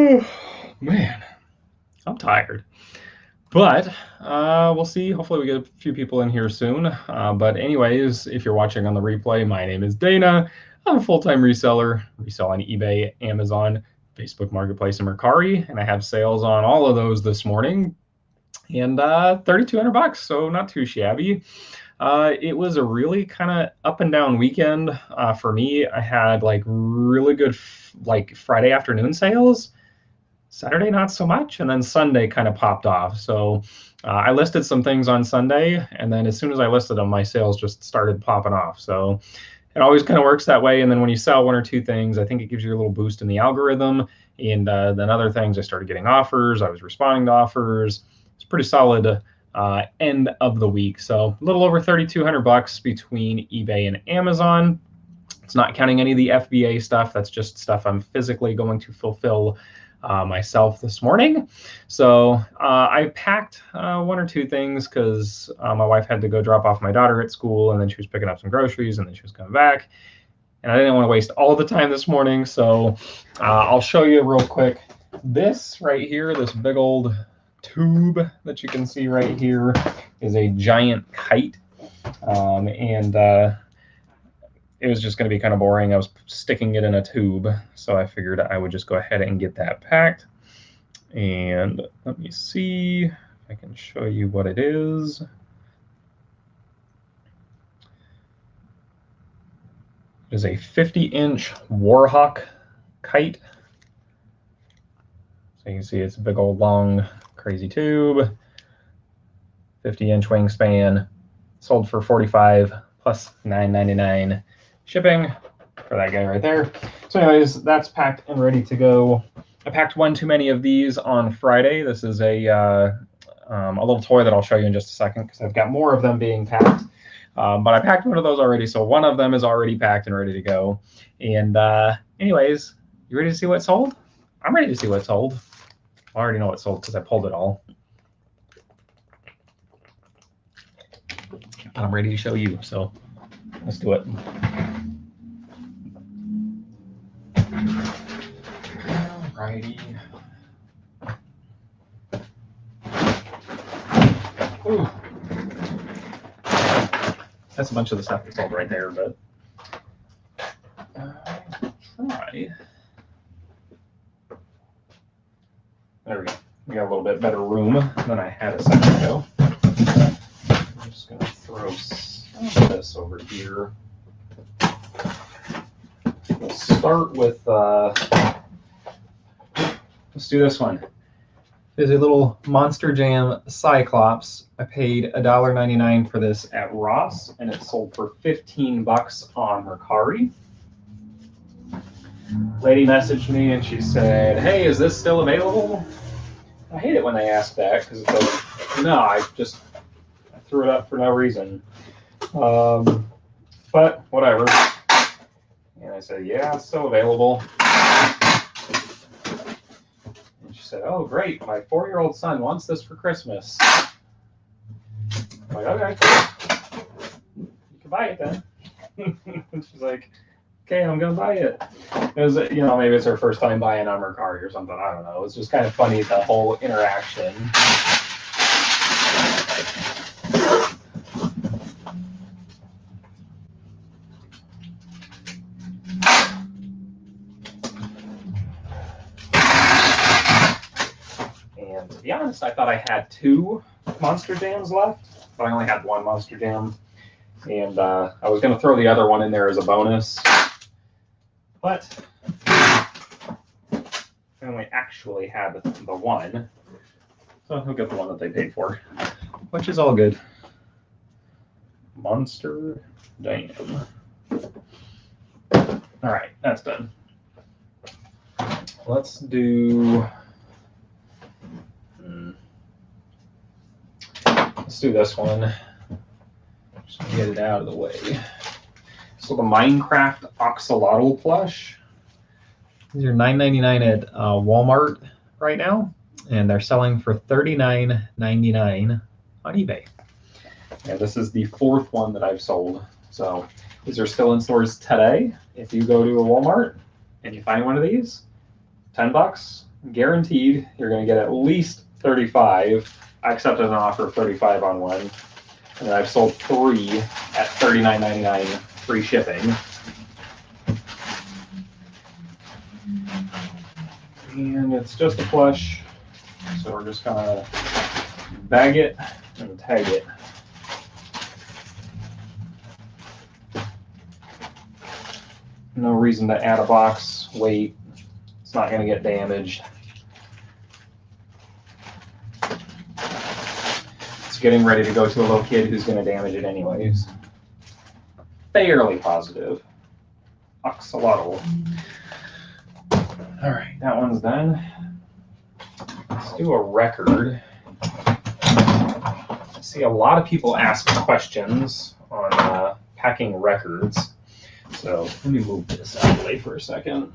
Man, I'm tired. But we'll see. Hopefully we get a few people in here soon. But anyways, if you're watching on the replay, my name is Dana. I'm a full-time reseller, resell on eBay, Amazon, Facebook Marketplace, and Mercari. And I have sales on all of those this morning. And $3,200, so not too shabby. It was a really kind of up and down weekend for me. I had like really good like Friday afternoon sales. Saturday, not so much. And then Sunday kind of popped off. So I listed some things on Sunday. And then as soon as I listed them, my sales just started popping off. So it always kind of works that way. And then when you sell one or two things, I think it gives you a little boost in the algorithm. And then other things, I started getting offers. I was responding to offers. It's pretty solid end of the week. So a little over $3,200 between eBay and Amazon. It's not counting any of the FBA stuff. That's just stuff I'm physically going to fulfill myself this morning. So I packed one or two things because my wife had to go drop off my daughter at school, and then she was picking up some groceries, and then she was coming back. And I didn't want to waste all the time this morning, so I'll show you real quick. This right here, this big old tube that you can see right here is a giant kite. It was just going to be kind of boring. I was sticking it in a tube, so I figured I would just go ahead and get that packed. And let me see if I can show you what it is. It is a 50-inch Warhawk kite. So you can see it's a big old long crazy tube, 50-inch wingspan, sold for $45 plus $9.99 shipping for that guy right there. So anyways, that's packed and ready to go. I packed one too many of these on Friday. This is a little toy that I'll show you in just a second because I've got more of them being packed. But I packed one of those already, so one of them is already packed and ready to go. And anyways, you ready to see what sold? I'm ready to see what sold. I already know what sold because I pulled it all. And I'm ready to show you, so let's do it. Alrighty. Ooh. That's a bunch of the stuff that's sold right there, but try. There we go. We got a little bit better room than I had a second ago. I'm just going to throw some of this over here. We'll start with, let's do this one. There's a little Monster Jam Cyclops. I paid $1.99 for this at Ross, and it sold for $15 on Mercari. Lady messaged me and she said, "Hey, is this still available?" I hate it when they ask that because it's like, no, I threw it up for no reason. But whatever. And I said, "Yeah, it's still available." And she said, "Oh, great. My 4-year-old son wants this for Christmas." I'm like, "Okay, you can buy it then." And she's like, "Okay, I'm gonna buy it." It was, maybe it's her first time buying on Mercari or something. I don't know. It's just kind of funny, the whole interaction. And to be honest, I thought I had 2 Monster Jams left, but I only had 1 Monster Jam. And I was going to throw the other one in there as a bonus. But I only actually had the 1. So I'll get the one that they paid for, which is all good. Monster Jam. All right, that's done. Let's do... Let's do this one. Just get it out of the way. So the Minecraft Oxalata plush. These are $9.99 at Walmart right now, and they're selling for $39.99 on eBay. And this is the 4th one that I've sold. So these are still in stores today. If you go to a Walmart and you find one of these, $10, guaranteed you're going to get at least 35. I accepted an offer of 35 on one, and I've sold 3 at $39.99 free shipping. And it's just a plush, so we're just gonna bag it and tag it. No reason to add a box weight. It's not gonna get damaged. It's getting ready to go to a little kid who's gonna damage it anyways. Fairly positive. Oxalata. All right, that one's done. Let's do a record. I see a lot of people ask questions on packing records. So let me move this out of the way for a second.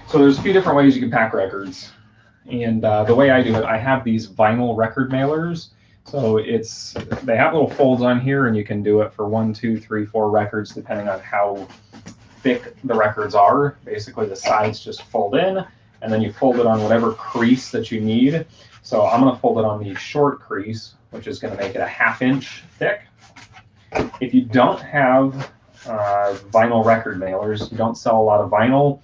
So there's a few different ways you can pack records. And the way I do it, I have these vinyl record mailers. So they have little folds on here, and you can do it for 1, 2, 3, 4 records, depending on how thick the records are. Basically, the sides just fold in, and then you fold it on whatever crease that you need. So I'm going to fold it on the short crease, which is going to make it a 1/2 inch thick. If you don't have vinyl record mailers, you don't sell a lot of vinyl,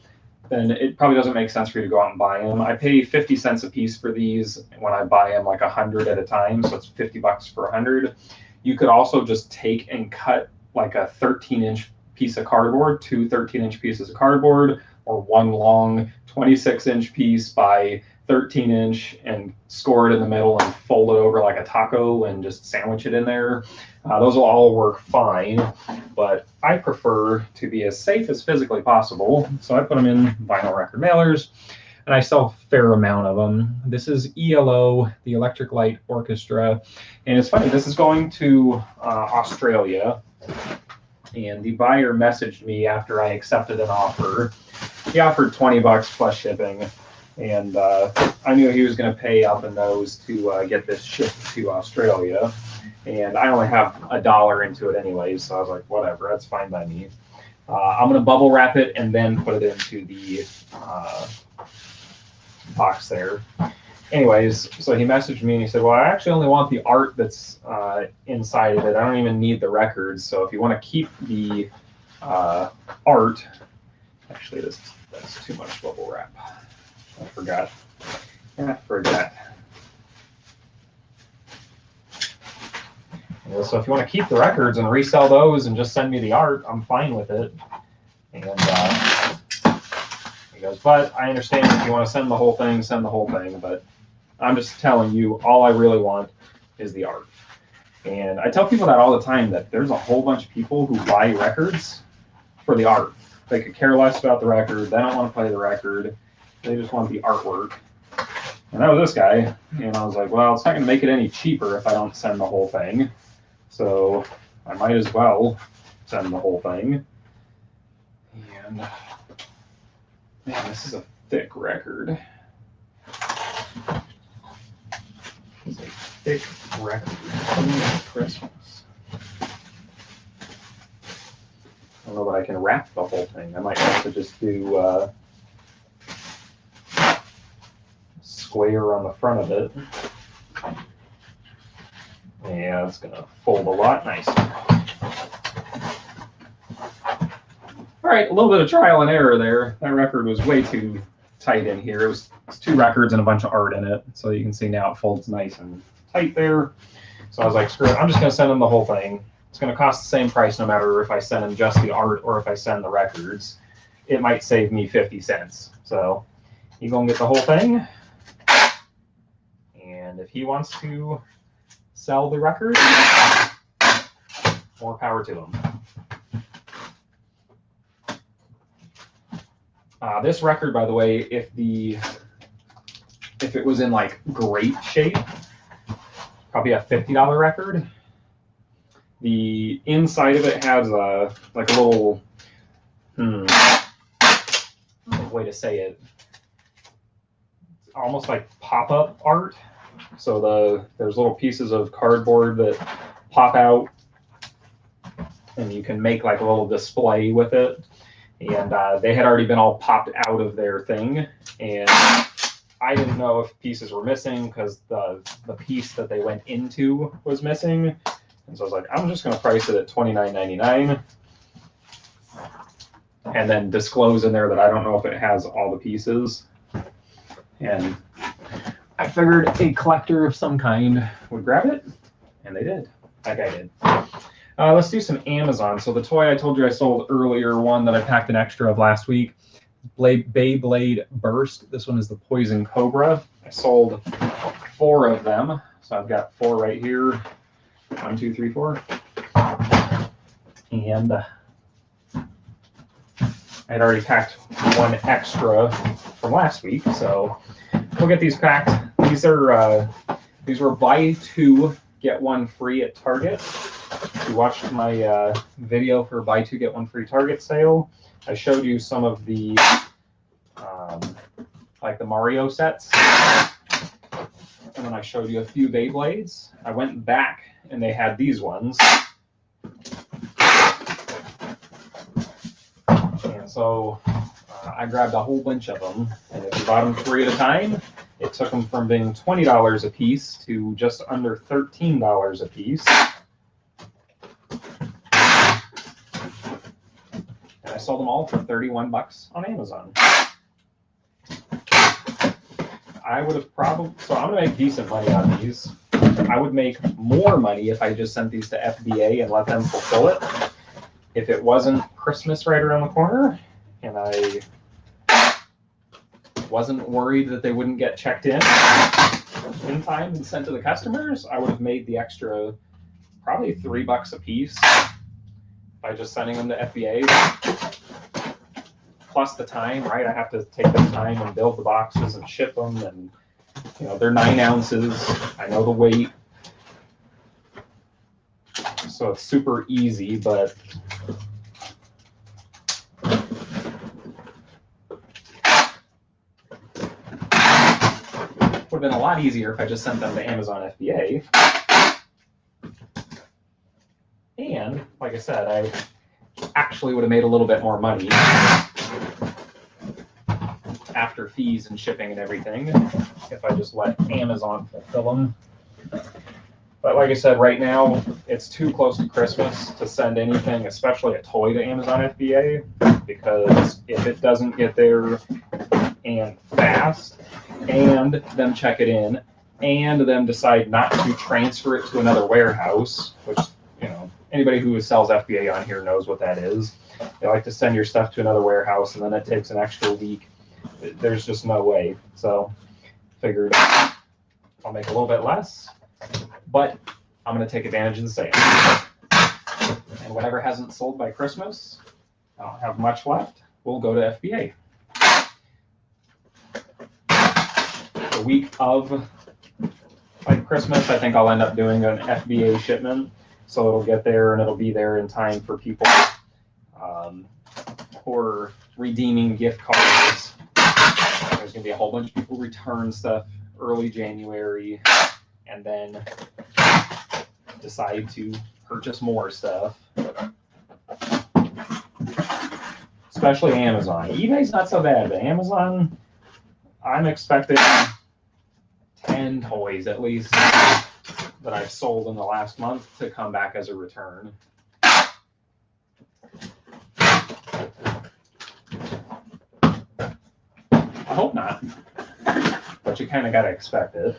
then it probably doesn't make sense for you to go out and buy them. I pay 50 cents a piece for these when I buy them like 100 at a time, so it's 50 bucks for 100. You could also just take and cut like a 13-inch piece of cardboard, 2 13-inch pieces of cardboard, or one long 26-inch piece by 13-inch, and score it in the middle and fold it over like a taco and just sandwich it in there. Those will all work fine, but I prefer to be as safe as physically possible, so I put them in vinyl record mailers, and I sell a fair amount of them. This is ELO, the Electric Light Orchestra, and it's funny, this is going to Australia, and the buyer messaged me after I accepted an offer. He offered 20 bucks plus shipping, and I knew he was going to pay up in those to get this shipped to Australia. And I only have $1 into it anyways, so I was like, whatever, that's fine by me. I'm going to bubble wrap it and then put it into the box there. Anyways, so he messaged me and he said, well, I actually only want the art that's inside of it. I don't even need the records. So if you want to keep the art, actually, that's too much bubble wrap. I forgot. So if you want to keep the records and resell those and just send me the art, I'm fine with it. And he goes, but I understand if you want to send the whole thing, send the whole thing. But I'm just telling you, all I really want is the art. And I tell people that all the time, that there's a whole bunch of people who buy records for the art. They could care less about the record. They don't want to play the record. They just want the artwork. And that was this guy. And I was like, well, it's not going to make it any cheaper if I don't send the whole thing. So I might as well send the whole thing. And man, this is a thick record. It's a thick record. Christmas. I don't know that I can wrap the whole thing. I might have to just do square on the front of it. Yeah, it's going to fold a lot nicer. All right, a little bit of trial and error there. That record was way too tight in here. It's 2 records and a bunch of art in it. So you can see now it folds nice and tight there. So I was like, screw it, I'm just going to send them the whole thing. It's going to cost the same price no matter if I send him just the art or if I send the records. It might save me 50 cents. So he's going to get the whole thing. And if he wants to sell the record, more power to him. This record, by the way, if it was in like great shape, probably a $50 record. The inside of it has like a little way to say it. It's almost like pop-up art. So there's little pieces of cardboard that pop out, and you can make like a little display with it. And they had already been all popped out of their thing, and I didn't know if pieces were missing because the piece that they went into was missing. And so I was like, I'm just going to price it at $29.99 and then disclose in there that I don't know if it has all the pieces. And I figured a collector of some kind would grab it, and they did. That guy did. Let's do some Amazon. So the toy I told you I sold earlier, one that I packed an extra of last week, Beyblade Burst. This one is the Poison Cobra. I sold 4 of them. So I've got 4 right here. 1, 2, 3, 4. And I had already packed 1 extra from last week. So we'll get these packed. These were buy 2, get 1 free at Target. If you watched my video for buy 2, get 1 free Target sale, I showed you some of the like the Mario sets, and then I showed you a few Beyblades. I went back and they had these ones, and so I grabbed a whole bunch of them. And if you bought them 3 at a time, it took them from being $20 a piece to just under $13 a piece. I sold them all for $31 on Amazon. I would have probably, so I'm going to make decent money on these. I would make more money if I just sent these to FBA and let them fulfill it. If it wasn't Christmas right around the corner and I wasn't worried that they wouldn't get checked in time and sent to the customers, I would have made the extra probably $3 a piece by just sending them to FBA. Plus the time, right? I have to take the time and build the boxes and ship them, and they're 9 ounces. I know the weight, so it's super easy. But would have been a lot easier if I just sent them to Amazon FBA. And like I said, I actually would have made a little bit more money after fees and shipping and everything if I just let Amazon fulfill them. But like I said, right now it's too close to Christmas to send anything, especially a toy, to Amazon FBA, because if it doesn't get there and fast, and them check it in, and them decide not to transfer it to another warehouse, which anybody who sells FBA on here knows what that is. They like to send your stuff to another warehouse, and then it takes an extra week. There's just no way. So figured I'll make a little bit less, but I'm going to take advantage of the sale. And whatever hasn't sold by Christmas, I don't have much left, will go to FBA. The week of Christmas, I think I'll end up doing an FBA shipment. So it'll get there and it'll be there in time for people for redeeming gift cards. There's going to be a whole bunch of people return stuff early January and then decide to purchase more stuff. Especially Amazon. eBay's not so bad, but Amazon, I'm expecting 10 toys at least that I've sold in the last month to come back as a return. I hope not, but you kind of got to expect it.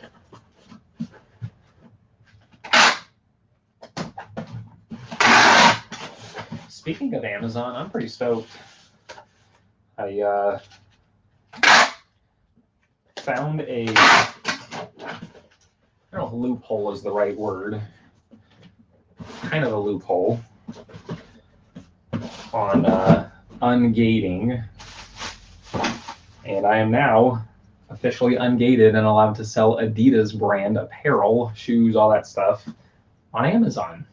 Speaking of Amazon, I'm pretty stoked. I found a, I don't know if loophole is the right word, kind of a loophole on ungating. And I am now officially ungated and allowed to sell Adidas brand apparel, shoes, all that stuff on Amazon,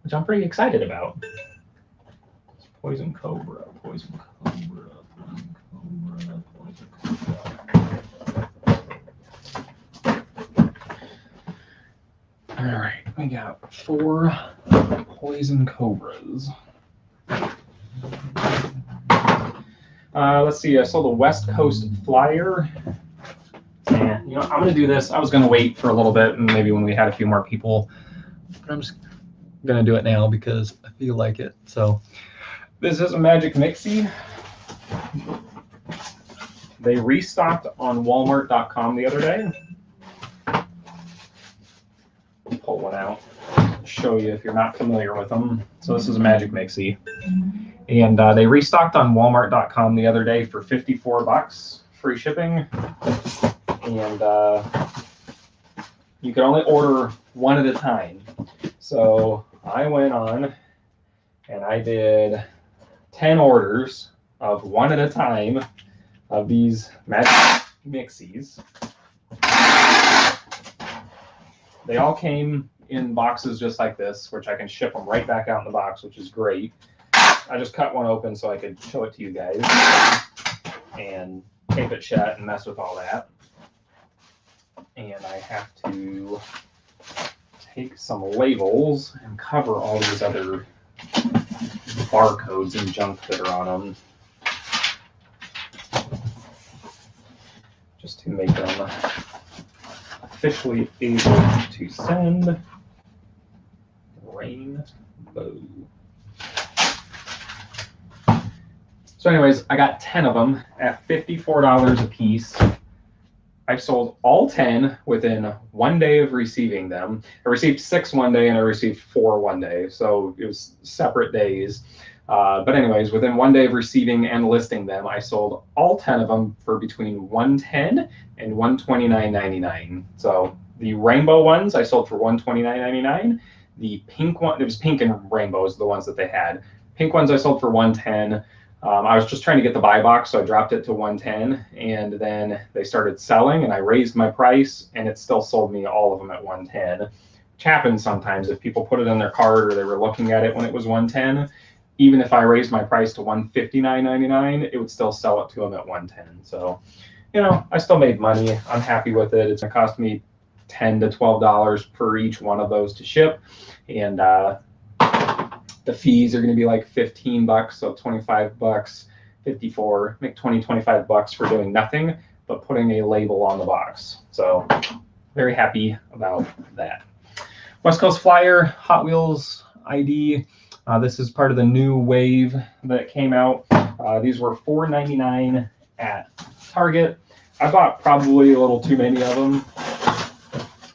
which I'm pretty excited about. Poison Cobra, Poison Cobra, Poison Cobra, Poison Cobra. All right, we got 4 Poison Cobras. Let's see, I sold a West Coast flyer. And, you know, I'm going to do this. I was going to wait for a little bit, and maybe when we had a few more people. But I'm just going to do it now because I feel like it. So this is a Magic Mixie. They restocked on Walmart.com the other day. I'll pull one out, show you if you're not familiar with them. So this is a Magic Mixie. And they restocked on Walmart.com the other day for $54, free shipping. And you can only order one at a time. So I went on and I did 10 orders of one at a time of these Magic Mixies. They all came in boxes just like this, which I can ship them right back out in the box, which is great. I just cut one open so I could show it to you guys and tape it shut and mess with all that. And I have to take some labels and cover all these other barcodes and junk that are on them, just to make them officially able to send. Rainbow. So anyways, I got 10 of them at $54 a piece. I sold all 10 within 1 day of receiving them. I received 6 one day and I received 4 one day, so it was separate days. But anyways, within 1 day of receiving and listing them, I sold all 10 of them for between $110 and $129.99. So the rainbow ones I sold for $129.99. The pink one, it was pink and rainbows, the ones that they had. Pink ones I sold for $110. I was just trying to get the buy box, so I dropped it to $110, and then they started selling, and I raised my price, and it still sold me all of them at $110. Which happens sometimes if people put it in their cart or they were looking at it when it was $110. Even if I raised my price to $159.99, it would still sell it to them at $110. So, you know, I still made money. I'm happy with it. It's going to cost me $10 to $12 per each one of those to ship, and the fees are going to be like $15, so $25, 54, make $20, $25 for doing nothing but putting a label on the box. So very happy about that. West Coast Flyer, Hot Wheels ID. This is part of the new wave that came out. These were $4.99 at Target. I bought probably a little too many of them.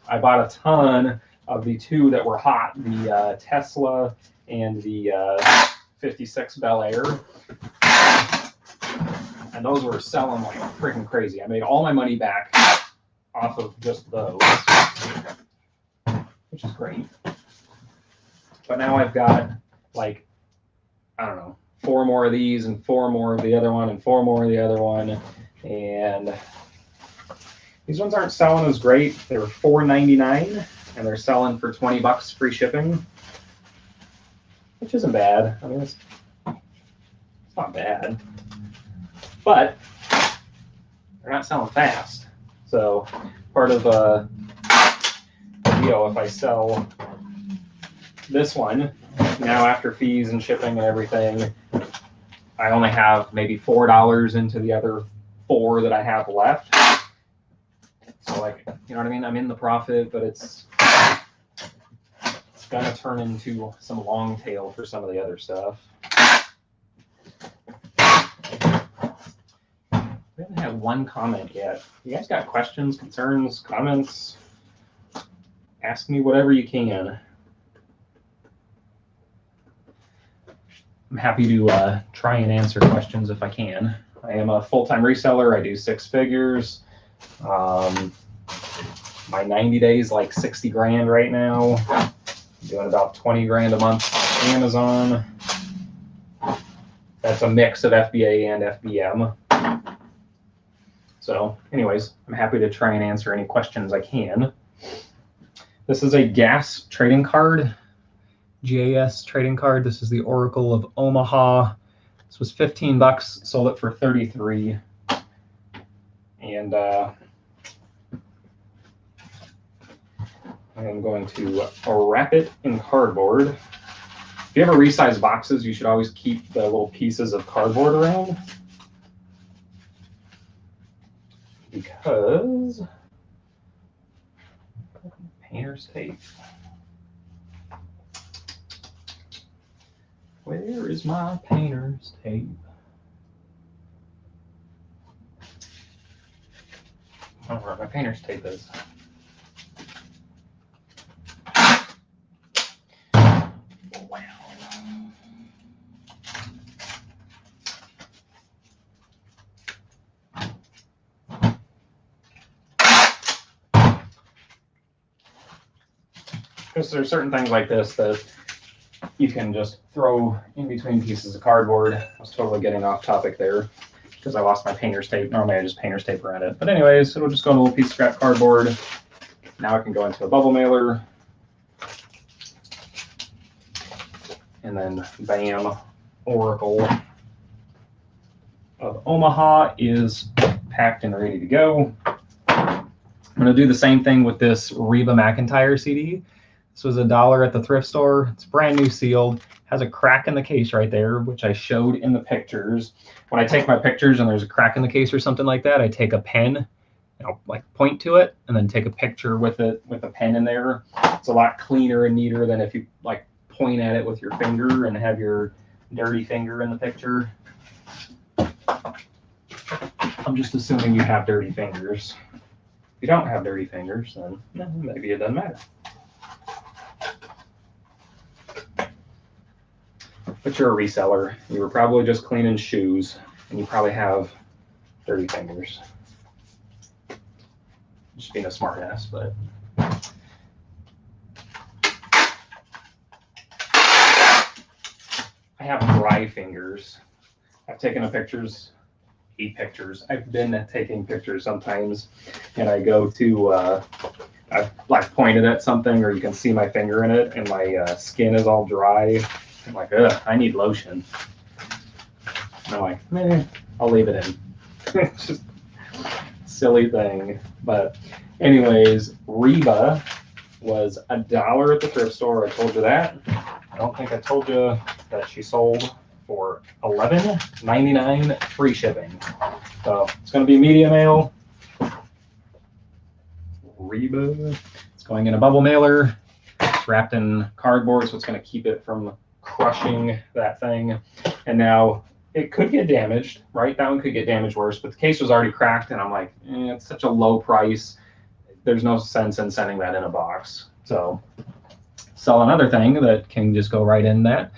I bought a ton of the two that were hot, the Tesla and the 56 Bel Air. And those were selling like freaking crazy. I made all my money back off of just those, which is great. But now I've got like, I don't know, 4 more of these and 4 more of the other one and 4 more of the other one. And these ones aren't selling as great. They were $4.99 and they're selling for $20 free shipping, which isn't bad. I mean, it's not bad, but they're not selling fast. So part of the deal, if I sell this one now after fees and shipping and everything, I only have maybe $4 into the other 4 that I have left. So like, you know what I mean? I'm in the profit, but it's gonna turn into some long tail for some of the other stuff. We haven't had one comment yet. You guys got questions, concerns, comments? Ask me whatever you can. I'm happy to try and answer questions if I can. I am a full-time reseller. I do 6 figures. My 90 days like 60 grand right now. I'm doing about 20 grand a month on Amazon. That's a mix of FBA and FBM. So anyways, I'm happy to try and answer any questions I can. This is a gas trading card, GAS trading card. This is the Oracle of Omaha. This was $15, sold it for $33. And I am going to wrap it in cardboard If you ever resize boxes, you should always keep the little pieces of cardboard around, because painter's tape. Where is my painter's tape? I don't know where my painter's tape is. Wow. Because there's certain things like this that you can just throw in between pieces of cardboard. I was totally getting off topic there because I lost my painter's tape. Normally I just painter's tape around it. But anyways, it'll just go in a little piece of scrap cardboard. Now it can go into a bubble mailer. And then bam, Oracle of Omaha is packed and ready to go. I'm going to do the same thing with this Reba McEntire CD. This was $1 at the thrift store. It's brand new sealed. Has a crack in the case right there, which I showed in the pictures. When I take my pictures and there's a crack in the case or something like that, I take a pen and I'll like point to it and then take a picture with it with a pen in there. It's a lot cleaner and neater than if you like point at it with your finger and have your dirty finger in the picture. I'm just assuming you have dirty fingers. If you don't have dirty fingers, then maybe it doesn't matter. But you're a reseller. You were probably just cleaning shoes, and you probably have dirty fingers. Just being a smart ass, but. I have dry fingers. I've taken pictures, 8 pictures. I've been taking pictures sometimes, and I go to, I've like pointed at something, or you can see my finger in it, and my skin is all dry. I'm like, ugh, I need lotion. And I'm like, I'll leave it in. It's just a silly thing. But anyways, Reba was $1 at the thrift store. I told you that. I don't think I told you that she sold for $11.99 free shipping. So it's going to be media mail. Reba. It's going in a bubble mailer. It's wrapped in cardboard, so it's going to keep it from crushing that thing. And now it could get damaged, right? That one could get damaged worse, but the case was already cracked, and I'm like, it's such a low price. There's no sense in sending that in a box. So sell another thing that can just go right in that.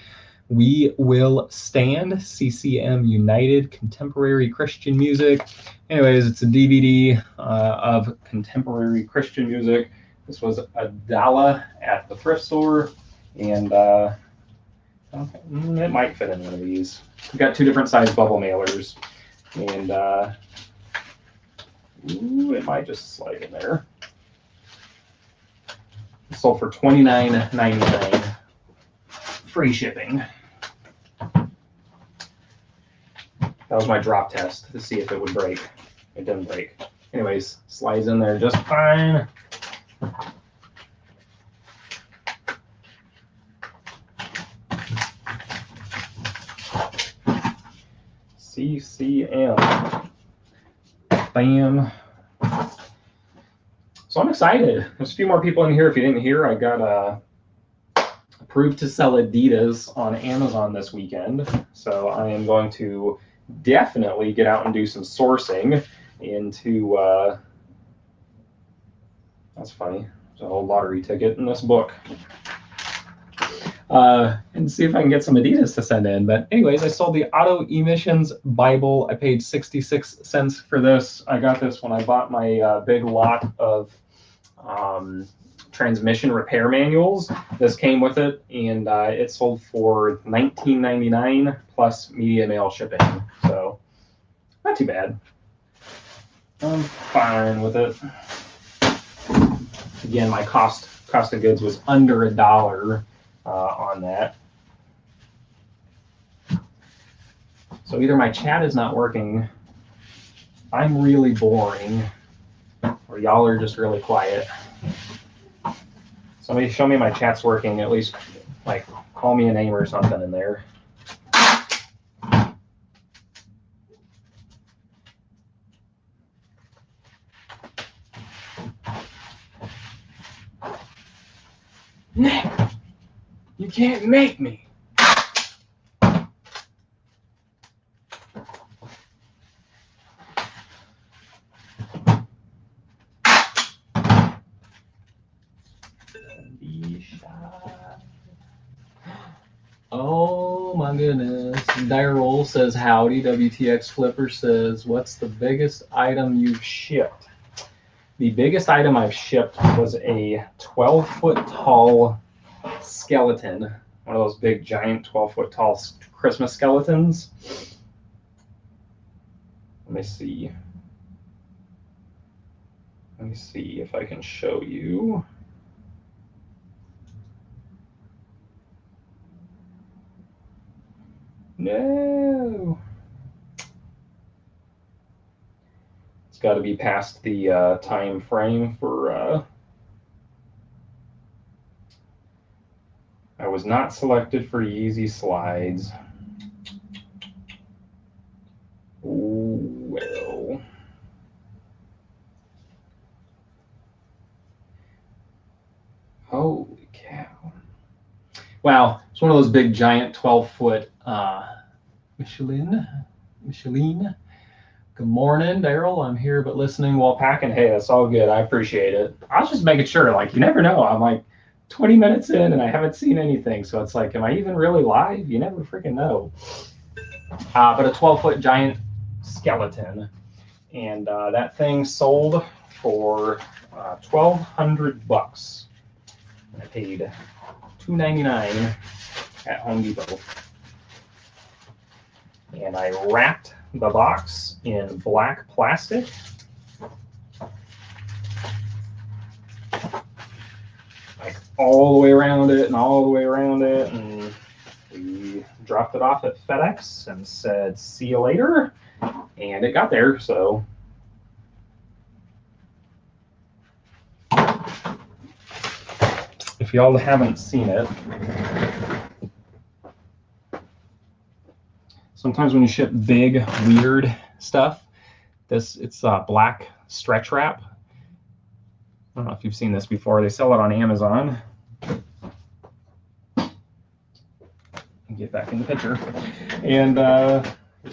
We Will Stand, CCM United Contemporary Christian Music. Anyways, it's a DVD of contemporary Christian music. This was $1 at the thrift store, and it might fit in one of these. We've got 2 different size bubble mailers, and it might just slide in there. It sold for $29.99, free shipping. That was my drop test to see if it would break. It didn't break. Anyways, slides in there just fine. CCM. Bam. So I'm excited. There's a few more people in here. If you didn't hear, I got approved to sell Adidas on Amazon this weekend. So I am going to definitely get out and do some sourcing into, that's funny, there's a whole lottery ticket in this book. And see if I can get some Adidas to send in. But anyways, I sold the Auto Emissions Bible. I paid 66 cents for this. I got this when I bought my big lot of transmission repair manuals. This came with it, and it sold for $19.99 plus media mail shipping. So not too bad. I'm fine with it. Again, my cost of goods was under $1 on that. So either my chat is not working, I'm really boring, or y'all are just really quiet. Somebody show me my chat's working, at least like call me a name or something in there. You can't make me. Oh my goodness. Daryl says howdy. WTX Flipper says, what's the biggest item you've shipped? The biggest item I've shipped was a 12-foot tall skeleton. One of those big giant 12-foot tall Christmas skeletons. Let me see. Let me see if I can show you. No. It's got to be past the time frame for. I was not selected for Yeezy slides. Oh, well. Holy cow. Wow, it's one of those big giant 12-foot Michelin. Good morning, Daryl. I'm here but listening while packing. Hey, that's all good. I appreciate it. I was just making sure, like, you never know. I'm like 20 minutes in and I haven't seen anything. So it's like, am I even really live? You never freaking know. But a 12-foot giant skeleton. And that thing sold for $1,200. I paid $2.99 at Home Depot. And I wrapped the box in black plastic. Like all the way around it and all the way around it. And we dropped it off at FedEx and said, see you later. And it got there, so. If y'all haven't seen it, sometimes when you ship big, weird stuff, it's black stretch wrap. I don't know if you've seen this before. They sell it on Amazon. Get back in the picture. And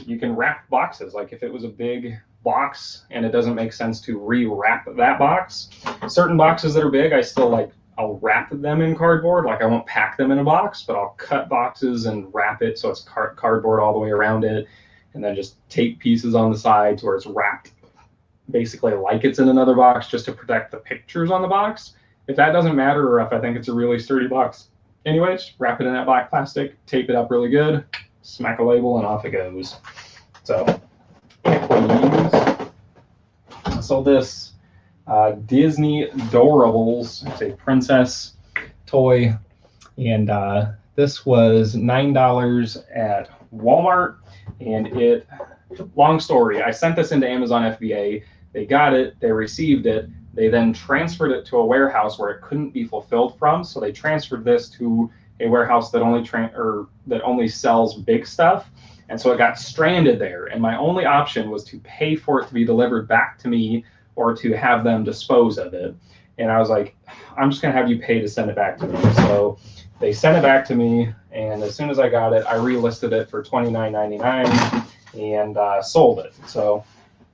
you can wrap boxes. Like if it was a big box and it doesn't make sense to re-wrap that box. Certain boxes that are big, I'll wrap them in cardboard. Like I won't pack them in a box, but I'll cut boxes and wrap it so it's cardboard all the way around it, and then just tape pieces on the sides where it's wrapped basically like it's in another box just to protect the pictures on the box. If that doesn't matter, or if I think it's a really sturdy box, anyways, wrap it in that black plastic, tape it up really good, smack a label, and off it goes. So, so this Disney Doorables. It's a princess toy, and this was $9 at Walmart. And it, long story, I sent this into Amazon FBA. They got it, they received it, they then transferred it to a warehouse where it couldn't be fulfilled from. So they transferred this to a warehouse that only sells big stuff. And so it got stranded there. And my only option was to pay for it to be delivered back to me or to have them dispose of it. And I was like, I'm just gonna have you pay to send it back to me. So they sent it back to me, and as soon as I got it, I relisted it for $29.99 and sold it. So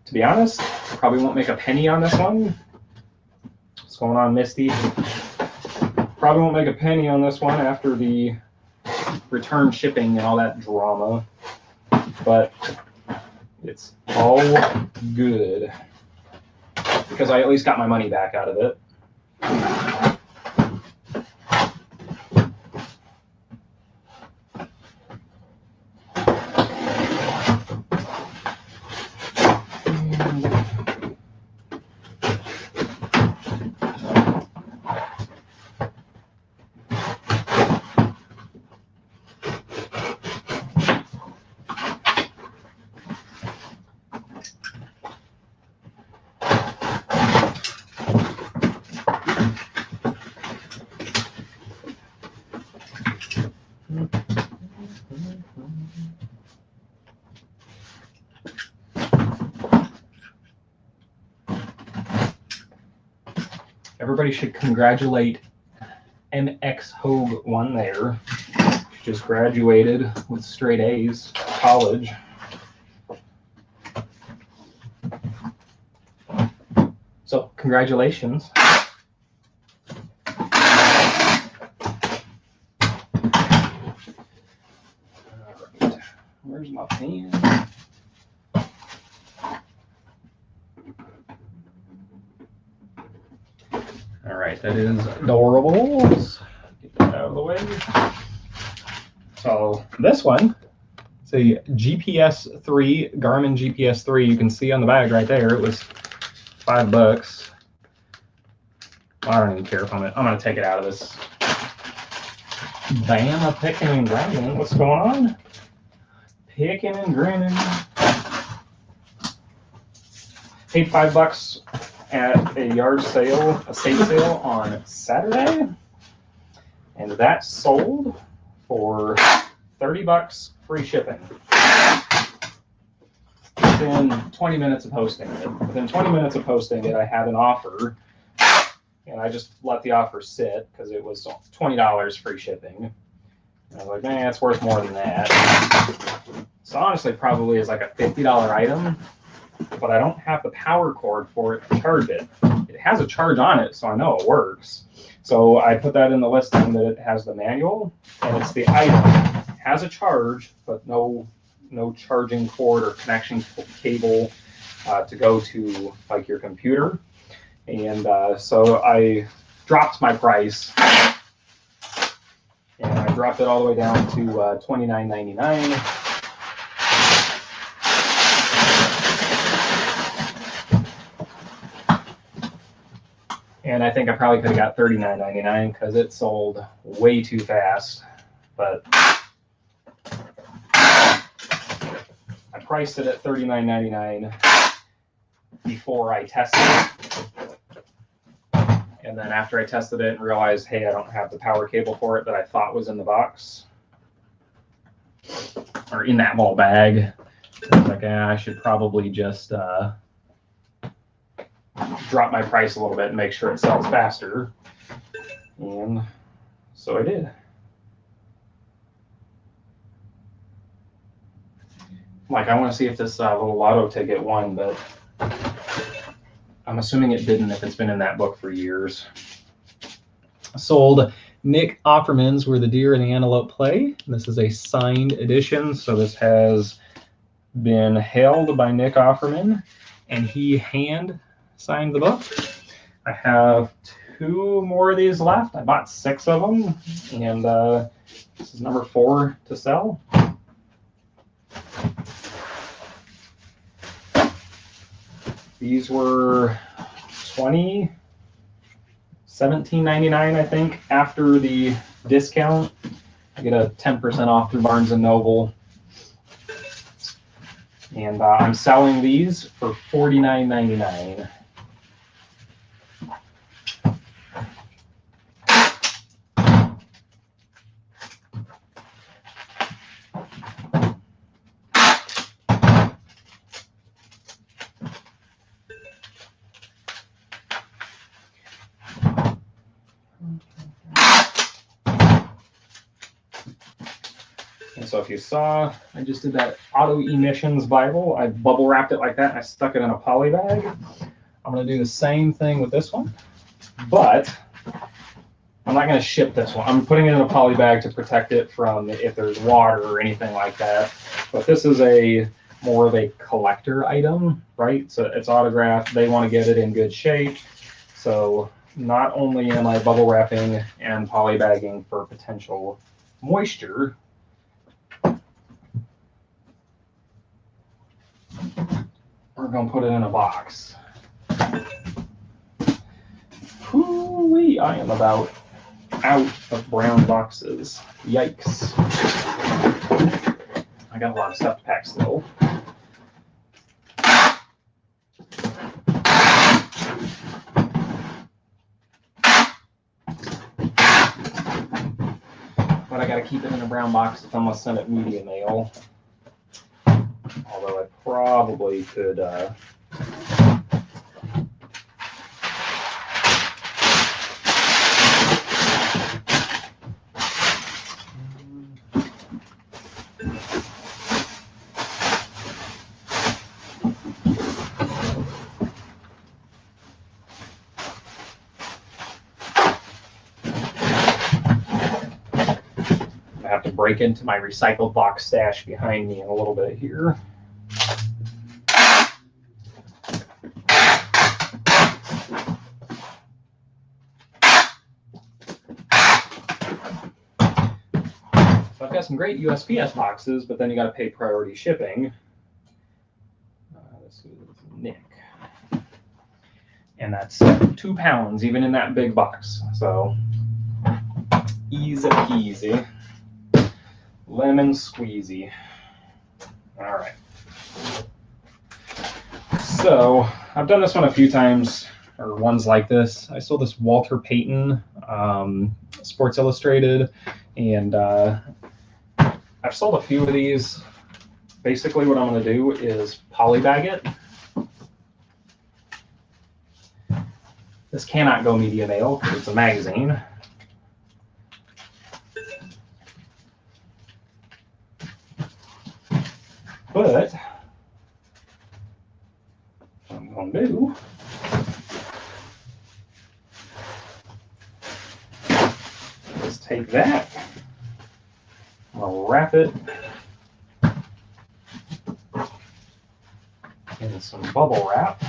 to be honest, probably won't make a penny on this one. What's going on, Misty? Probably won't make a penny on this one after the return shipping and all that drama, but it's all good, because I at least got my money back out of it. Everybody should congratulate MX Hogue 1 there. She just graduated with straight A's college. So congratulations. All right. Where's my pen? All right, that is adorable. Let's get that out of the way. So this one, it's a GPS 3, Garmin GPS 3. You can see on the bag right there, it was $5. I don't even care if I'm going to take it out of this. Bam, picking and grinding. What's going on? Picking and grinding. Paid $5 at a yard sale, a estate sale on Saturday, and that sold for $30 free shipping. Within 20 minutes of posting it. Within 20 minutes of posting it, I had an offer, and I just let the offer sit because it was $20 free shipping. And I was like, man, it's worth more than that. So honestly, probably is like a $50 item, but I don't have the power cord for it to charge it. It has a charge on it, so I know it works. So I put that in the listing that it has the manual, and it's the item. It has a charge, but no charging cord or connection cable to go to like your computer. And so I dropped my price, and I dropped it all the way down to $29.99. And I think I probably could have got $39.99 because it sold way too fast. But I priced it at $39.99 before I tested it. And then after I tested it and realized, hey, I don't have the power cable for it that I thought was in the box or in that little bag, I was like, I should probably just drop my price a little bit and make sure it sells faster. And so I did. Like, I want to see if this little lotto ticket won, but I'm assuming it didn't if it's been in that book for years. Sold Nick Offerman's Where the Deer and the Antelope Play. This is a signed edition, so this has been held by Nick Offerman, and he hand signed the book. I have 2 more of these left. I bought 6 of them, and this is number 4 to sell. These were $17.99, I think, after the discount. I get a 10% off through Barnes & Noble. And I'm selling these for $49.99. And so if you saw, I just did that auto emissions Bible. I bubble wrapped it like that, and I stuck it in a poly bag. I'm going to do the same thing with this one, but I'm not going to ship this one. I'm putting it in a poly bag to protect it from if there's water or anything like that. But this is more of a collector item, right? So it's autographed. They want to get it in good shape. So not only am I bubble wrapping and poly bagging for potential moisture, we're going to put it in a box. Whoo-wee, I am about out of brown boxes. Yikes. I got a lot of stuff to pack still. But I got to keep it in a brown box if I'm going to send it media mail. Although I probably could... have to break into my recycled box stash behind me in a little bit here. So I've got some great USPS boxes, but then you got to pay priority shipping. This is Nick. And that's 2 pounds, even in that big box. So easy peasy. Lemon squeezy. All right. So I've done this one a few times, or ones like this. I sold this Walter Payton Sports Illustrated, and I've sold a few of these. Basically what I'm going to do is polybag it. This cannot go media mail because it's a magazine. But what I'm going to do is take that, I'll wrap it in some bubble wrap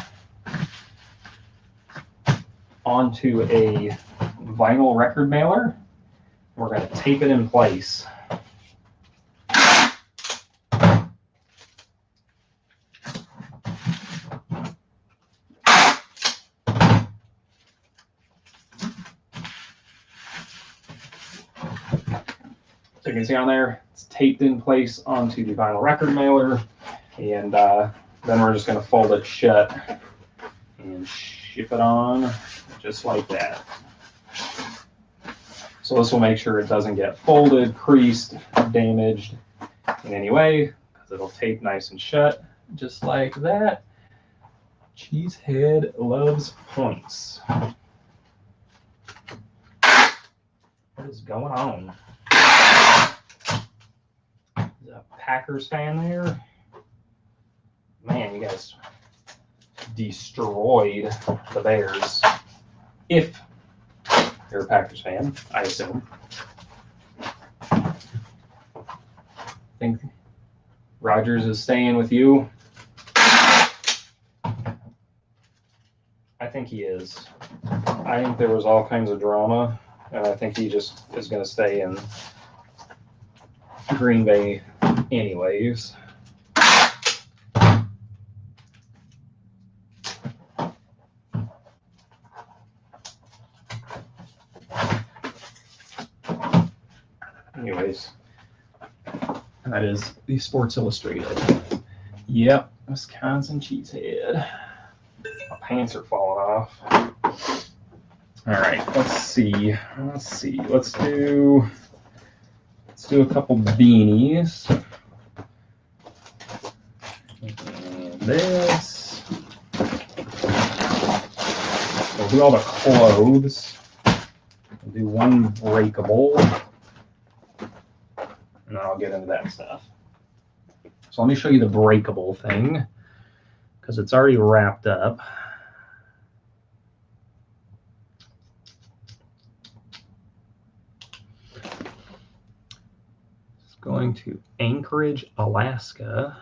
onto a vinyl record mailer. We're going to tape it in place. So you can see on there, it's taped in place onto the vinyl record mailer, and then we're just going to fold it shut and ship it on just like that. So this will make sure it doesn't get folded, creased, damaged in any way, because it'll tape nice and shut just like that. Cheesehead loves points. What is going on? Is a Packers fan there? Man, you guys destroyed the Bears. If you're a Packers fan, I assume. I think Rodgers is staying with you. I think he is. I think there was all kinds of drama, and I think he just is going to stay in Green Bay anyways. Anyways, that is the Sports Illustrated. Yep, Wisconsin Cheesehead. My pants are falling off. All right, let's see. Let's do a couple beanies. And this. We'll do all the clothes. We'll do one breakable. And then I'll get into that stuff. So let me show you the breakable thing, because it's already wrapped up. It's going to Anchorage, Alaska.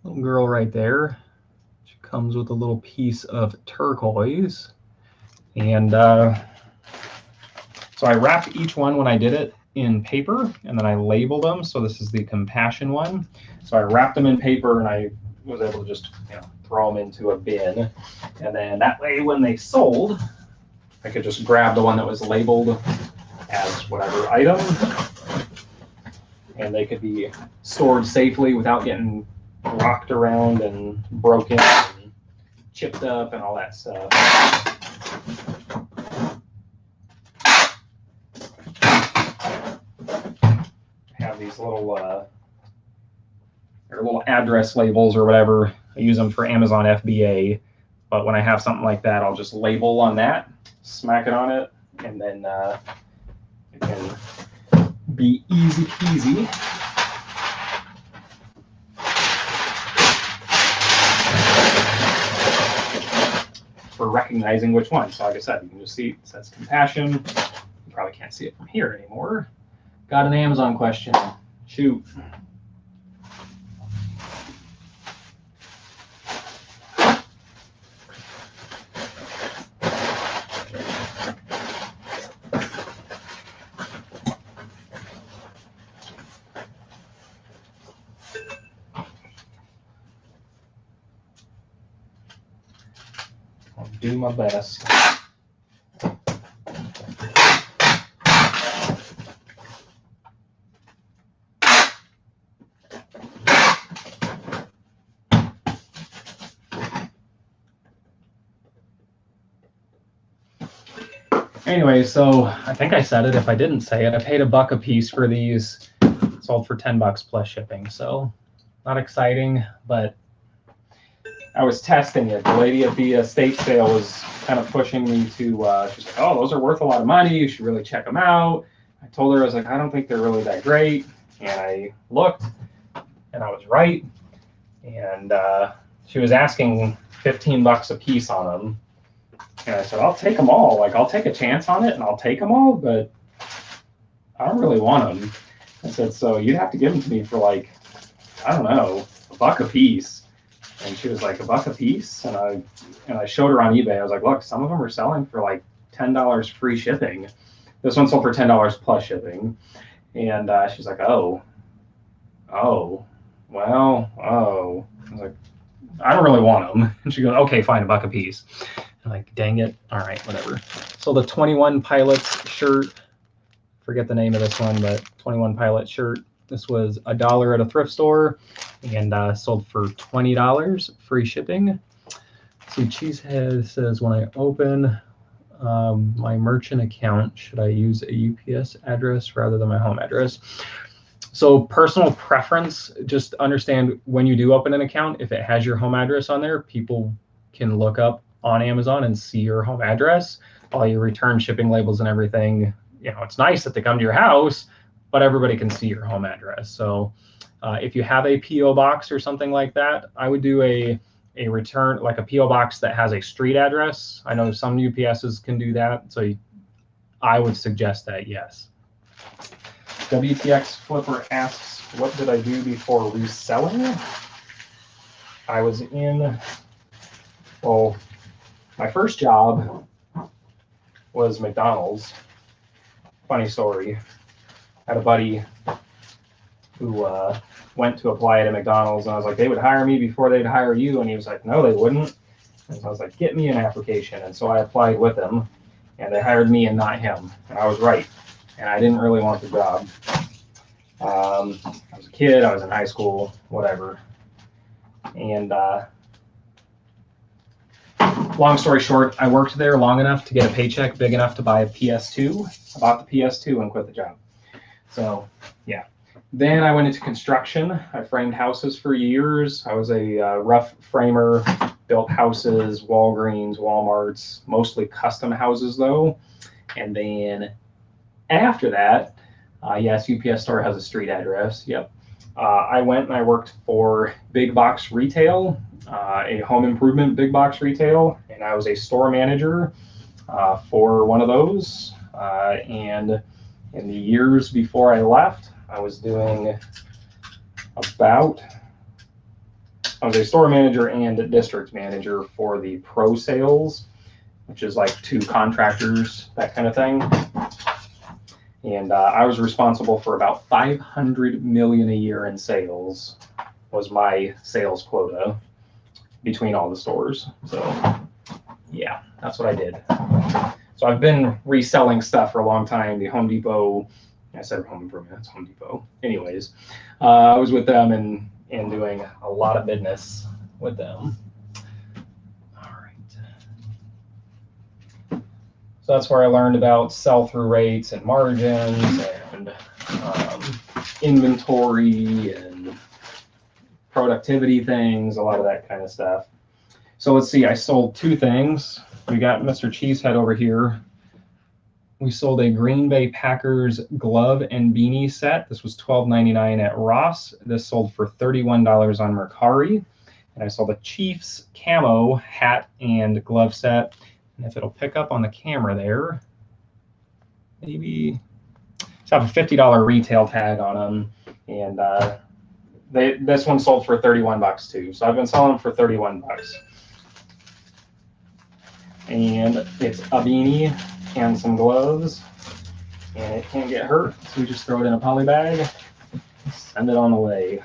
Little girl right there. She comes with a little piece of turquoise. And so I wrapped each one when I did it in paper, and then I labeled them. So this is the Compassion one. So I wrapped them in paper, and I was able to just throw them into a bin. And then that way, when they sold, I could just grab the one that was labeled as whatever item, and they could be stored safely without getting rocked around and broken and chipped up and all that stuff. have these little they're little address labels or whatever. I use them for Amazon FBA, but when I have something like that, I'll just label on that, smack it on it, and then it can be easy peasy. For recognizing which one. So like I said, you can just see it says compassion. You probably can't see it from here anymore. Got an Amazon question. Shoot. I'll do my best. Anyway, so I think I said it. If I didn't say it, I paid $1 a piece for these. Sold for $10 plus shipping. So not exciting, but I was testing it. The lady at the estate sale was kind of pushing me to, she's like, oh, those are worth a lot of money. You should really check them out. I told her, I was like, I don't think they're really that great. And I looked, and I was right. And she was asking $15 a piece on them. And I said, I'll take them all. Like, I'll take a chance on it, and I'll take them all, but I don't really want them. I said, so you'd have to give them to me for, like, I don't know, $1 a piece. And she was like, $1 a piece? And I showed her on eBay. I was like, look, some of them are selling for like $10 free shipping. This one sold for $10 plus shipping. And she's like, oh. I was like, I don't really want them. And she goes, okay, fine, $1 a piece. I'm like, dang it. All right, whatever. So the 21 Pilots shirt, forget the name of this one, but 21 Pilot shirt. This was $1 at a thrift store and sold for $20 free shipping. See, Cheesehead says, when I open my merchant account, should I use a UPS address rather than my home address? So personal preference, just understand when you do open an account, if it has your home address on there, people can look up on Amazon and see your home address, all your return shipping labels and everything. You know, it's nice that they come to your house, but everybody can see your home address. So if you have a PO box or something like that, I would do a return, like a PO box that has a street address. I know some UPSs can do that, so I would suggest that, yes. WTX Flipper asks, what did I do before reselling? I was in, well, my first job was McDonald's. Funny story. I had a buddy who went to apply at McDonald's, and I was like, they would hire me before they'd hire you. And he was like, no, they wouldn't. And so I was like, get me an application. And so I applied with him, and they hired me and not him. And I was right. And I didn't really want the job. I was a kid. I was in high school, whatever. And long story short, I worked there long enough to get a paycheck big enough to buy a PS2. I bought the PS2 and quit the job. So, yeah. Then I went into construction. I framed houses for years. I was a rough framer, built houses, Walgreens, Walmarts, mostly custom houses though. And then after that, yes, UPS store has a street address. Yep. I went and I worked for big box retail, a home improvement big box retail, and I was a store manager for one of those. And in the years before I left, I was doing I was a store manager and a district manager for the pro sales, which is like 2 contractors, that kind of thing. And I was responsible for about $500 million a year in sales, was my sales quota between all the stores. So yeah, that's what I did. So I've been reselling stuff for a long time. The Home Depot, I said Home Improvement, it's Home Depot. Anyways, I was with them and doing a lot of business with them. All right. So that's where I learned about sell-through rates and margins and inventory and productivity things, a lot of that kind of stuff. So let's see, I sold two things. We got Mr. Cheesehead over here. We sold a Green Bay Packers glove and beanie set. This was $12.99 at Ross. This sold for $31 on Mercari. And I sold a Chiefs camo hat and glove set. And if it'll pick up on the camera there, maybe it's have a $50 retail tag on them. And this one sold for 31 bucks too. So I've been selling them for 31 bucks. And it's a beanie and some gloves, and it can't get hurt, so we just throw it in a poly bag, send it on the way.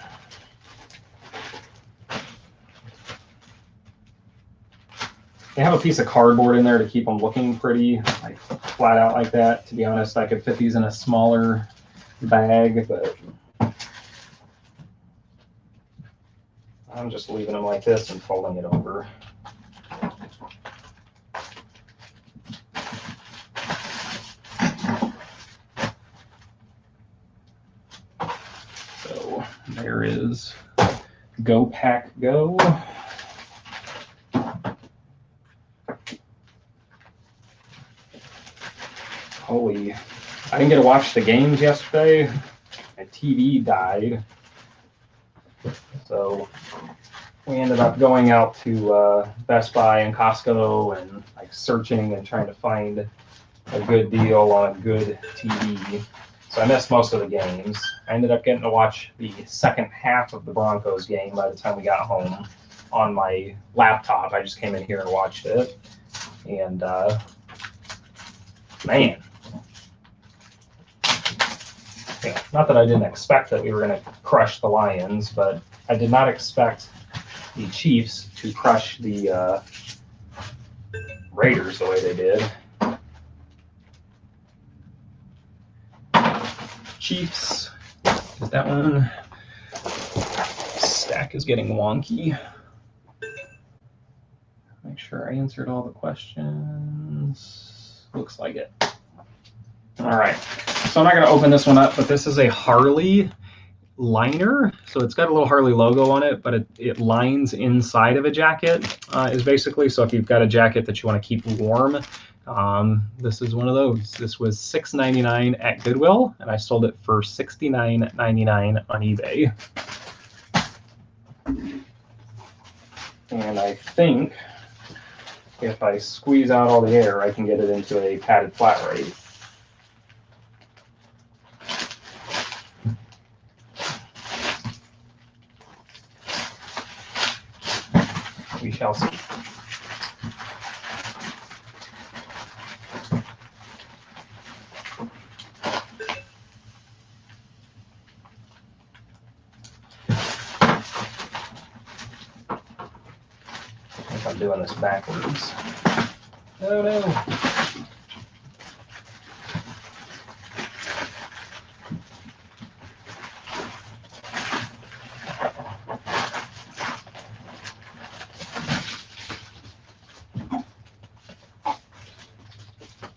They have a piece of cardboard in there to keep them looking pretty, like flat out like that. To be honest, I could fit these in a smaller bag, but I'm just leaving them like this and folding it over. So there is Go Pack Go. Holy, I didn't get to watch the games yesterday. My TV died. So we ended up going out to Best Buy and Costco and like searching and trying to find a good deal on a good TV. So I missed most of the games. I ended up getting to watch the second half of the Broncos game by the time we got home on my laptop. I just came in here and watched it. And man, yeah, not that I didn't expect that we were going to crush the Lions, but I did not expect the Chiefs to crush the Raiders the way they did. Chiefs, is that one? Stack is getting wonky. Make sure I answered all the questions. Looks like it. All right, so I'm not going to open this one up, but this is a Harley liner. So it's got a little Harley logo on it, but it lines inside of a jacket, is basically. So if you've got a jacket that you want to keep warm, this is one of those. This was $6.99 at Goodwill, and I sold it for $69.99 on eBay. And I think if I squeeze out all the air, I can get it into a padded flat rate. We shall see. I think I'm doing this backwards. Oh no.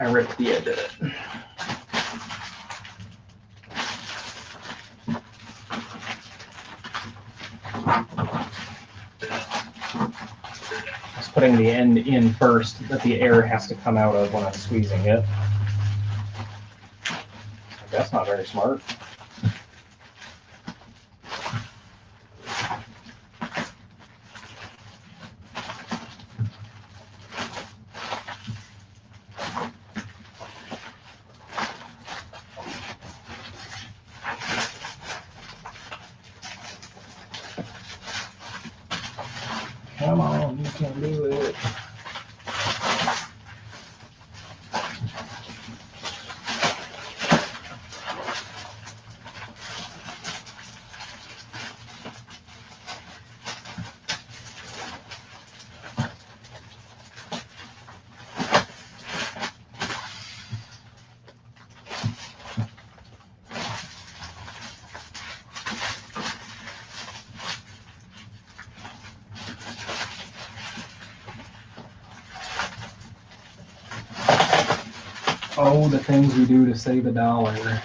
I ripped the edge of it. Just putting the end in first that the air has to come out of when I'm squeezing it. That's not very smart. Come on, you can do it. Oh, the things we do to save $1.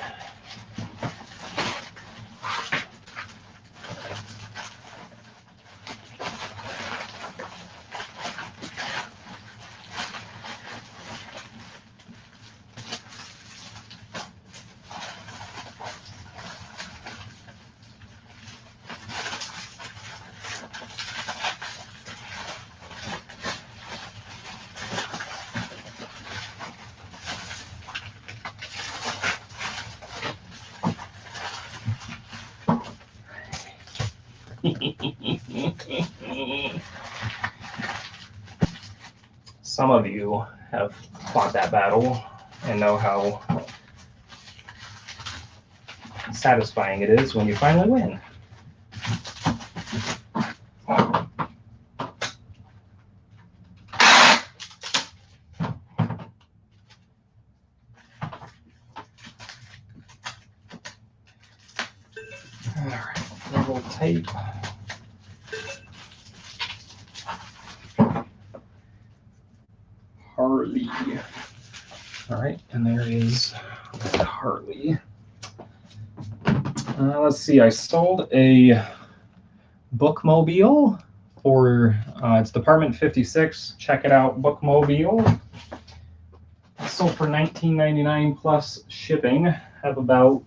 Some of you have fought that battle and know how satisfying it is when you finally win. All right, little tape. Harley. All right, and there is Harley. Let's see, I sold a bookmobile for, it's Department 56. Check it out, bookmobile. Sold for $19.99 plus shipping. Have about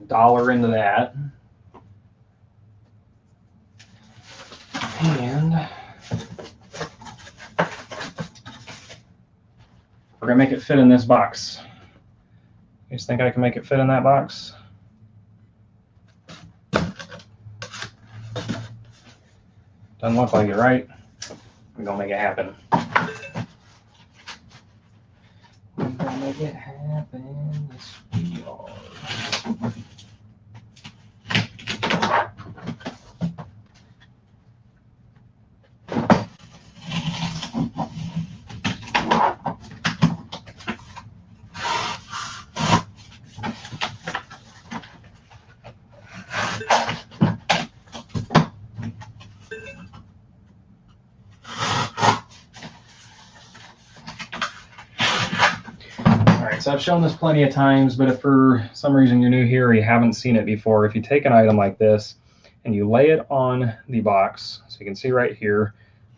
$1 into that. And we're gonna make it fit in this box. You guys think I can make it fit in that box? Doesn't look like it, right? We're gonna make it happen. We're gonna make it happen. Yes, we are. So I've shown this plenty of times, but if for some reason you're new here or you haven't seen it before, if you take an item like this and you lay it on the box, so you can see right here,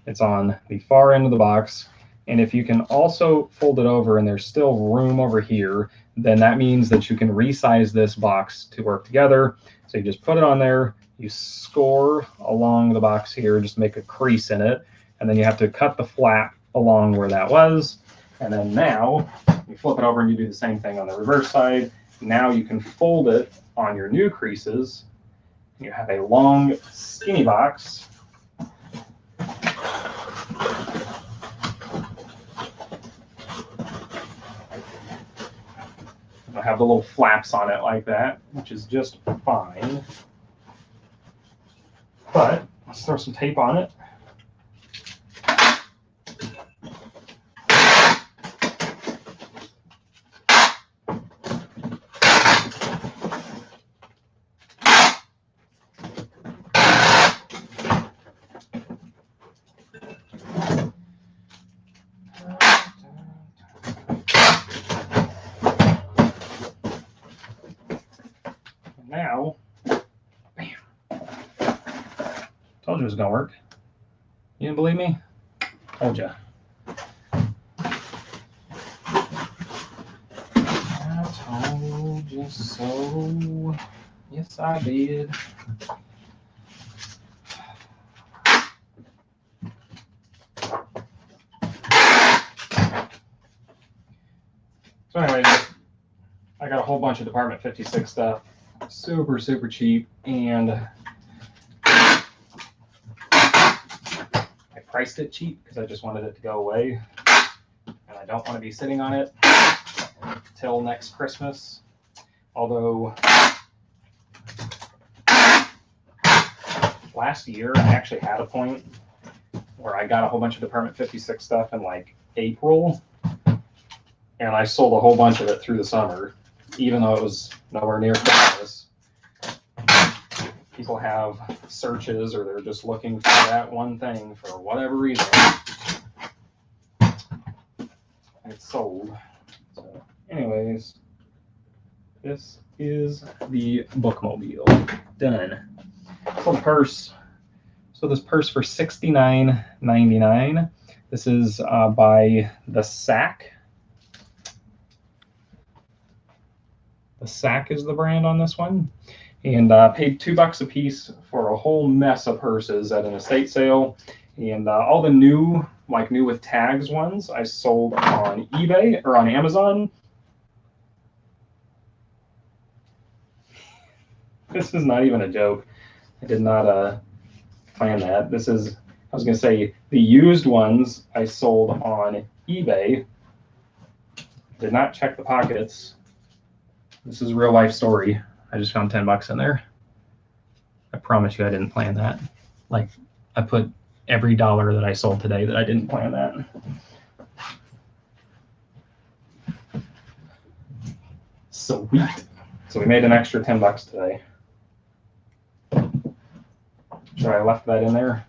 it's on the far end of the box. And if you can also fold it over and there's still room over here, then that means that you can resize this box to work together. So you just put it on there, you score along the box here, just make a crease in it, and then you have to cut the flap along where that was. And then now you flip it over and you do the same thing on the reverse side. Now you can fold it on your new creases. You have a long, skinny box. It'll have the little flaps on it like that, which is just fine. But let's throw some tape on it. Now, bam. Told you it was gonna work. You didn't believe me? Told you. I told you so. Yes, I did. So anyways, I got a whole bunch of Department 56 stuff. Super, super cheap, and I priced it cheap because I just wanted it to go away, and I don't want to be sitting on it till next Christmas. Although last year I actually had a point where I got a whole bunch of Department 56 stuff in like April, and I sold a whole bunch of it through the summer, even though it was nowhere near Christmas. People have searches, or they're just looking for that one thing for whatever reason. It's sold. So, anyways, this is the bookmobile. Done. So the purse. So this purse for $69.99. This is by The Sack. The Sack is the brand on this one. And paid $2 a piece for a whole mess of purses at an estate sale. And all the new, like new with tags ones, I sold on eBay or on Amazon. This is not even a joke. I did not plan that. This is, I was going to say, the used ones I sold on eBay. Did not check the pockets. This is a real life story. I just found $10 in there. I promise you I didn't plan that. Like, I put every dollar that I sold today that I didn't plan that. Sweet. So we made an extra $10 today. Sure, I left that in there.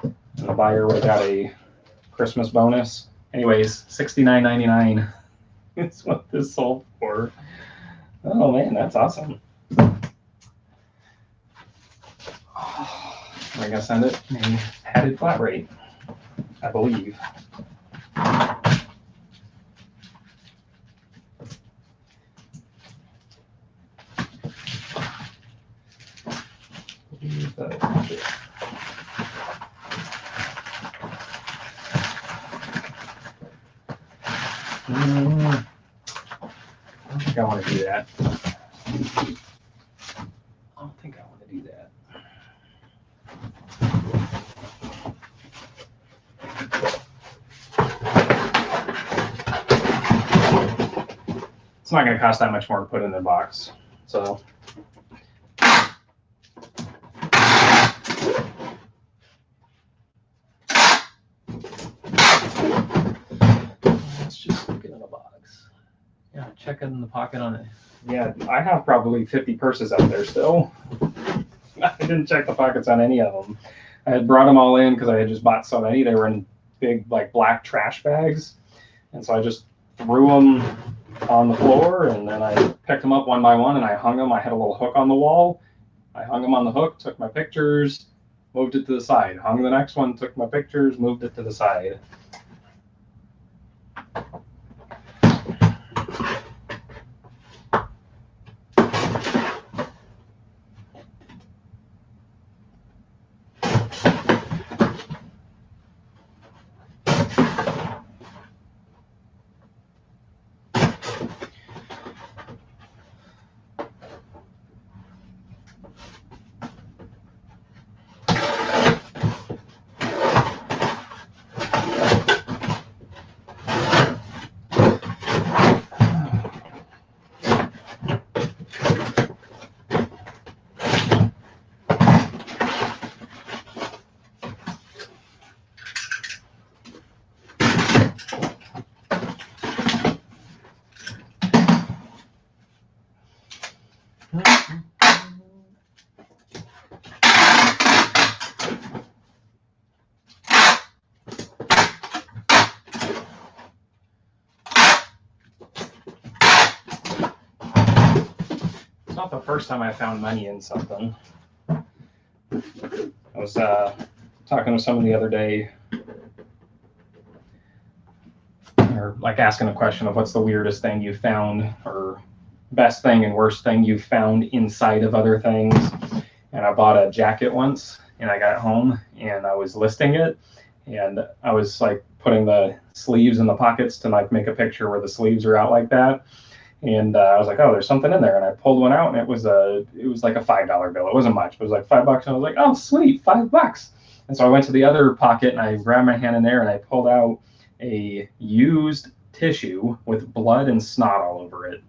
And the buyer would have got a Christmas bonus. Anyways, $69.99 is what this sold for. Oh man, that's awesome. We're gonna send it a padded flat rate, I believe. I don't think I want to do that. I don't think I want to do that. It's not going to cost that much more to put in the box. So let's just look it in the box. Yeah, check it in the pocket on it. Yeah, I have probably 50 purses out there still. I didn't check the pockets on any of them. I had brought them all in because I had just bought so many. They were in big, like, black trash bags. And so I just threw them on the floor, and then I picked them up one by one and I hung them. I had a little hook on the wall. I hung them on the hook, took my pictures, moved it to the side. Hung the next one, took my pictures, moved it to the side. Not the first time I found money in something. I was talking to someone the other day, or like asking a question of what's the weirdest thing you found, or best thing and worst thing you found inside of other things. And I bought a jacket once, and I got home and I was listing it, and I was like putting the sleeves in the pockets to like make a picture where the sleeves are out like that. And I was like, oh, there's something in there. And I pulled one out, and it was like a $5 bill. It wasn't much. It was like $5. And I was like, oh, sweet, $5. And so I went to the other pocket, and I grabbed my hand in there, and I pulled out a used tissue with blood and snot all over it.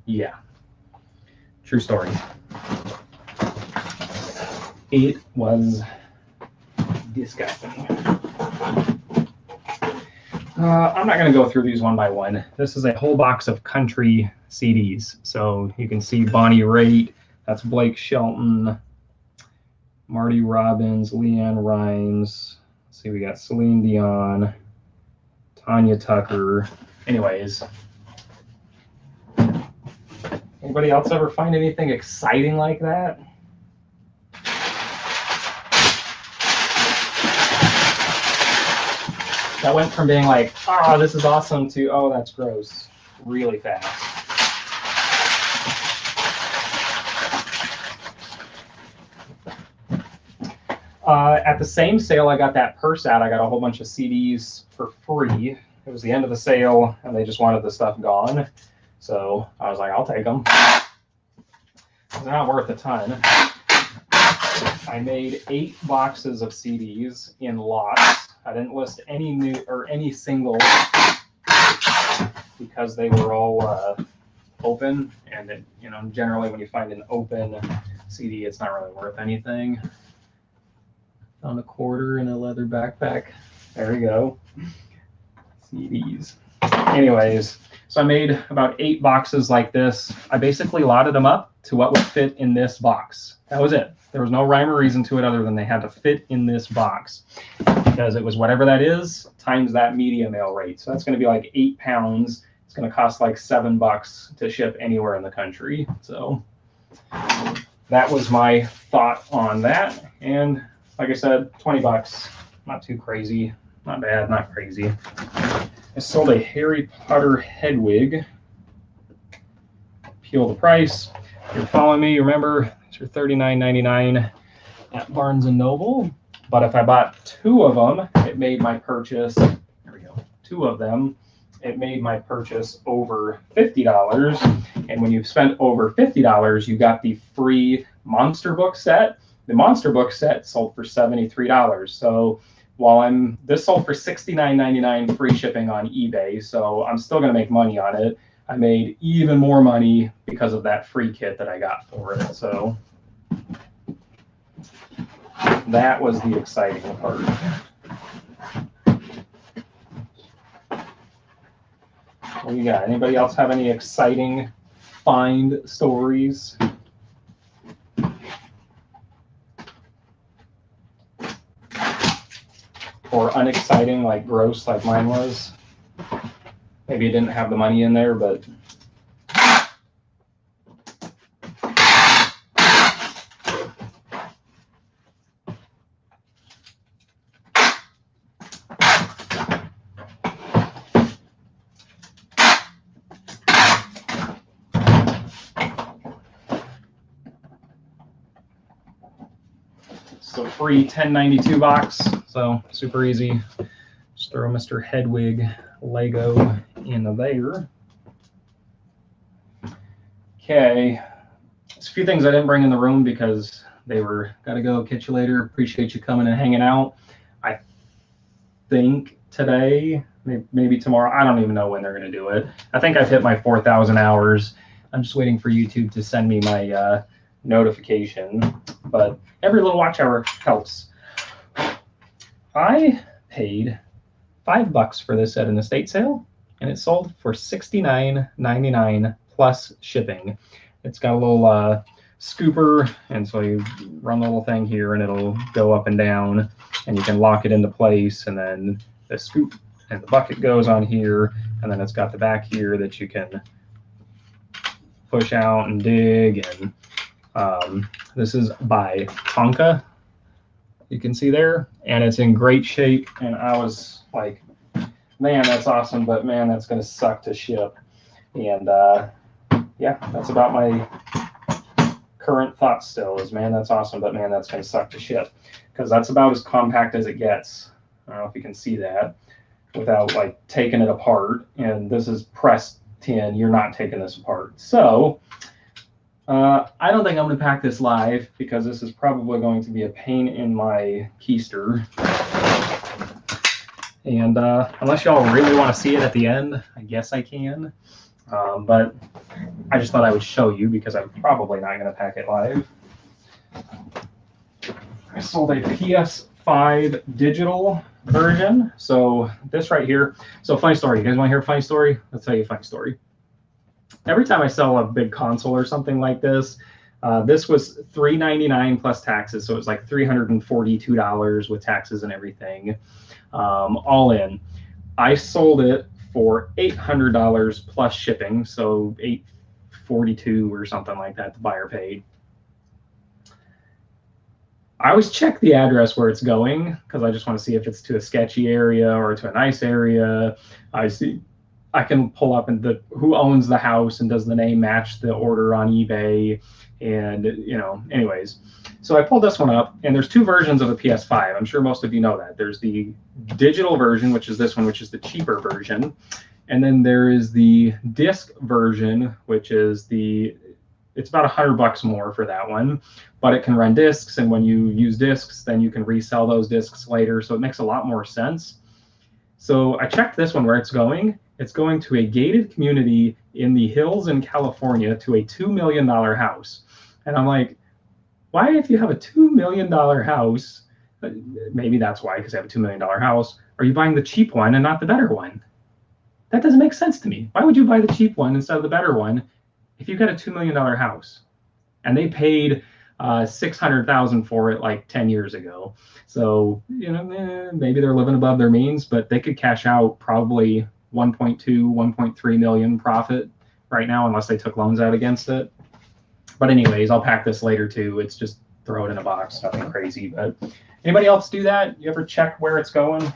Yeah. True story. It was disgusting. I'm not going to go through these one by one. This is a whole box of country CDs. So you can see Bonnie Raitt, that's Blake Shelton, Marty Robbins, Leanne Rimes. Let's see, we got Celine Dion, Tanya Tucker. Anyways, anybody else ever find anything exciting like that? That went from being like, oh, this is awesome, to, oh, that's gross, really fast. At the same sale, I got that purse out. I got a whole bunch of CDs for free. It was the end of the sale, and they just wanted the stuff gone. So I was like, I'll take them. They're not worth a ton. I made 8 boxes of CDs in lots. I didn't list any new or any singles because they were all open, and it, you know, generally when you find an open CD, it's not really worth anything. Found a quarter in a leather backpack. There we go. CDs. Anyways, so I made about 8 boxes like this. I basically lotted them up to what would fit in this box. That was it. There was no rhyme or reason to it other than they had to fit in this box, because it was whatever that is times that media mail rate. So that's going to be like 8 pounds. It's going to cost like $7 to ship anywhere in the country. So that was my thought on that. And like I said, $20. Not too crazy. Not bad, not crazy. I sold a Harry Potter head wig. Peel the price. If you're following me, remember, it's your $39.99 at Barnes & Noble. But if I bought 2 of them, it made my purchase, there we go, 2 of them, it made my purchase over $50. And when you spent over $50, you got the free Monster Book set. The Monster Book set sold for $73. So while this sold for $69.99 free shipping on eBay, so I'm still going to make money on it. I made even more money because of that free kit that I got for it. So that was the exciting part. What do you got? Anybody else have any exciting find stories? Or unexciting, like gross, like mine was? Maybe you didn't have the money in there, but so free 1092 box, so super easy. Just throw Mr. Hedwig Lego in there. Okay, there's a few things I didn't bring in the room because they were gotta go, catch you later, appreciate you coming and hanging out. I think today, maybe tomorrow, I don't even know when they're gonna do it. I think I've hit my 4,000 hours. I'm just waiting for YouTube to send me my notification, but every little watch hour helps. I paid $5 for this at an estate sale, and it sold for $69.99 plus shipping. It's got a little scooper, and so you run the little thing here, and it'll go up and down, and you can lock it into place, and then the scoop and the bucket goes on here, and then it's got the back here that you can push out and dig. And this is by Tonka, you can see there, and it's in great shape. And I was like, man, that's awesome, but man, that's going to suck to ship. And yeah, that's about my current thought still is, man, that's awesome, but man, that's going to suck to ship, because that's about as compact as it gets. I don't know if you can see that without like taking it apart. And this is pressed tin. You're not taking this apart. So I don't think I'm going to pack this live, because this is probably going to be a pain in my keister. And unless y'all really want to see it at the end, I guess I can. But I just thought I would show you, because I'm probably not going to pack it live. I sold a PS5 digital version. So this right here. So funny story. You guys want to hear a funny story? Let's tell you a funny story. Every time I sell a big console or something like this, this was $399 plus taxes, so it was like $342 with taxes and everything, all in. I sold it for $800 plus shipping, so $842 or something like that the buyer paid. I always check the address where it's going, because I just want to see if it's to a sketchy area or to a nice area. I can pull up and who owns the house, and does the name match the order on eBay, and anyways. So I pulled this one up, and there's 2 versions of the PS5. I'm sure most of you know that. There's the digital version, which is this one, which is the cheaper version, and then there is the disc version, which is the it's about $100 more for that one, but it can run discs, and when you use discs, then you can resell those discs later, so it makes a lot more sense. So I checked this one where it's going. It's going to a gated community in the hills in California to a $2 million house. And I'm like, why, if you have a $2 million house, maybe that's why, because I have a $2 million house, are you buying the cheap one and not the better one? That doesn't make sense to me. Why would you buy the cheap one instead of the better one if you've got a $2 million house? And they paid $600,000 for it like 10 years ago. So, you know, maybe they're living above their means, but they could cash out probably 1.2, 1.3 million profit right now, unless they took loans out against it. But anyways, I'll pack this later too. It's just throw it in a box, nothing crazy. But anybody else do that? You ever check where it's going?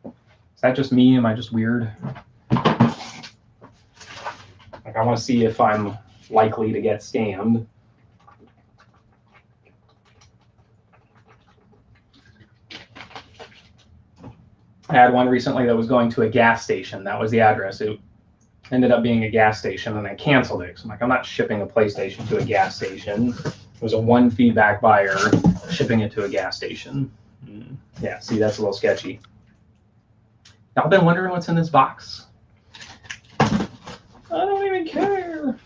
Is that just me? Am I just weird? Like, I want to see if I'm likely to get scammed. I had one recently that was going to a gas station. That was the address. It ended up being a gas station, and I canceled it. So I'm like, I'm not shipping a PlayStation to a gas station. It was a one feedback buyer shipping it to a gas station. Yeah, see, that's a little sketchy. Y'all been wondering what's in this box? I don't even care.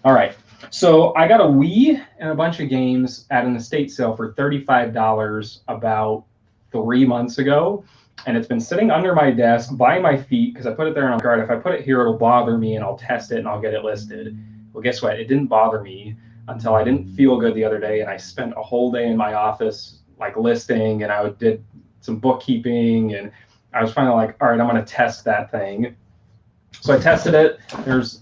All right, so I got a Wii and a bunch of games at an estate sale for $35 about 3 months ago. And it's been sitting under my desk by my feet because I put it there on guard. If I put it here, it'll bother me, and I'll test it and I'll get it listed. Well, guess what? It didn't bother me until I didn't feel good the other day, and I spent a whole day in my office like listing, and I did some bookkeeping, and I was finally like, all right, I'm going to test that thing. So I tested it. There's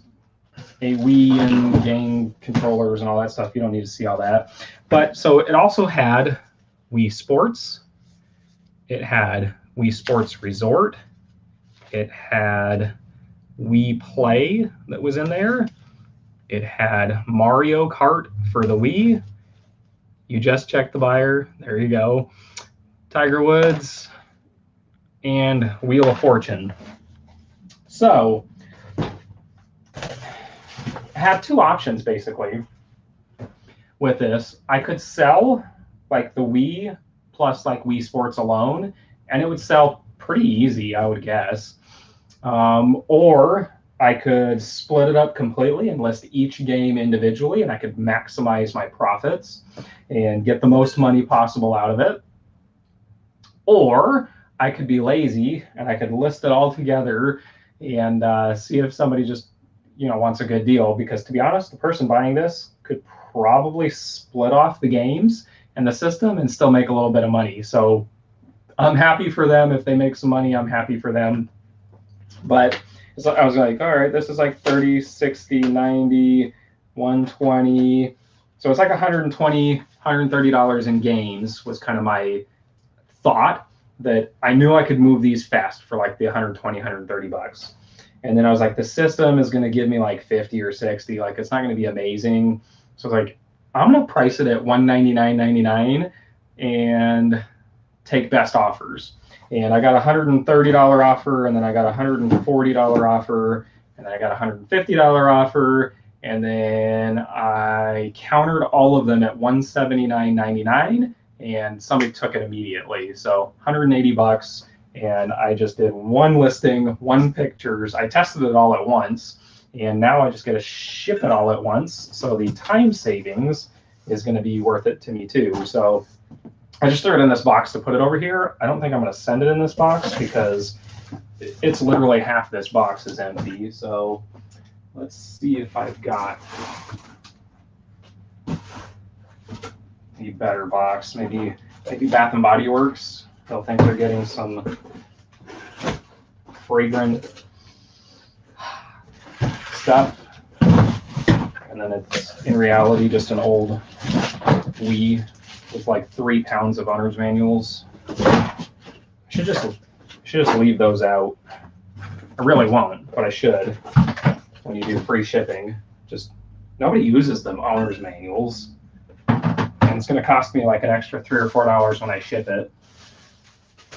a Wii and game controllers and all that stuff. You don't need to see all that. But so it also had Wii Sports. It had Wii Sports Resort. It had Wii Play that was in there. It had Mario Kart for the Wii. You just checked the buyer. There you go. Tiger Woods and Wheel of Fortune. So I have two options basically with this. I could sell like the Wii plus like Wii Sports alone, and it would sell pretty easy, I would guess. Or I could split it up completely and list each game individually, and I could maximize my profits and get the most money possible out of it. Or I could be lazy and I could list it all together and see if somebody just, you know, wants a good deal. Because to be honest, the person buying this could probably split off the games and the system and still make a little bit of money. So I'm happy for them. If they make some money, I'm happy for them. But so I was like, all right, this is like 30, 60, 90, 120. So it's like $120, $130 in games was kind of my thought, that I knew I could move these fast for like the 120, 130 bucks. And then I was like, the system is going to give me like 50 or 60. Like, it's not going to be amazing. So I was like, I'm going to price it at $199.99 and take best offers. And I got a $130 offer, and then I got a $140 offer, and then I got a $150 offer, and then I countered all of them at $179.99, and somebody took it immediately. So 180 bucks, and I just did one listing, one pictures. I tested it all at once, and now I just get to ship it all at once. So the time savings is going to be worth it to me too. So I just threw it in this box to put it over here. I don't think I'm going to send it in this box because it's literally half this box is empty. So let's see if I've got a better box. Maybe Bath and Body Works. They'll think they're getting some fragrant stuff, and then it's in reality just an old Wii with like 3 pounds of owner's manuals. I should just leave those out. I really won't, but I should. When you do free shipping, just nobody uses them owner's manuals, and it's going to cost me like an extra $3 or $4 when I ship it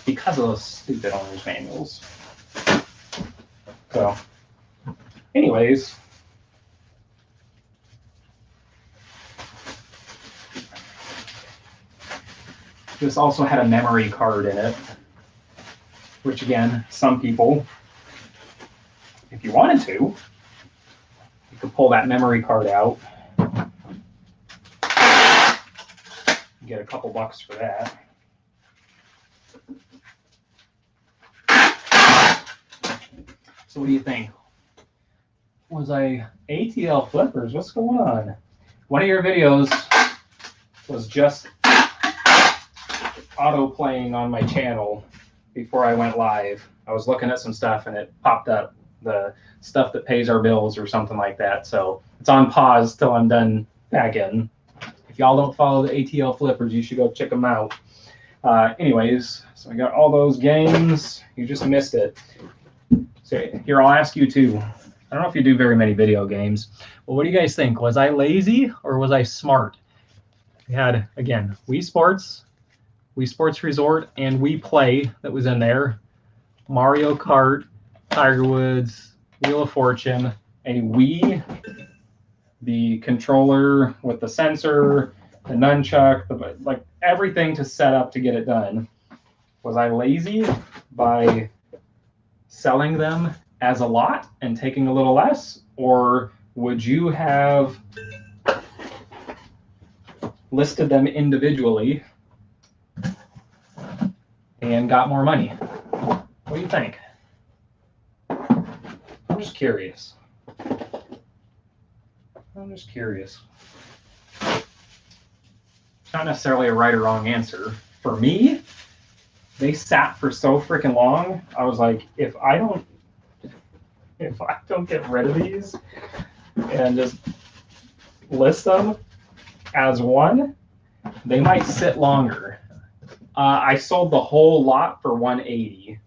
because of those stupid owner's manuals. So anyways, this also had a memory card in it, which again, some people, if you wanted to, you could pull that memory card out, get a couple bucks for that. So what do you think? Was I ATL flippers? What's going on? One of your videos was just auto playing on my channel before I went live. I was looking at some stuff and it popped up, the stuff that pays our bills or something like that. So it's on pause till I'm done back in. If y'all don't follow the ATL flippers, you should go check them out. Anyways, so I got all those games. You just missed it. So here, I'll ask you too. I don't know if you do very many video games. Well, what do you guys think? Was I lazy or was I smart? We had, again, Wii Sports Resort, and Wii Play that was in there. Mario Kart, Tiger Woods, Wheel of Fortune, a Wii, the controller with the sensor, the nunchuck, like everything to set up to get it done. Was I lazy by selling them as a lot and taking a little less, or would you have listed them individually and got more money? What do you think? I'm just curious. It's not necessarily a right or wrong answer. For me, they sat for so freaking long. I was like, if I don't get rid of these and just list them as one, they might sit longer. I sold the whole lot for $180.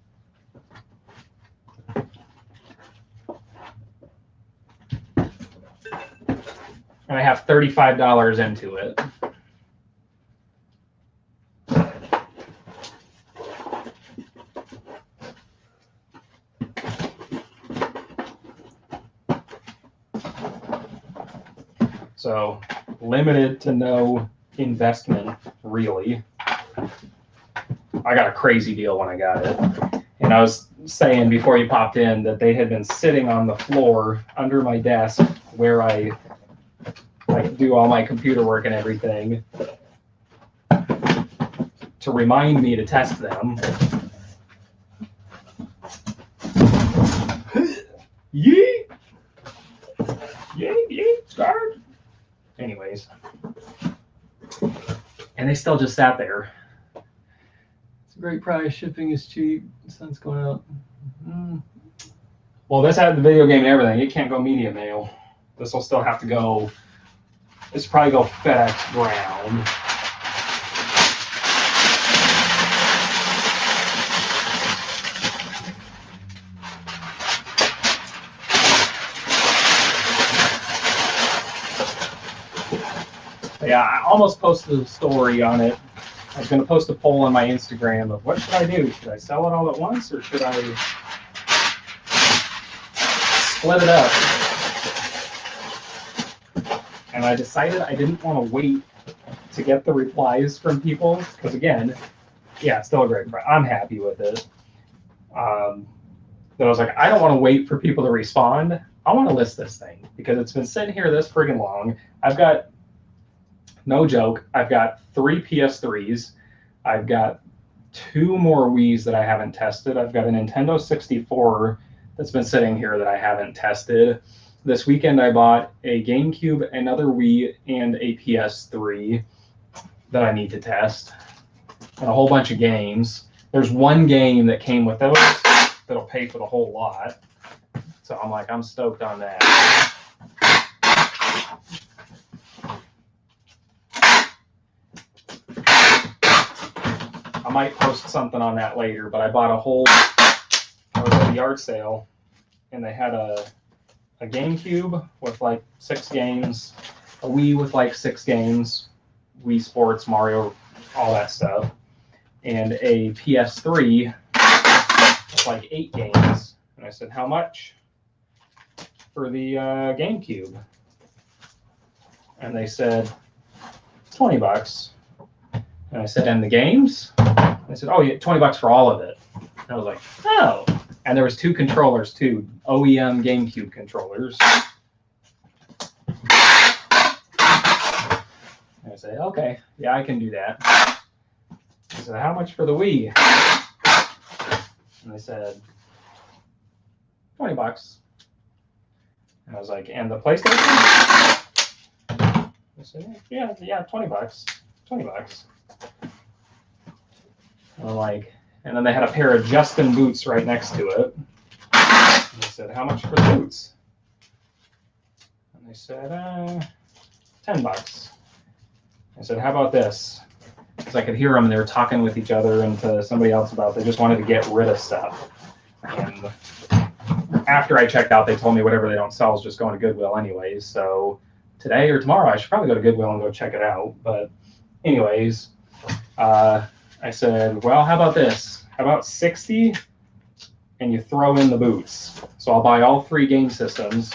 And I have $35 into it. So limited to no investment, really. I got a crazy deal when I got it. And I was saying before you popped in that they had been sitting on the floor under my desk where I do all my computer work and everything to remind me to test them. Yeet! Yeet, yeet, start! Anyways. And they still just sat there. It's a great price. Shipping is cheap. The sun's going up. Well, this had the video game and everything. It can't go media mail. This will still have to go. This will probably go FedEx ground. Yeah, I almost posted a story on it. I was going to post a poll on my Instagram of what should I do? Should I sell it all at once or should I split it up? And I decided I didn't want to wait to get the replies from people because, again, yeah, it's still a great price. I'm happy with it. But I was like, I don't want to wait for people to respond. I want to list this thing because it's been sitting here this friggin' long. I've got, no joke, I've got 3 PS3s. I've got 2 more Wiis that I haven't tested. I've got a Nintendo 64 that's been sitting here that I haven't tested. This weekend I bought a GameCube, another Wii, and a PS3 that I need to test. And a whole bunch of games. There's one game that came with those that'll pay for the whole lot. So I'm like, I'm stoked on that. I might post something on that later, but I bought a whole, I was at the yard sale, and they had a GameCube with like 6 games, a Wii with like 6 games, Wii Sports, Mario, all that stuff, and a PS3 with like 8 games. And I said, how much? for the GameCube? And they said, $20. And I said, and the games? And they said, oh, yeah, $20 for all of it. And I was like, oh. And there was 2 controllers too, OEM GameCube controllers. And I said, okay, yeah, I can do that. I said, how much for the Wii? And they said, $20. And I was like, and the PlayStation? I said, yeah, $20. $20. And I'm like, and then they had a pair of Justin boots right next to it. And I said, how much for the boots? And they said, $10. I said, how about this? Because I could hear them, and they were talking with each other and to somebody else about they just wanted to get rid of stuff. And after I checked out, they told me whatever they don't sell is just going to Goodwill anyways. So today or tomorrow, I should probably go to Goodwill and go check it out. But anyways, I said, well, how about this? How about 60 and you throw in the boots? So I'll buy all 3 game systems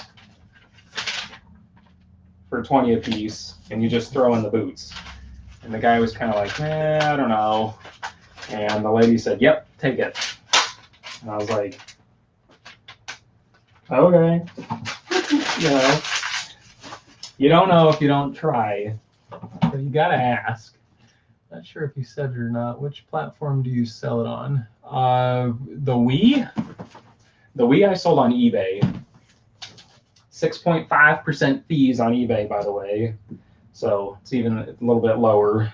for 20 a piece, and you just throw in the boots. And the guy was kind of like, I don't know. And the lady said, yep, take it. And I was like, okay. You don't know if you don't try. So you got to ask. Not sure if you said it or not. Which platform do you sell it on? The Wii? The Wii I sold on eBay. 6.5% fees on eBay, by the way. So it's even a little bit lower.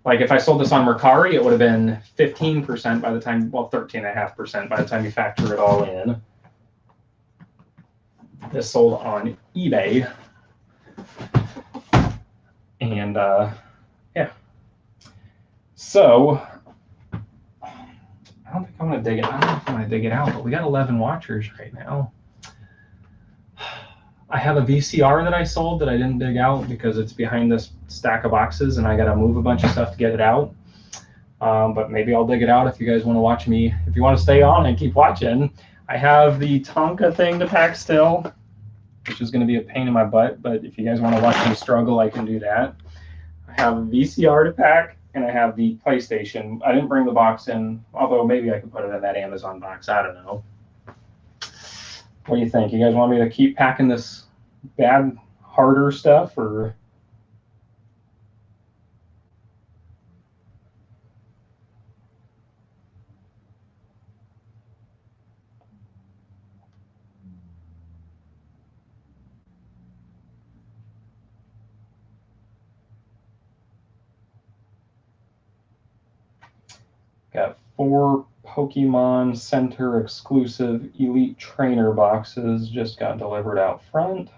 Like if I sold this on Mercari, it would have been 15% by the time, well, 13.5% by the time you factor it all in. This sold on eBay. And yeah. So I don't think I'm going to dig it. I don't know if I'm going to dig it out, but we got 11 watchers right now. I have a VCR that I sold that I didn't dig out because it's behind this stack of boxes and I got to move a bunch of stuff to get it out. But maybe I'll dig it out if you guys want to watch me. If you want to stay on and keep watching, I have the Tonka thing to pack still, which is going to be a pain in my butt. But if you guys want to watch me struggle, I can do that. I have a VCR to pack and I have the PlayStation. I didn't bring the box in, although maybe I could put it in that Amazon box. I don't know. What do you think? You guys want me to keep packing this bad, harder stuff, or? Got 4 Pokemon Center exclusive Elite Trainer boxes just got delivered out front.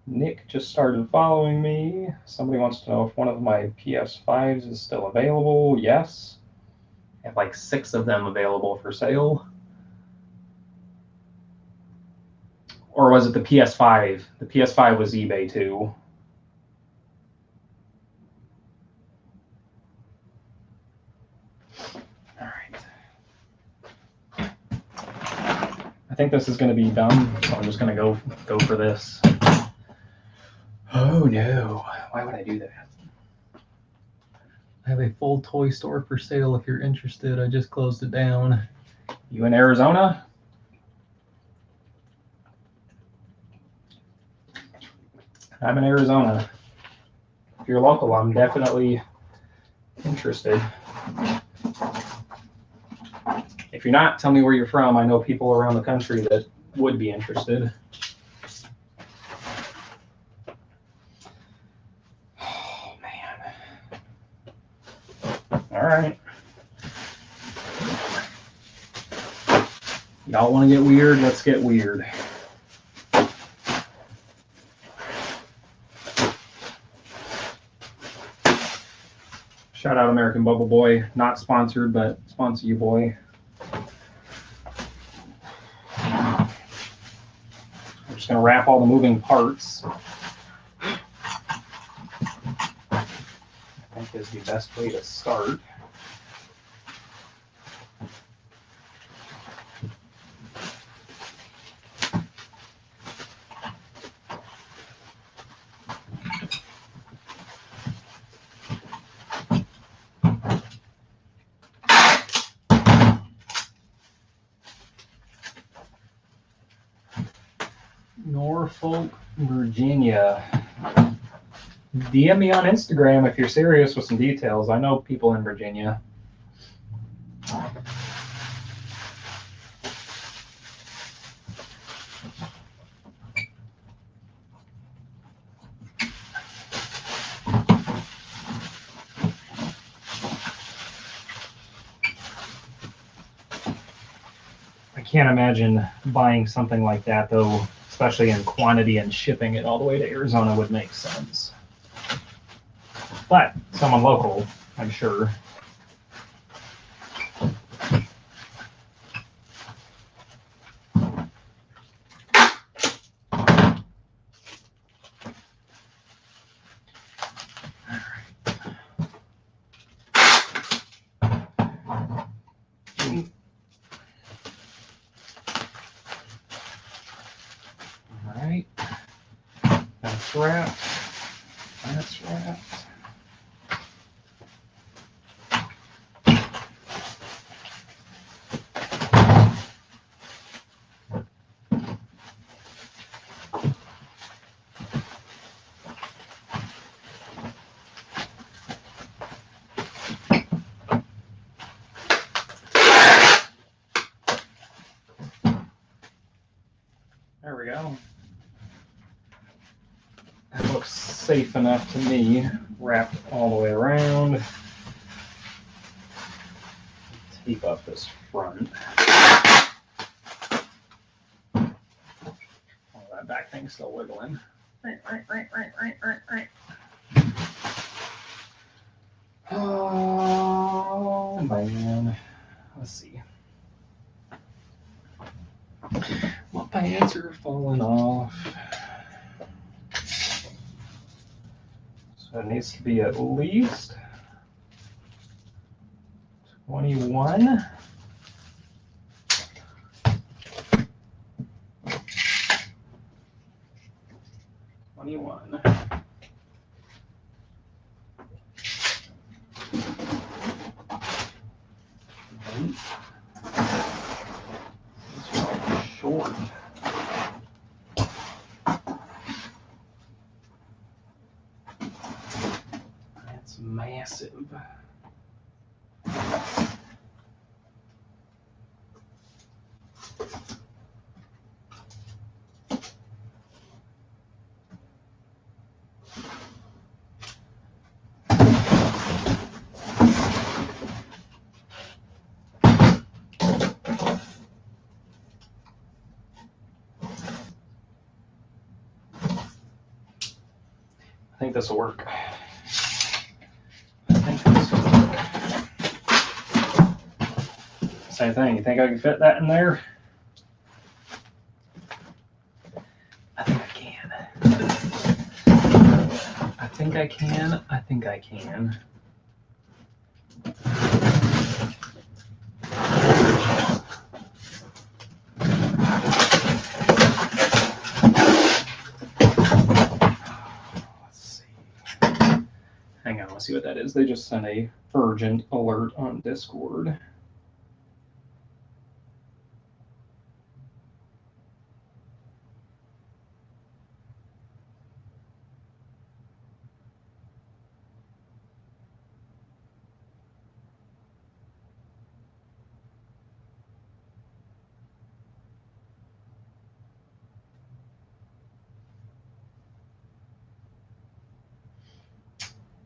Nick just started following me. Somebody wants to know if one of my PS5s is still available. Yes. I have like 6 of them available for sale. Or was it the PS5? The PS5 was eBay too. I think this is going to be dumb, so I'm just going to go for this. Oh no, why would I do that? I have a full toy store for sale if you're interested. I just closed it down. You in Arizona? I'm in Arizona. If you're local, I'm definitely interested. If you're not, tell me where you're from. I know people around the country that would be interested. Oh, man. All right. Y'all want to get weird? Let's get weird. Shout out American Bubble Boy. Not sponsored, but sponsor you, boy. I'm just going to wrap all the moving parts. I think is the best way to start. Norfolk, Virginia. DM me on Instagram if you're serious with some details. I know people in Virginia. I can't imagine buying something like that, though, especially in quantity, and shipping it all the way to Arizona would make sense. But someone local, I'm sure. Alright, that's wrapped. That's wrapped. There we go. That looks safe enough to me, wrapped all the way around. Tape up this front. Oh, that back thing's still wiggling. Oh, man. Let's see. My pants are falling off. So it needs to be at least 21. Short. That's massive. I think this will work. Same thing. You think I can fit that in there? I think I can. I think I can. I think I can. Hang on, let's see what that is. They just sent a urgent alert on Discord.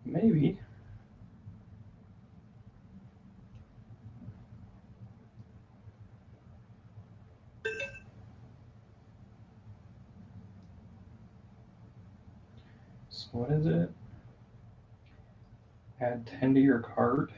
Maybe. So what is it? Add 10 to your cart.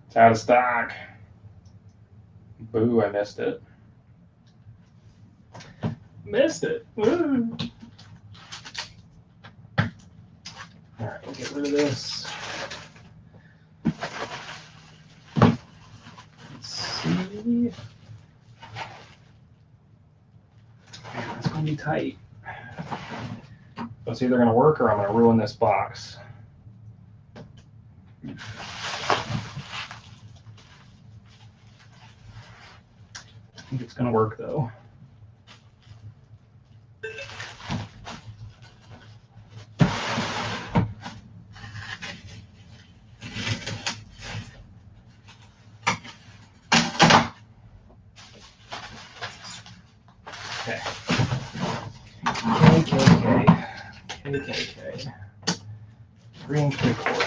It's out of stock. Boo, I missed it. Missed it. Woo. All right, we'll get rid of this. Let's see. It's going to be tight. So it's either going to work or I'm going to ruin this box. I think it's going to work though. Okay. KKK. Green 3/4.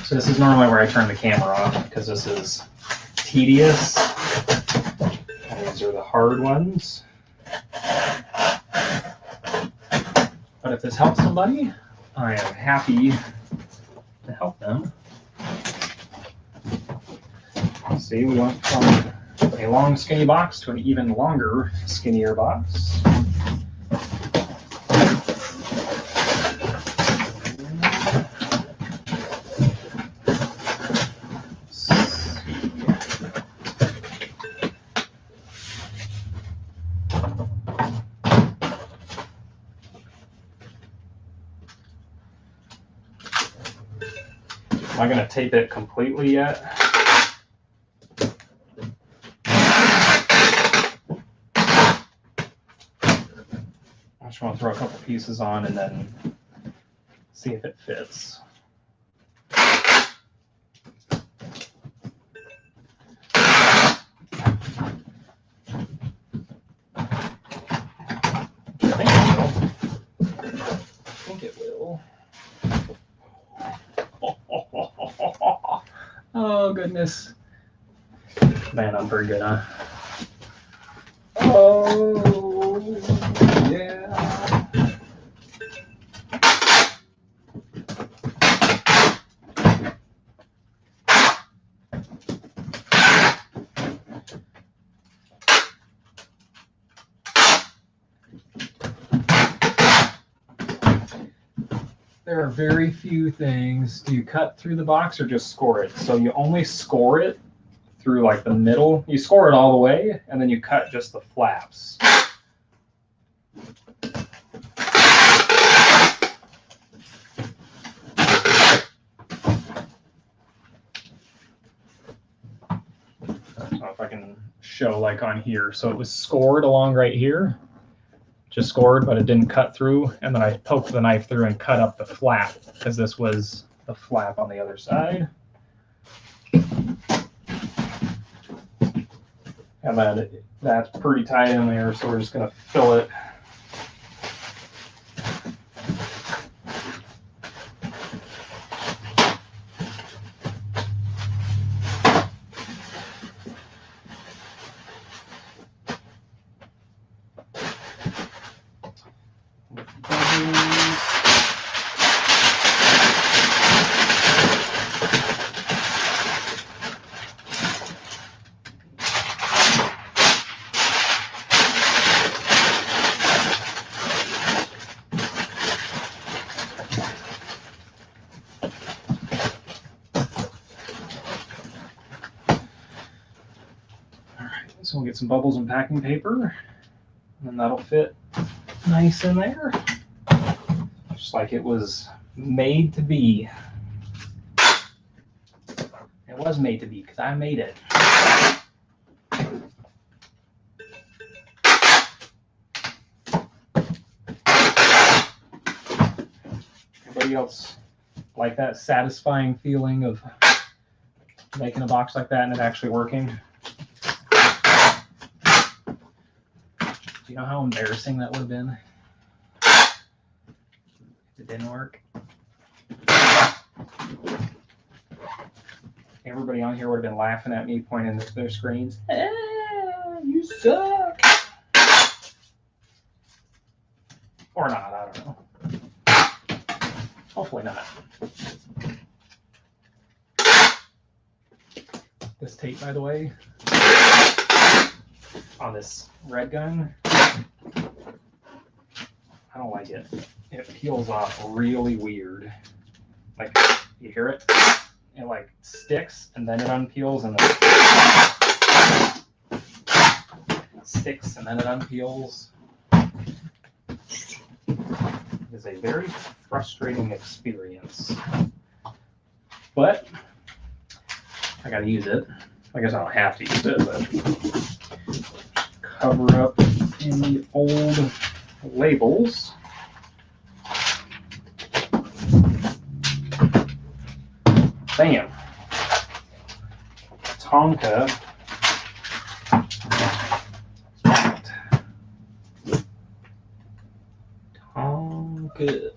So this is normally where I turn the camera off because this is tedious. And these are the hard ones. But if this helps somebody, I am happy to help them. See, we went from a long, skinny box to an even longer, skinnier box. Am I going to tape it completely yet? I just want to throw a couple pieces on and then see if it fits. Oh, goodness. Man, I'm pretty good, huh? Oh, yeah. There are very few things. Do you cut through the box or just score it? So you only score it through like the middle. You score it all the way, and then you cut just the flaps. I don't know if I can show like on here. So it was scored along right here. Just scored, but it didn't cut through, and then I poked the knife through and cut up the flap because this was the flap on the other side. And then that's pretty tight in there, so we're just going to fill it. So we'll get some bubbles and packing paper, and that'll fit nice in there, just like it was made to be. It was made to be because I made it. Everybody else like that satisfying feeling of making a box like that and it actually working? Do you know how embarrassing that would have been if it didn't work? Everybody on here would have been laughing at me, pointing at their screens. Ah, you suck. Or not, I don't know. Hopefully not. This tape, by the way, on this red gun, I don't like it. It peels off really weird. Like, you hear it? It like sticks and then it unpeels and then sticks and then it unpeels. It's a very frustrating experience. But I gotta use it. I guess I don't have to use it, but cover up in the old labels. Bam. Tonka. Tonka.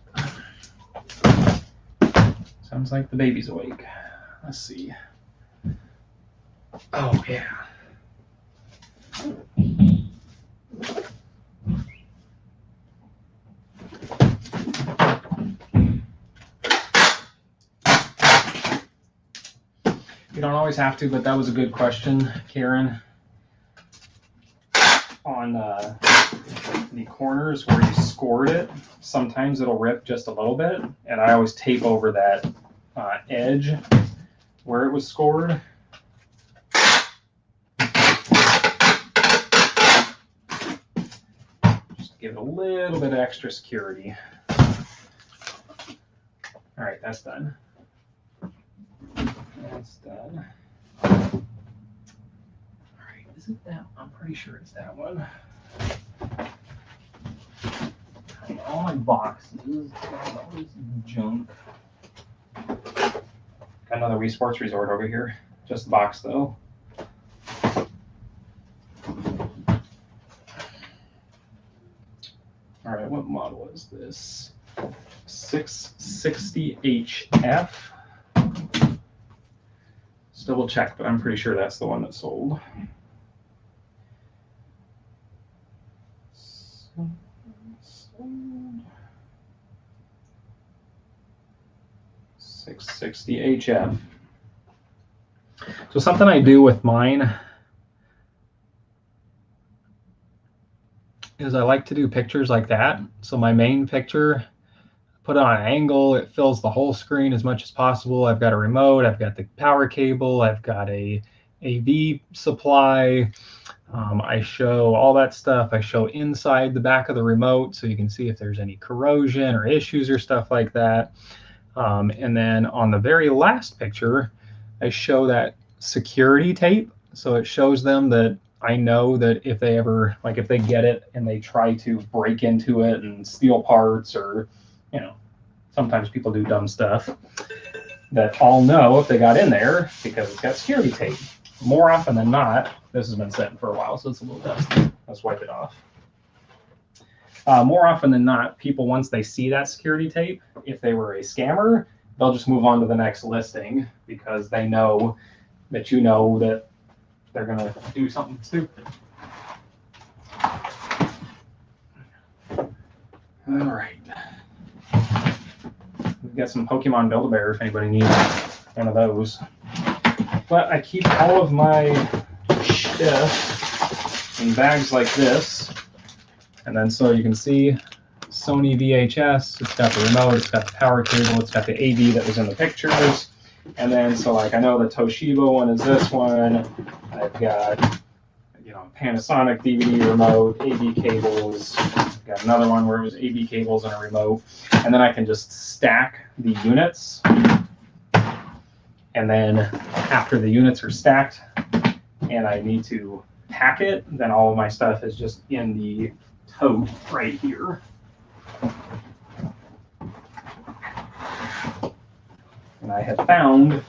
Sounds like the baby's awake. Let's see. Oh, yeah. You don't always have to, but that was a good question, Karen. On the corners where you scored it, sometimes it'll rip just a little bit, and I always tape over that edge where it was scored. Just to give it a little bit of extra security. All right, that's done. That's done. All right, is it that? I'm pretty sure it's that one. All my boxes, all this junk. Got another Wii Sports Resort over here. Just the box though. All right, what model is this? 660HF. Double check, but I'm pretty sure that's the one that sold. Sold. 660HF. So something I do with mine is I like to do pictures like that. So my main picture, put it on an angle, it fills the whole screen as much as possible. I've got a remote, I've got the power cable, I've got a AV supply. I show all that stuff. I show inside the back of the remote so you can see if there's any corrosion or issues or stuff like that. And then on the very last picture, I show that security tape. So it shows them that I know that if they ever, like if they get it and they try to break into it and steal parts, or you know, sometimes people do dumb stuff, that I'll know if they got in there because it's got security tape. More often than not, this has been sitting for a while, so it's a little dusty. Let's wipe it off. More often than not, people, once they see that security tape, if they were a scammer, they'll just move on to the next listing because they know that you know that they're going to do something stupid. All right. We've got some Pokemon Build-A-Bear if anybody needs one of those. But I keep all of my stuff in bags like this. And then so you can see Sony VHS, it's got the remote, it's got the power cable, it's got the AV that was in the pictures. And then so like I know the Toshiba one is this one. I've got, you know, Panasonic DVD remote, AV cables. I've got another one where it was AV cables and a remote. And then I can just stack the units. And then after the units are stacked and I need to pack it, then all of my stuff is just in the tote right here. And I have found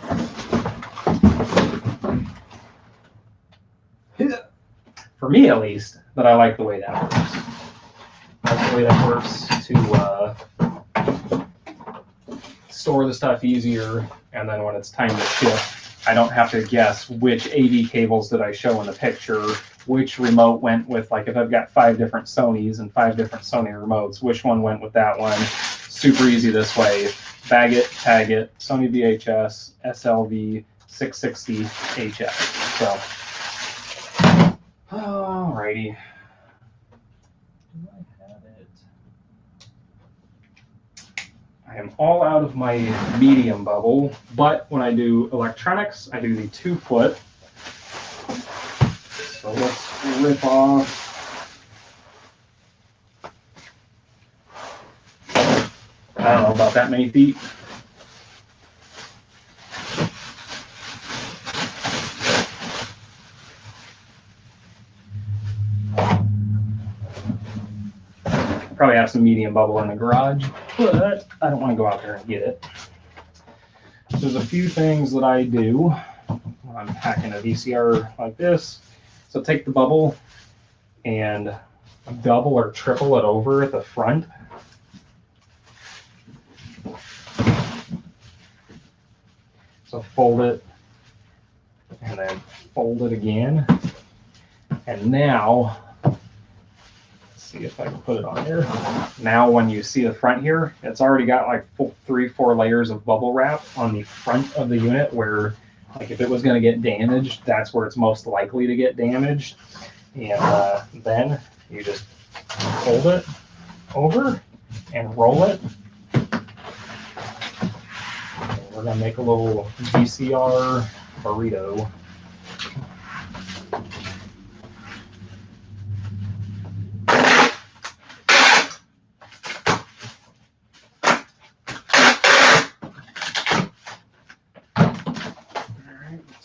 for me at least, that I like the way that works. I like the way that works to store the stuff easier, and then when it's time to ship, I don't have to guess which AV cables did I show in the picture, which remote went with, like if I've got 5 different Sonys and 5 different Sony remotes, which one went with that one. Super easy this way. Bag it, tag it, Sony VHS, SLV, 660 HF. So, alrighty. Do I have it? I am all out of my medium bubble, but when I do electronics, I do the 2-foot. So let's rip off. I don't know about that many feet. Probably have some medium bubble in the garage, but I don't want to go out there and get it. There's a few things that I do when I'm packing a VCR like this. So take the bubble and double or triple it over at the front. So fold it and then fold it again. And now, see if I can put it on here. Now when you see the front here, it's already got like 3-4 layers of bubble wrap on the front of the unit where, like if it was going to get damaged, that's where it's most likely to get damaged. And then you just fold it over and roll it. And we're going to make a little VCR burrito.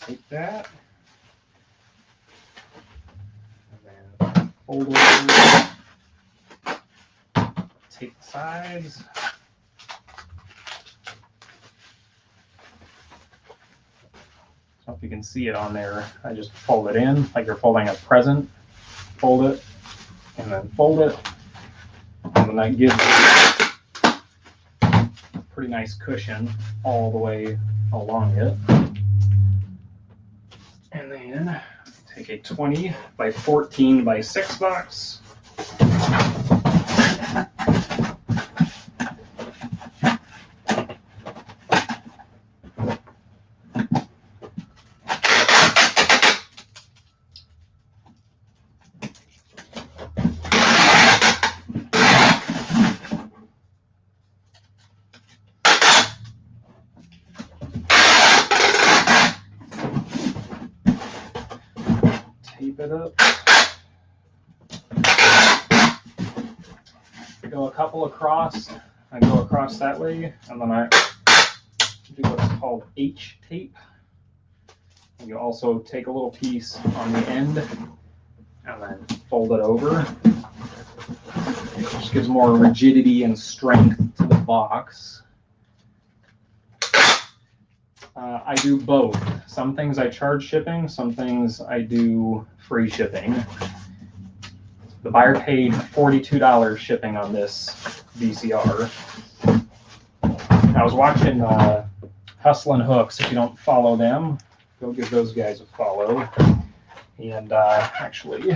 Take that, and then fold it over, take the sides, so if you can see it on there, I just fold it in like you're folding a present, fold it, and then fold it, and then that gives a pretty nice cushion all the way along it. And then take a 20 by 14 by 6 box. Tape it up. Go a couple across. I go across that way, and then I do what's called H tape. And you also take a little piece on the end and then fold it over. It just gives more rigidity and strength to the box. I do both. Some things I charge shipping, some things I do free shipping. The buyer paid $42 shipping on this VCR. I was watching Hustlin' Hooks. If you don't follow them, go give those guys a follow. And actually,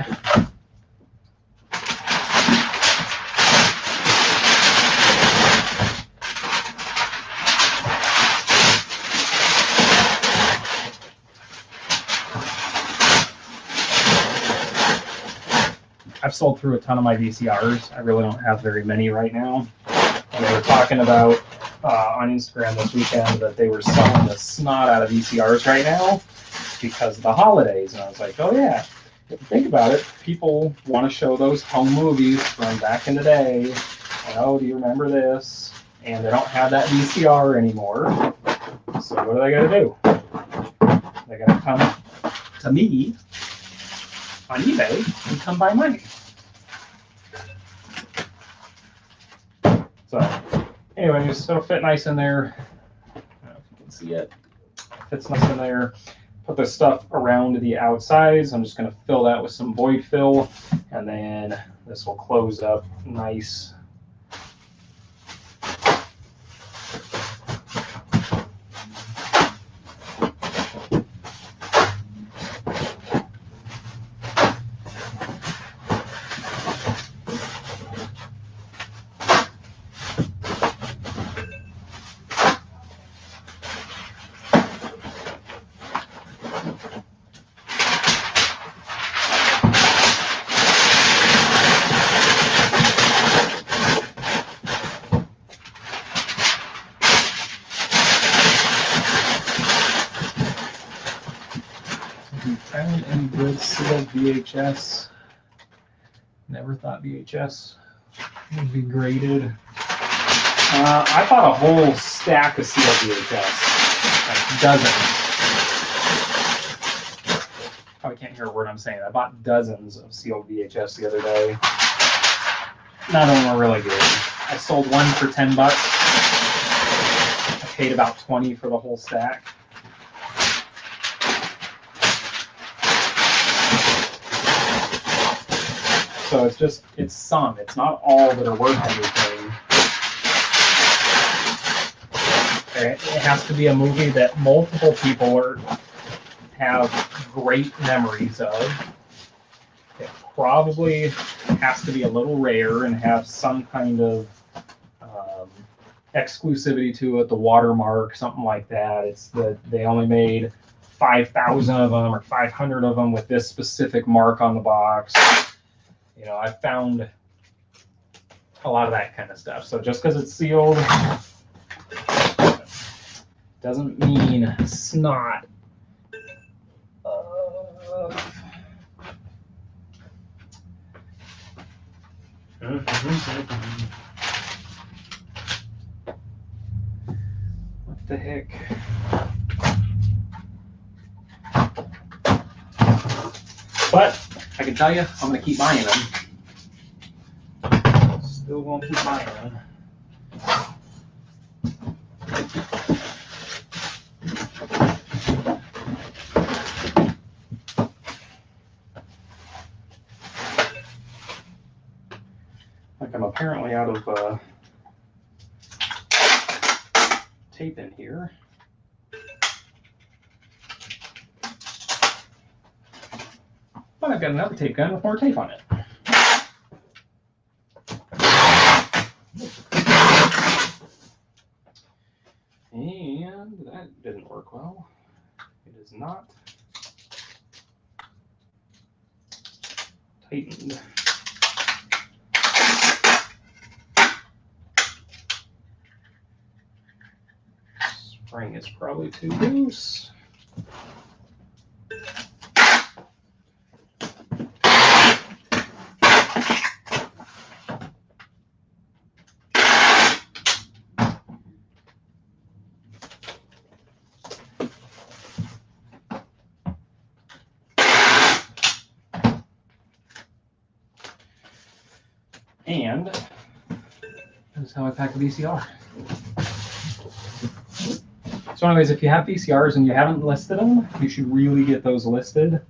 I've sold through a ton of my VCRs. I really don't have very many right now. And they were talking about on Instagram this weekend that they were selling the snot out of VCRs right now because of the holidays. And I was like, oh yeah, if you think about it, people want to show those home movies from back in the day. And, oh, do you remember this? And they don't have that VCR anymore. So what do they got to do? They got to come to me on eBay and come buy mine. So anyways, it'll fit nice in there. I don't know if you can see it. Fits nice in there. Put the stuff around the outsides. I'm just going to fill that with some void fill, and then this will close up nice. VHS. Never thought VHS would be graded. I bought a whole stack of sealed VHS, like dozens. Probably can't hear a word I'm saying. I bought dozens of sealed VHS the other day. None of them were really good. I sold one for $10. I paid about $20 for the whole stack. So it's some. It's not all that are worth anything. It has to be a movie that multiple people have great memories of. It probably has to be a little rare and have some kind of exclusivity to it, the watermark, something like that. It's that they only made 5,000 of them or 500 of them with this specific mark on the box. You know, I found a lot of that kind of stuff. So just because it's sealed doesn't mean it's not. What the heck? But I can tell you, I'm going to keep buying them. Still going to keep buying them. Like I'm apparently out of tape in here. But I've got another tape gun with more tape on it. And that didn't work well. It is not tightened. Spring is probably too loose. And that's how I pack a VCR. So anyways, if you have VCRs and you haven't listed them, you should really get those listed,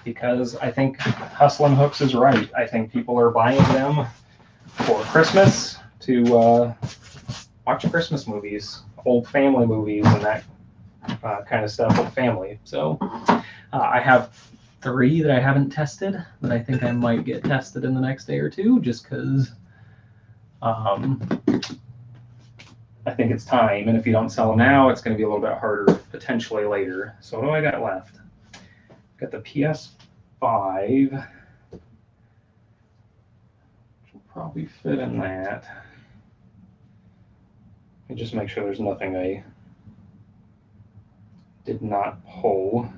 because I think Hustlin' Hooks is right. I think people are buying them for Christmas to watch Christmas movies, old family movies, and that kind of stuff with family. So I have 3 that I haven't tested that I think I might get tested in the next day or two, just because I think it's time. And if you don't sell them now, it's going to be a little bit harder potentially later. So what do I got left? Got the PS5, which will probably fit in that. Let me just make sure there's nothing I did not pull.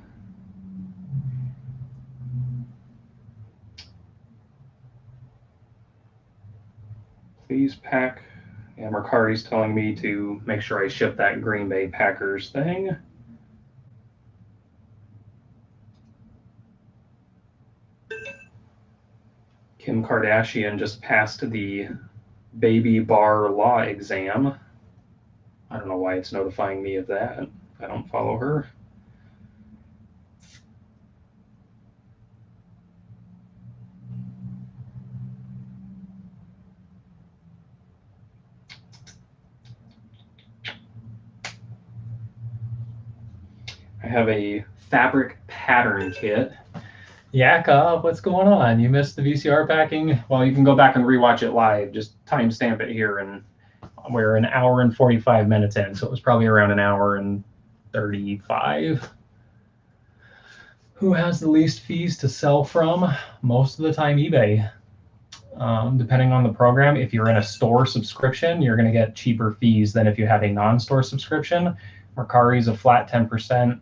Please pack. Yeah, Mercari's telling me to make sure I ship that Green Bay Packers thing. Kim Kardashian just passed the baby bar law exam. I don't know why it's notifying me of that. I don't follow her. I have a fabric pattern kit. Yaka, what's going on? You missed the VCR packing? Well, you can go back and rewatch it live. Just timestamp it here, and we're an hour and 45 minutes in, so it was probably around an hour and 35. Who has the least fees to sell from? Most of the time, eBay. Depending on the program, if you're in a store subscription, you're going to get cheaper fees than if you have a non-store subscription. Mercari's a flat 10%.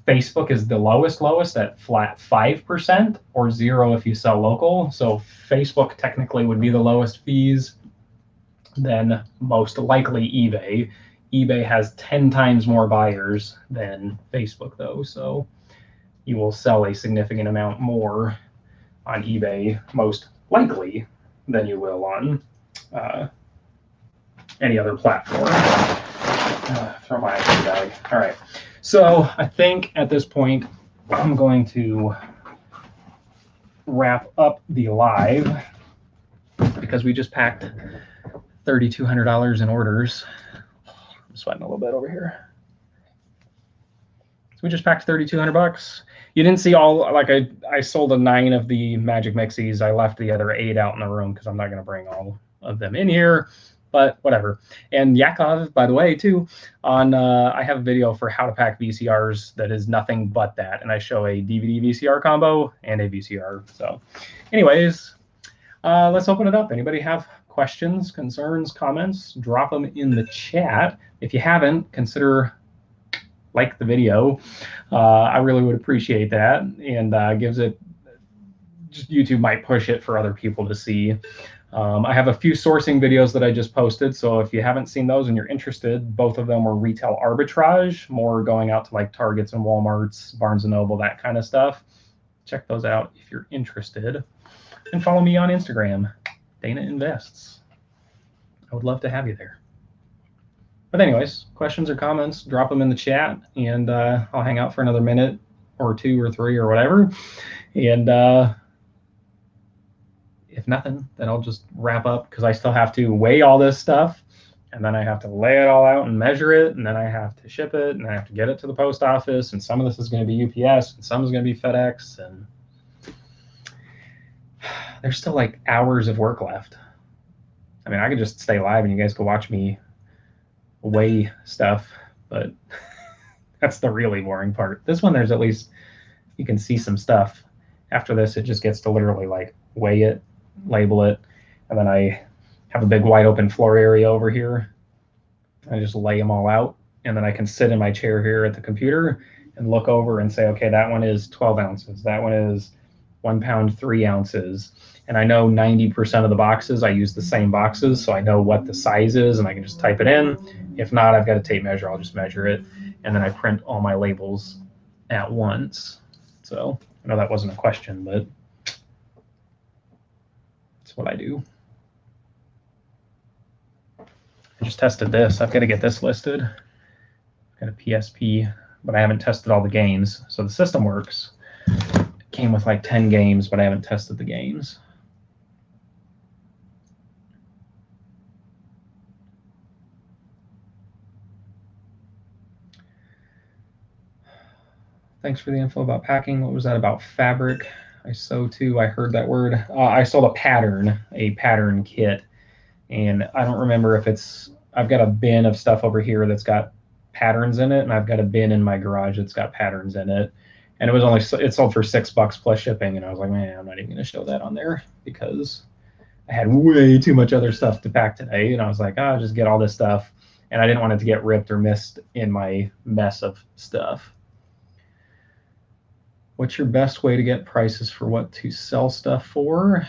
Facebook is the lowest at flat 5%, or 0 if you sell local. So Facebook technically would be the lowest fees, then most likely eBay. eBay has 10 times more buyers than Facebook though, so you will sell a significant amount more on eBay most likely than you will on any other platform. Throw my iPhone bag. All right. So I think at this point, I'm going to wrap up the live because we just packed $3,200 in orders. I'm sweating a little bit over here. So we just packed $3,200. You didn't see all, like I sold 9 of the Magic Mixies. I left the other 8 out in the room because I'm not going to bring all of them in here. But whatever. And Yakov, by the way, too, on I have a video for how to pack VCRs that is nothing but that. And I show a DVD VCR combo and a VCR. So anyways, let's open it up. Anybody have questions, concerns, comments? Drop them in the chat. If you haven't, consider like the video. I really would appreciate that. And gives it, just YouTube might push it for other people to see. I have a few sourcing videos that I just posted, so if you haven't seen those and you're interested, both of them were retail arbitrage, more going out to like Targets and Walmarts, Barnes & Noble, that kind of stuff. Check those out if you're interested. And follow me on Instagram, Dana Invests. I would love to have you there. But anyways, questions or comments, drop them in the chat, and I'll hang out for another minute or 2 or 3 or whatever. And if nothing, then I'll just wrap up because I still have to weigh all this stuff, and then I have to lay it all out and measure it, and then I have to ship it, and I have to get it to the post office, and some of this is going to be UPS, and some is going to be FedEx, and there's still like hours of work left. I mean, I could just stay live and you guys could watch me weigh stuff, but that's the really boring part. This one, there's at least, you can see some stuff. After this, it just gets to literally like weigh it, label it, and then I have a big wide open floor area over here. I just lay them all out, and then I can sit in my chair here at the computer and look over and say, okay, that one is 12 ounces. That one is 1 pound, 3 ounces. And I know 90% of the boxes, I use the same boxes, so I know what the size is, and I can just type it in. If not, I've got a tape measure. I'll just measure it, and then I print all my labels at once. So I know that wasn't a question, but that's what I do. I just tested this. I've got to get this listed. I've got a PSP, but I haven't tested all the games. So the system works. It came with like 10 games, but I haven't tested the games. Thanks for the info about packing. What was that about fabric? I sew too. I heard that word. I sold a pattern kit. And I don't remember if it's, I've got a bin of stuff over here that's got patterns in it, and I've got a bin in my garage that's got patterns in it. And it was only, it sold for $6 plus shipping, and I was like, man, I'm not even going to show that on there because I had way too much other stuff to pack today. And I was like, I'll just get all this stuff. And I didn't want it to get ripped or missed in my mess of stuff. What's your best way to get prices for what to sell stuff for?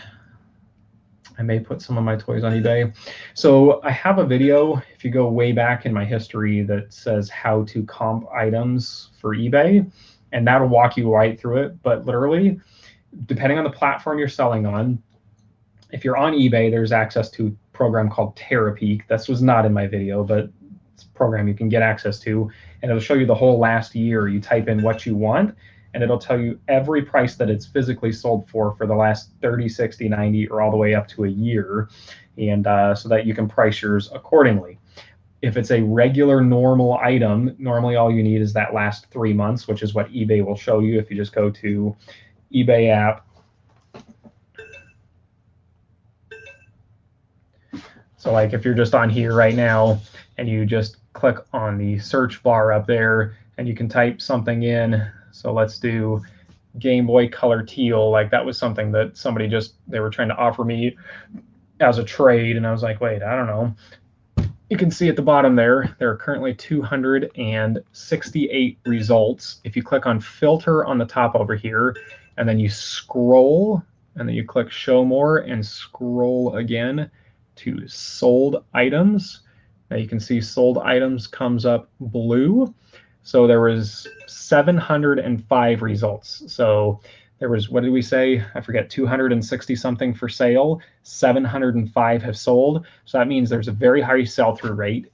I may put some of my toys on eBay. So I have a video, if you go way back in my history, that says how to comp items for eBay, and that'll walk you right through it. But literally, depending on the platform you're selling on, if you're on eBay, there's access to a program called Terapeak. This was not in my video, but it's a program you can get access to, and it'll show you the whole last year. You type in what you want, and it'll tell you every price that it's physically sold for the last 30, 60, 90, or all the way up to a year, and so that you can price yours accordingly. If it's a regular normal item, normally all you need is that last 3 months, which is what eBay will show you if you just go to eBay app. So like if you're just on here right now and you just click on the search bar up there and you can type something in. So let's do Game Boy Color Teal. Like that was something that somebody just, they were trying to offer me as a trade. And I was like, wait, I don't know. you can see at the bottom there are currently 268 results. If you click on filter on the top over here, and then you scroll, and then you click show more and scroll again to sold items. Now you can see sold items comes up blue. So there was 705 results. So there was, what did we say? I forget, 260 something for sale, 705 have sold. So that means there's a very high sell-through rate.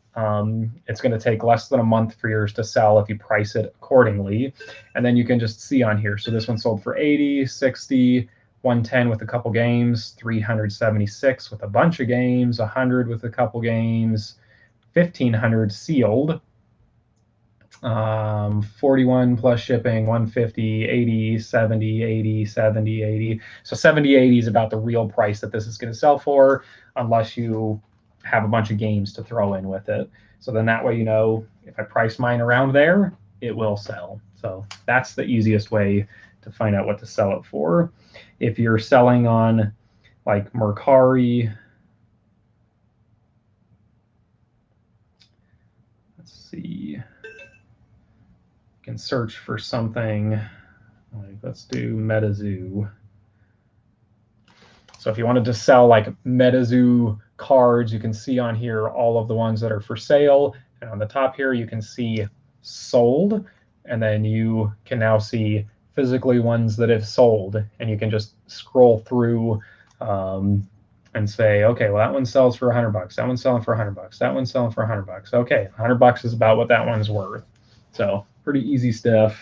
It's going to take less than a month for yours to sell if you price it accordingly. And then you can just see on here. So this one sold for 80, 60, 110 with a couple games, 376 with a bunch of games, 100 with a couple games, 1,500 sealed. 41 plus shipping, 150, 80, 70, 80, 70, 80. So 70, 80 is about the real price that this is going to sell for, unless you have a bunch of games to throw in with it. So then that way, you know, if I price mine around there, it will sell. So that's the easiest way to find out what to sell it for. If you're selling on like Mercari, let's see. Can search for something like, let's do MetaZoo. So if you wanted to sell like MetaZoo cards, you can see on here all of the ones that are for sale, and on the top here you can see sold, and then you can now see physically ones that have sold, and you can just scroll through and say, okay, well that one sells for $100, that one's selling for $100, that one's selling for $100. Okay, $100 is about what that one's worth. So pretty easy stuff.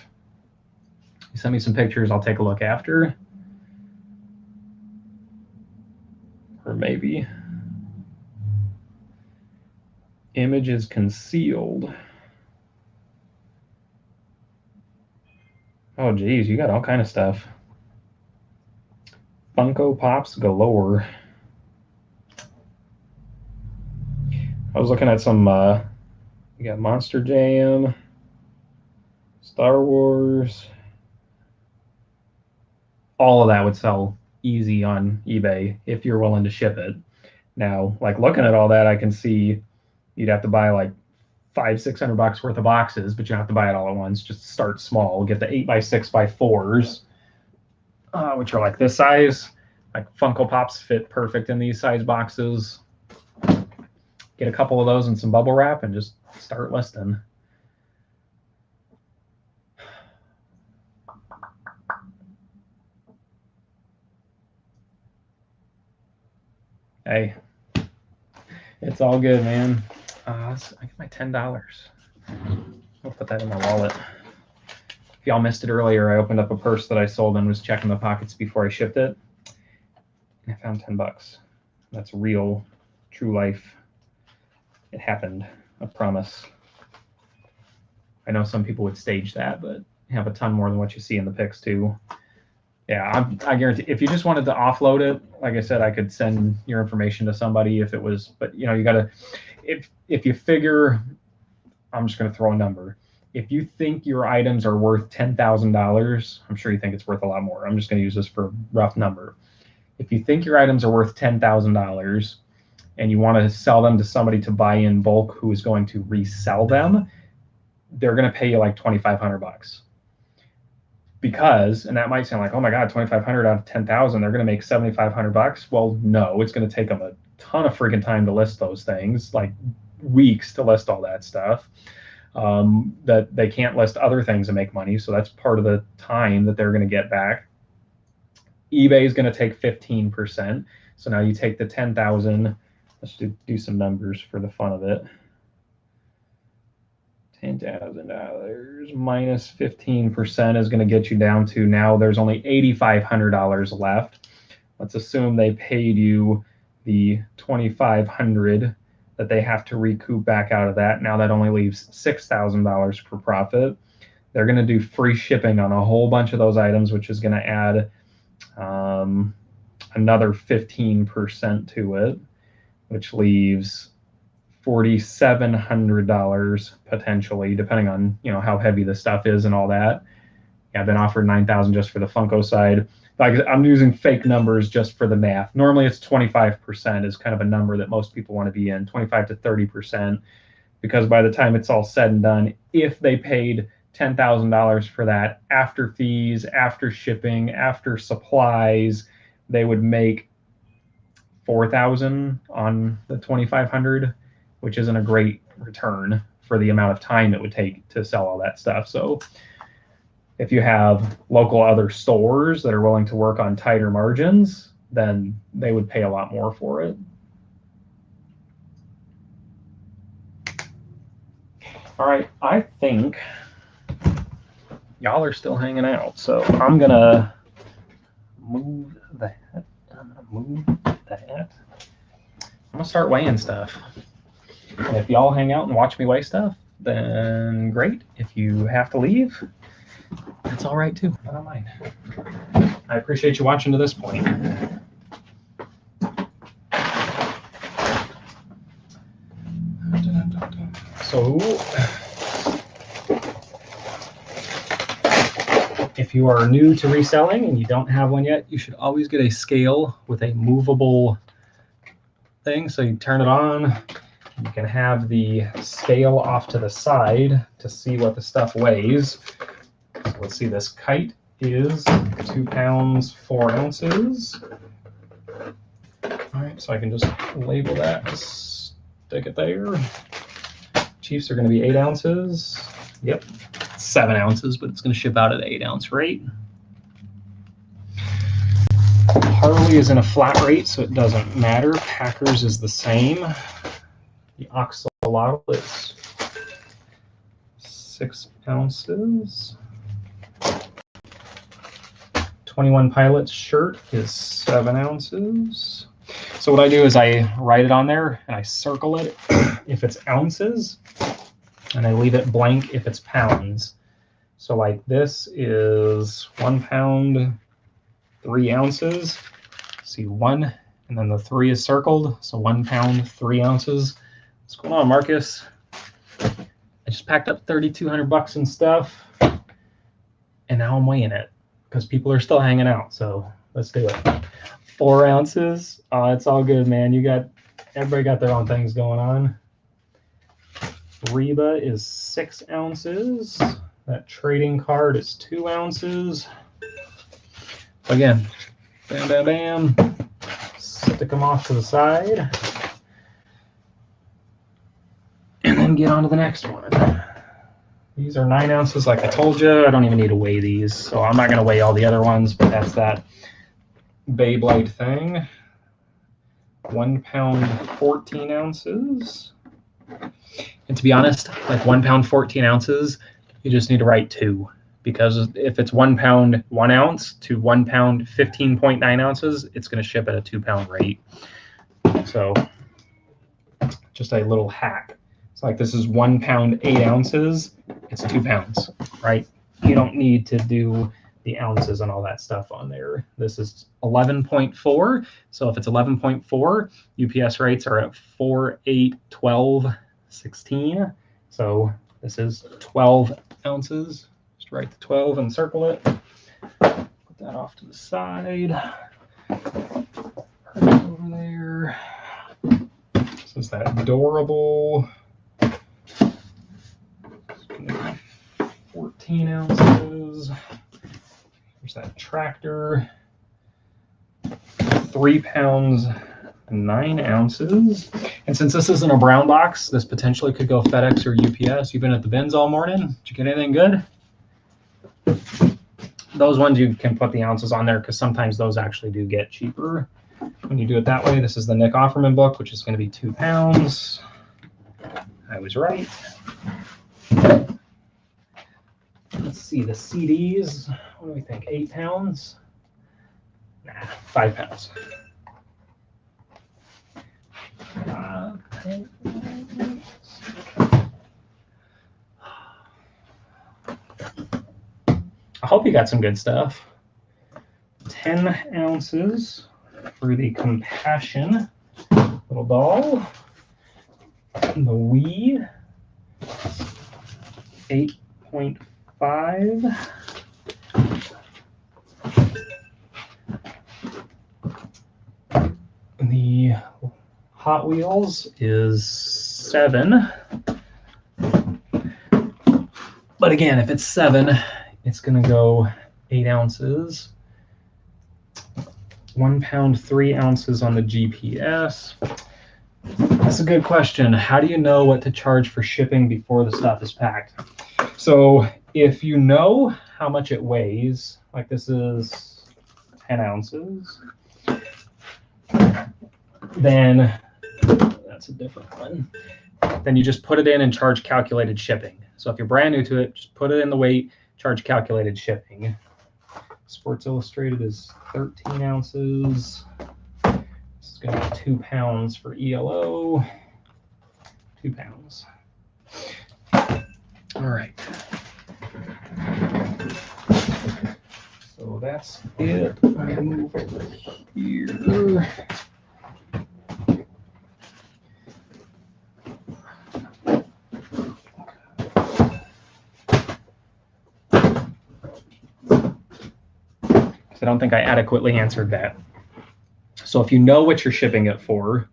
You send me some pictures, I'll take a look after. Or maybe image is concealed. Oh geez, you got all kind of stuff. Funko Pops galore. I was looking at some, you got Monster Jam, Star Wars. All of that would sell easy on eBay if you're willing to ship it. Now, like looking at all that, I can see you'd have to buy like $500-600 worth of boxes, but you don't have to buy it all at once. Just start small. Get the 8x6x4s, which are like this size. Like Funko Pops fit perfect in these size boxes. Get a couple of those and some bubble wrap and just start listing. Hey, it's all good, man. I get my $10. I'll put that in my wallet. If y'all missed it earlier, I opened up a purse that I sold and was checking the pockets before I shipped it. And I found $10. That's real, true life. It happened, I promise. I know some people would stage that, but have a ton more than what you see in the pics too. Yeah, I guarantee if you just wanted to offload it, like I said, I could send your information to somebody if it was, but you know, you gotta, if you figure, I'm just gonna throw a number. If you think your items are worth $10,000, I'm sure you think it's worth a lot more. I'm just gonna use this for a rough number. If you think your items are worth $10,000 and you want to sell them to somebody to buy in bulk who is going to resell them, they're gonna pay you like $2,500. Because, and that might sound like, oh my God, 2,500 out of 10,000, they're going to make $7,500. Well, no, it's going to take them a ton of freaking time to list those things, like weeks to list all that stuff. That they can't list other things and make money. So that's part of the time that they're going to get back. eBay is going to take 15%. So now you take the 10,000. Let's do some numbers for the fun of it. $10,000 minus 15% is going to get you down to, now there's only $8,500 left. Let's assume they paid you the $2,500 that they have to recoup back out of that. Now that only leaves $6,000 for profit. They're going to do free shipping on a whole bunch of those items, which is going to add another 15% to it, which leaves $4,700 potentially, depending on, you know, how heavy the stuff is and all that. Yeah, I've been offered $9,000 just for the Funko side. Like, I'm using fake numbers just for the math. Normally it's 25% is kind of a number that most people want to be in, 25 to 30%, because by the time it's all said and done, if they paid $10,000 for that after fees, after shipping, after supplies, they would make $4,000 on the 2,500, which isn't a great return for the amount of time it would take to sell all that stuff. So if you have local other stores that are willing to work on tighter margins, then they would pay a lot more for it. All right, I think y'all are still hanging out, so I'm gonna move that. I'm gonna start weighing stuff. And if y'all hang out and watch me weigh stuff, then great. If you have to leave, that's all right too. I don't mind. I appreciate you watching to this point. So, if you are new to reselling and you don't have one yet, you should always get a scale with a movable thing. So you turn it on, you can have the scale off to the side to see what the stuff weighs. So let's see, this Kite is 2 pounds 4 ounces. All right, so I can just label that, stick it there. Chiefs are going to be 8 ounces. Yep, 7 ounces, but it's going to ship out at 8 ounce rate. Harley is in a flat rate, so it doesn't matter. Packers is the same. The Oxalata is 6 ounces. 21 Pilots shirt is 7 ounces. So what I do is I write it on there and I circle it if it's ounces, and I leave it blank if it's pounds. So like this is 1 pound 3 ounces. See 1, and then the 3 is circled, so 1 pound 3 ounces. What's going on, Marcus? I just packed up $3,200 in stuff, and now I'm weighing it because people are still hanging out. So let's do it. 4 ounces. Oh, it's all good, man. Everybody got their own things going on. Reba is 6 ounces. That trading card is 2 ounces. Again, bam, bam, bam. Stick them off to the side. And then get on to the next one. These are 9 ounces, like I told you. I don't even need to weigh these, so I'm not going to weigh all the other ones, but that's that Beyblade thing. 1 pound 14 ounces. And to be honest, like 1 pound 14 ounces, you just need to write 2, because if it's 1 pound 1 ounce to 1 pound 15.9 ounces, it's going to ship at a 2 pound rate. So just a little hack. It's like this is 1 pound 8 ounces. It's 2 pounds, right? You don't need to do the ounces and all that stuff on there. This is 11.4. So if it's 11.4, UPS rates are at 4, 8, 12, 16. So this is 12 ounces. Just write the 12 and circle it. Put that off to the side. Over there. This is that durable. 14 ounces. There's that tractor. 3 pounds 9 ounces. And since this isn't a brown box, this potentially could go FedEx or UPS. You've been at the bins all morning. Did you get anything good? Those ones you can put the ounces on there because sometimes those actually do get cheaper when you do it that way. This is the Nick Offerman book, which is going to be 2 pounds. I was right. Let's see, the CDs. What do we think? 8 pounds? Nah, 5 pounds. I hope you got some good stuff. 10 ounces for the Compassion little doll. The Wii, 8.5. The Hot Wheels is 7. But again, if it's 7, it's going to go 8 ounces. 1 pound, 3 ounces on the GPS. That's a good question. How do you know what to charge for shipping before the stuff is packed? So if you know how much it weighs, like this is 10 ounces, then that's a different one. Then you just put it in and charge calculated shipping. So if you're brand new to it, just put it in the weight, charge calculated shipping. Sports Illustrated is 13 ounces. This is going to be 2 pounds for ELO. 2 pounds. All right. So that's it. I'm going to move over here. I don't think I adequately answered that. So if you know what you're shipping it for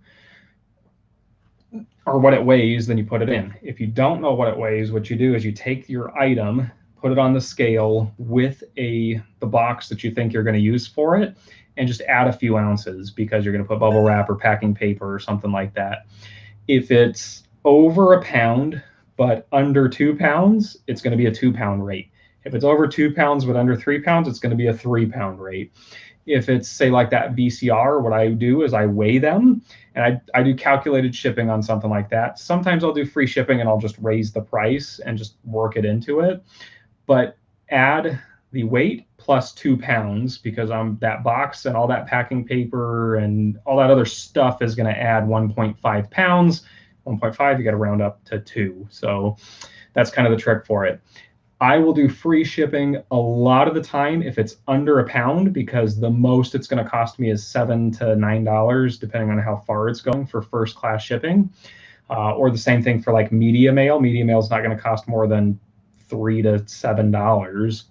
or what it weighs, then you put it in. If you don't know what it weighs, what you do is you take your item, put it on the scale with the box that you think you're going to use for it, and just add a few ounces because you're going to put bubble wrap or packing paper or something like that. If it's over a pound but under 2 pounds, it's going to be a 2 pound rate. If it's over 2 pounds but under 3 pounds, it's going to be a 3 pound rate. If it's, say, like that VCR, what I do is I weigh them, and I do calculated shipping on something like that. Sometimes I'll do free shipping, and I'll just raise the price and just work it into it. But add the weight plus 2 pounds, because that box and all that packing paper and all that other stuff is going to add 1.5 pounds. 1.5, you got to round up to 2. So that's kind of the trick for it. I will do free shipping a lot of the time if it's under a pound, because the most it's going to cost me is $7 to $9, depending on how far it's going for first class shipping. Or the same thing for like media mail. Media mail is not going to cost more than $3 to $7.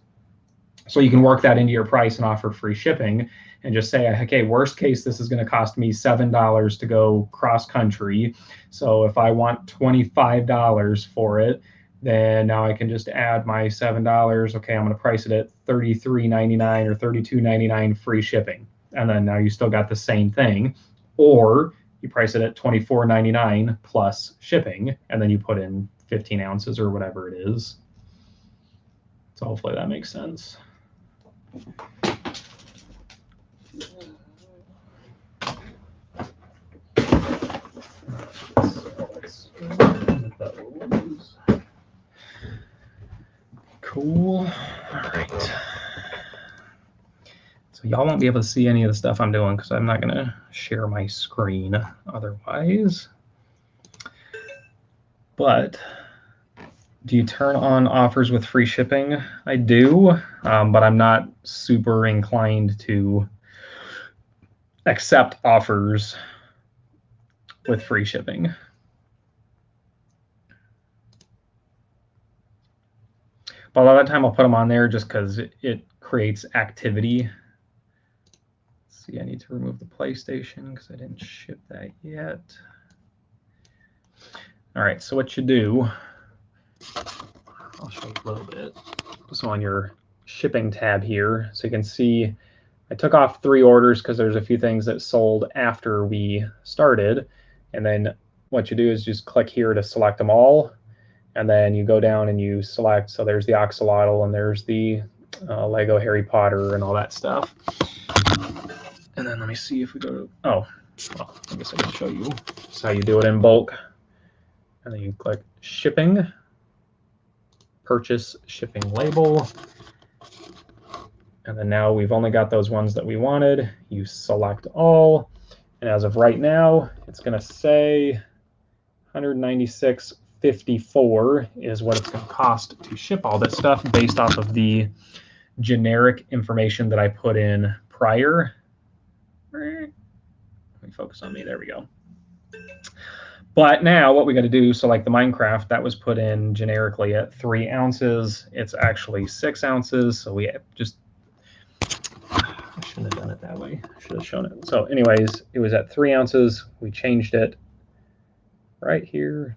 So you can work that into your price and offer free shipping and just say, okay, worst case, this is going to cost me $7 to go cross country. So if I want $25 for it, then now I can just add my $7. Okay, I'm going to price it at $33.99 or $32.99 free shipping. And then now you still got the same thing. Or you price it at $24.99 plus shipping, and then you put in 15 ounces or whatever it is. So hopefully that makes sense. Cool. All right. So y'all won't be able to see any of the stuff I'm doing because I'm not going to share my screen otherwise. But do you turn on offers with free shipping? I do, but I'm not super inclined to accept offers with free shipping. But a lot of the time I'll put them on there just because it creates activity. Let's see, I need to remove the PlayStation because I didn't ship that yet. All right, so what you do, I'll show you a little bit. So on your shipping tab here, so you can see I took off 3 orders because there's a few things that sold after we started. And then what you do is just click here to select them all. And then you go down and you select, so there's the Oxalata and there's the Lego Harry Potter and all that stuff. And then let me see if we go to, well, I guess I can show you. This is how you do it in bulk. And then you click shipping, purchase shipping label. And then now we've only got those ones that we wanted. You select all. And as of right now, it's going to say $196.54 is what it's going to cost to ship all this stuff based off of the generic information that I put in prior. Let me focus on me. There we go. But now what we got to do, so like the Minecraft, that was put in generically at 3 ounces. It's actually 6 ounces. So we just Shouldn't have done it that way. Should have shown it. So anyways, it was at 3 ounces. We changed it right here.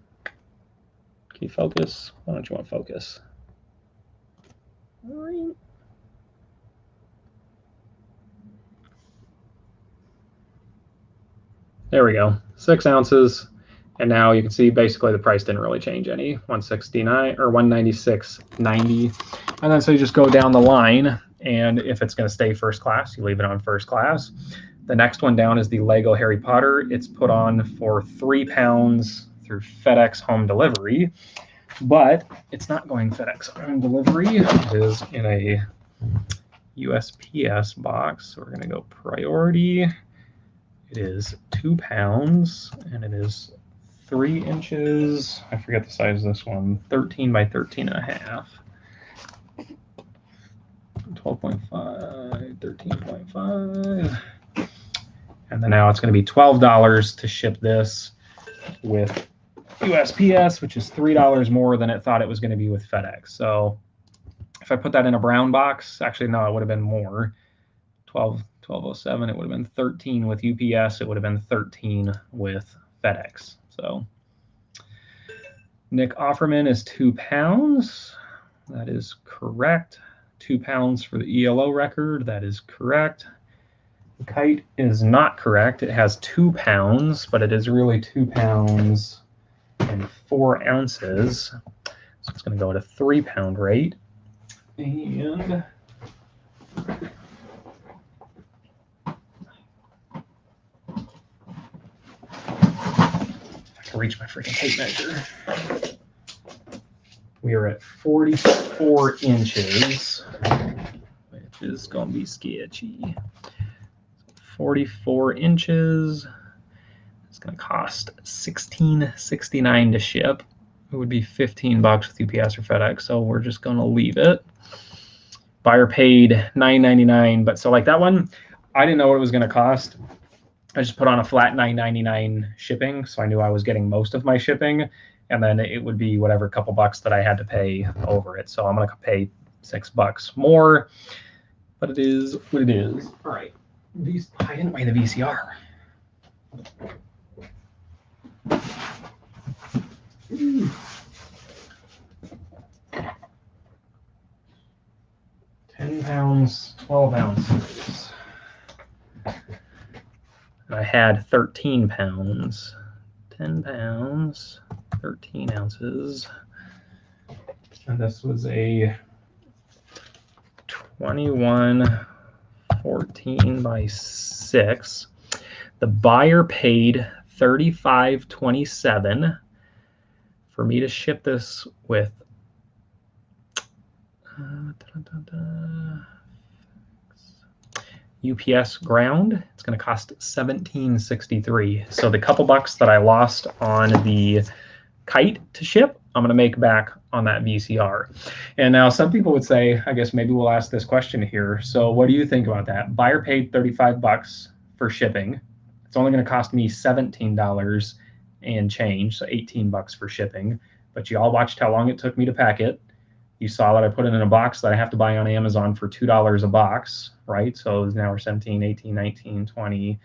Key focus. Why don't you want focus? There we go. 6 ounces. And now you can see basically the price didn't really change any. 169 or 196.90. And then so you just go down the line, and if it's going to stay first class, you leave it on first class. The next one down is the Lego Harry Potter. It's put on for £3 through FedEx home delivery, but it's not going FedEx home delivery. It is in a USPS box. So we're going to go priority. It is £2, and it is 3 inches. I forget the size of this one. 13 by 13 and a half. 12.5, 13.5. And then now it's going to be $12 to ship this with USPS, which is $3 more than it thought it was going to be with FedEx. So if I put that in a brown box, actually, no, it would have been more. 1207, it would have been 13 with UPS. It would have been 13 with FedEx. So Nick Offerman is £2. That is correct. £2 for the ELO record. That is correct. Kite is not correct. It has £2, but it is really £2 and 4 ounces. So it's going to go at a £3 rate. And reach my freaking tape measure. We are at 44 inches, which is going to be sketchy. 44 inches. It's going to cost $16.69 to ship. It would be $15 with UPS or FedEx, so we're just going to leave it. Buyer paid $9.99, but so like that one, I didn't know what it was going to cost. I just put on a flat $9.99 shipping, so I knew I was getting most of my shipping, and then it would be whatever couple bucks that I had to pay over it. So I'm going to pay $6 more, but it is what it is. All right. I didn't weigh the VCR. Ooh. 10 pounds, 12 ounces. I had 13 pounds, 10 pounds, 13 ounces. And this was a 21.14 by 6. The buyer paid $35.27 for me to ship this with UPS ground. It's going to cost $17.63. So the couple bucks that I lost on the Kite to ship, I'm going to make back on that VCR. And now some people would say, I guess maybe we'll ask this question here. So what do you think about that? Buyer paid $35 for shipping. It's only going to cost me $17 and change, so $18 for shipping. But you all watched how long it took me to pack it. You saw that I put it in a box that I have to buy on Amazon for $2 a box, right? So now we're 17, 18, 19, 20,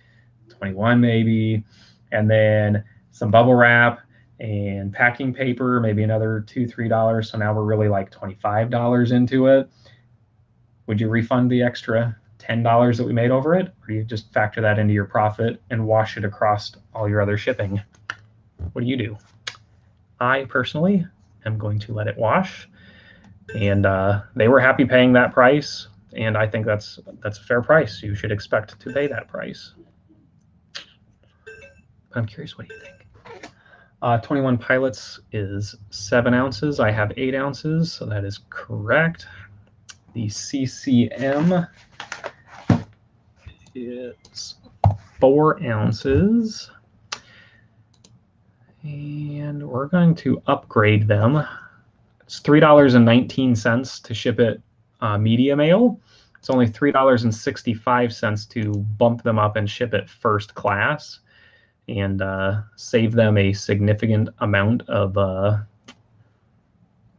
21 maybe. And then some bubble wrap and packing paper, maybe another $2, $3. So now we're really like $25 into it. Would you refund the extra $10 that we made over it? Or do you just factor that into your profit and wash it across all your other shipping? What do? I personally am going to let it wash. And they were happy paying that price, and I think that's a fair price. You should expect to pay that price. I'm curious, what do you think? 21 Pilots is 7 ounces. I have 8 ounces, so that is correct. The CCM is 4 ounces, and we're going to upgrade them. It's $3.19 to ship it media mail. It's only $3.65 to bump them up and ship it first class, and save them a significant amount of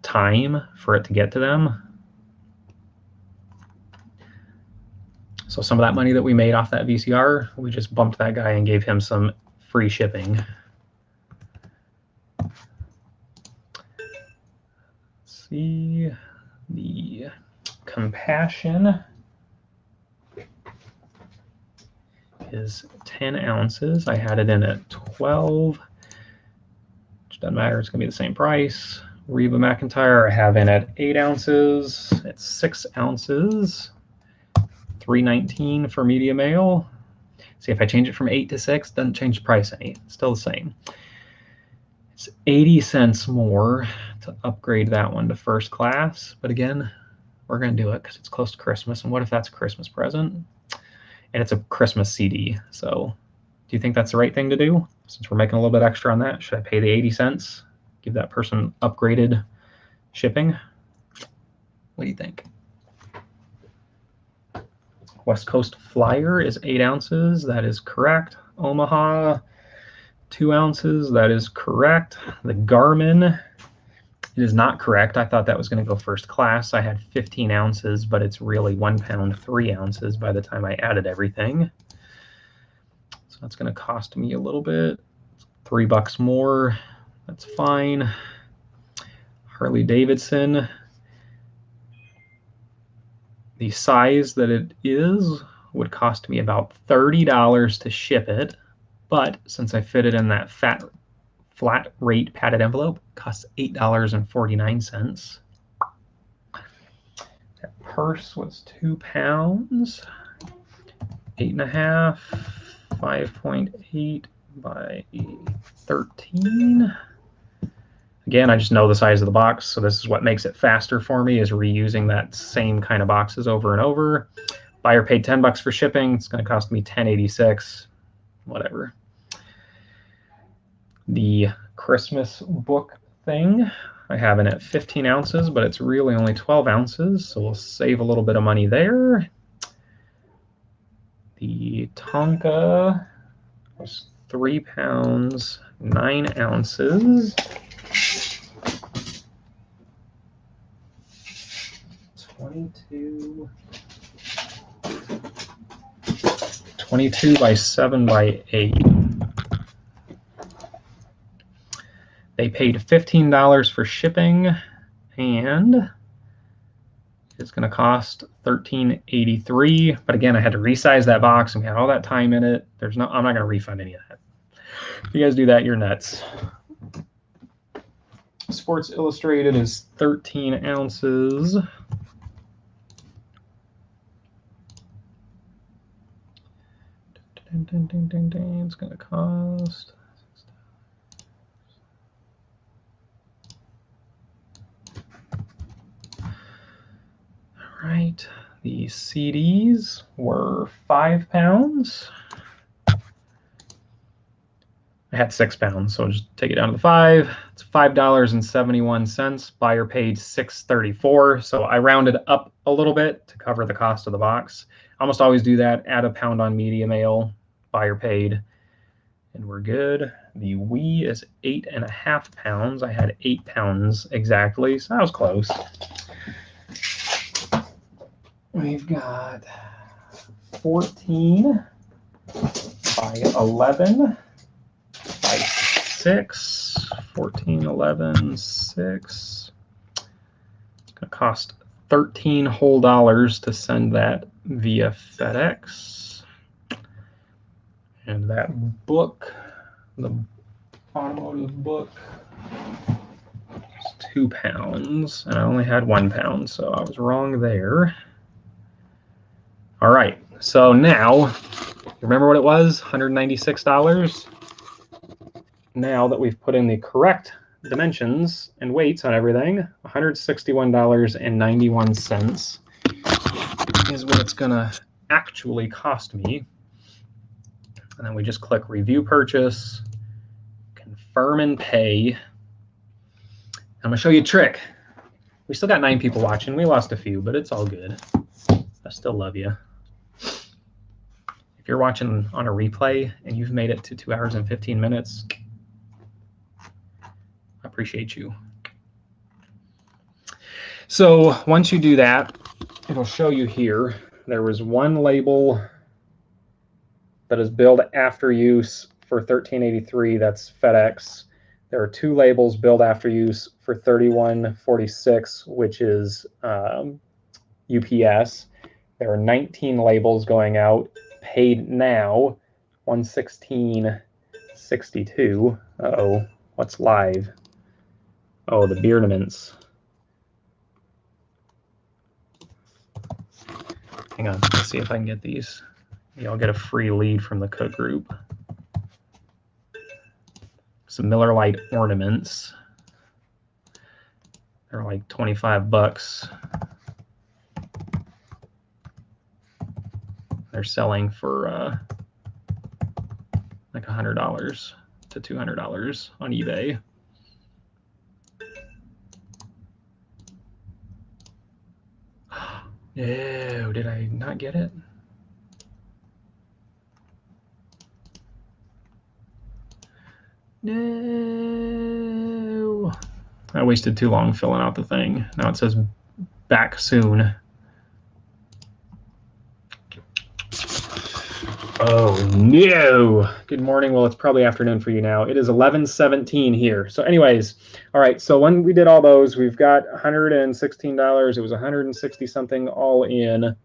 time for it to get to them. So So some of that money that we made off that VCR, we just bumped that guy and gave him some free shipping. Let's see, the Compassion is 10 ounces. I had it in at 12, which doesn't matter, it's gonna be the same price. Reba McEntire I have in at 8 ounces. It's 6 ounces, $3.19 for medium ale. See, if I change it from 8 to 6, doesn't change the price any, it's still the same. It's 80 cents more to upgrade that one to first class, but again, we're gonna do it because it's close to Christmas, and what if that's a Christmas present? And it's a Christmas CD, so do you think that's the right thing to do? Since we're making a little bit extra on that, should I pay the 80 cents? Give that person upgraded shipping? What do you think? West Coast Flyer is 8 ounces. That is correct. Omaha, 2 ounces. That is correct. The Garmin, it is not correct. I thought that was going to go first class. I had 15 ounces, but it's really 1 pound, 3 ounces by the time I added everything. So that's going to cost me a little bit. $3 more. That's fine. Harley Davidson, the size that it is would cost me about $30 to ship it, but since I fit it in that flat rate padded envelope, it costs $8.49. That purse was 2 pounds, 8.5, 5.8 by 13. Again, I just know the size of the box, so this is what makes it faster for me, is reusing that same kind of boxes over and over. Buyer paid $10 for shipping. It's going to cost me $10.86, whatever. The Christmas book thing, I have it at 15 ounces, but it's really only 12 ounces, so we'll save a little bit of money there. The Tonka was 3 pounds, 9 ounces. 22 by 7 by 8. They paid $15 for shipping, and it's going to cost $13.83. But again, I had to resize that box, and we had all that time in it. I'm not going to refund any of that. If you guys do that, you're nuts. Sports Illustrated is 13 ounces. It's going to cost. All right, the CDs were 5 pounds. I had 6 pounds, so I'll just take it down to the 5. It's $5.71. Buyer paid $6.34, so I rounded up a little bit to cover the cost of the box. I almost always do that. Add a pound on medium ale. Buyer paid, and we're good. The Wii is 8.5 pounds. I had 8 pounds exactly, so that was close. We've got 14 by 11 by 6, 14, 11, 6. It's going to cost $13 whole to send that via FedEx. And that book, the automotive book, is 2 pounds, and I only had 1 pound, so I was wrong there. All right, so now, remember what it was, $196? Now that we've put in the correct dimensions and weights on everything, $161.91 is what it's gonna actually cost me. And then we just click Review Purchase, Confirm and Pay. I'm gonna show you a trick. We still got 9 people watching. We lost a few, but it's all good. I still love you. If you're watching on a replay and you've made it to 2 hours and 15 minutes, I appreciate you. So once you do that, it'll show you here there was one label that is billed after use for $13.83. That's FedEx. There are 2 labels billed after use for $31.46, which is UPS. There are 19 labels going out, paid now, $116.62. Uh-oh, what's live? Oh, the Beardaments. Hang on, let's see if I can get these. I'll get a free lead from the cook group. Some Miller Lite ornaments. They're like 25 bucks. They're selling for like $100 to $200 on eBay. No, did I not get it? No. I wasted too long filling out the thing. Now it says back soon. Oh no. Good morning. Well, it's probably afternoon for you now. It is 11:17 here. So anyways, all right. So when we did all those, we've got $116. It was 160 something all in.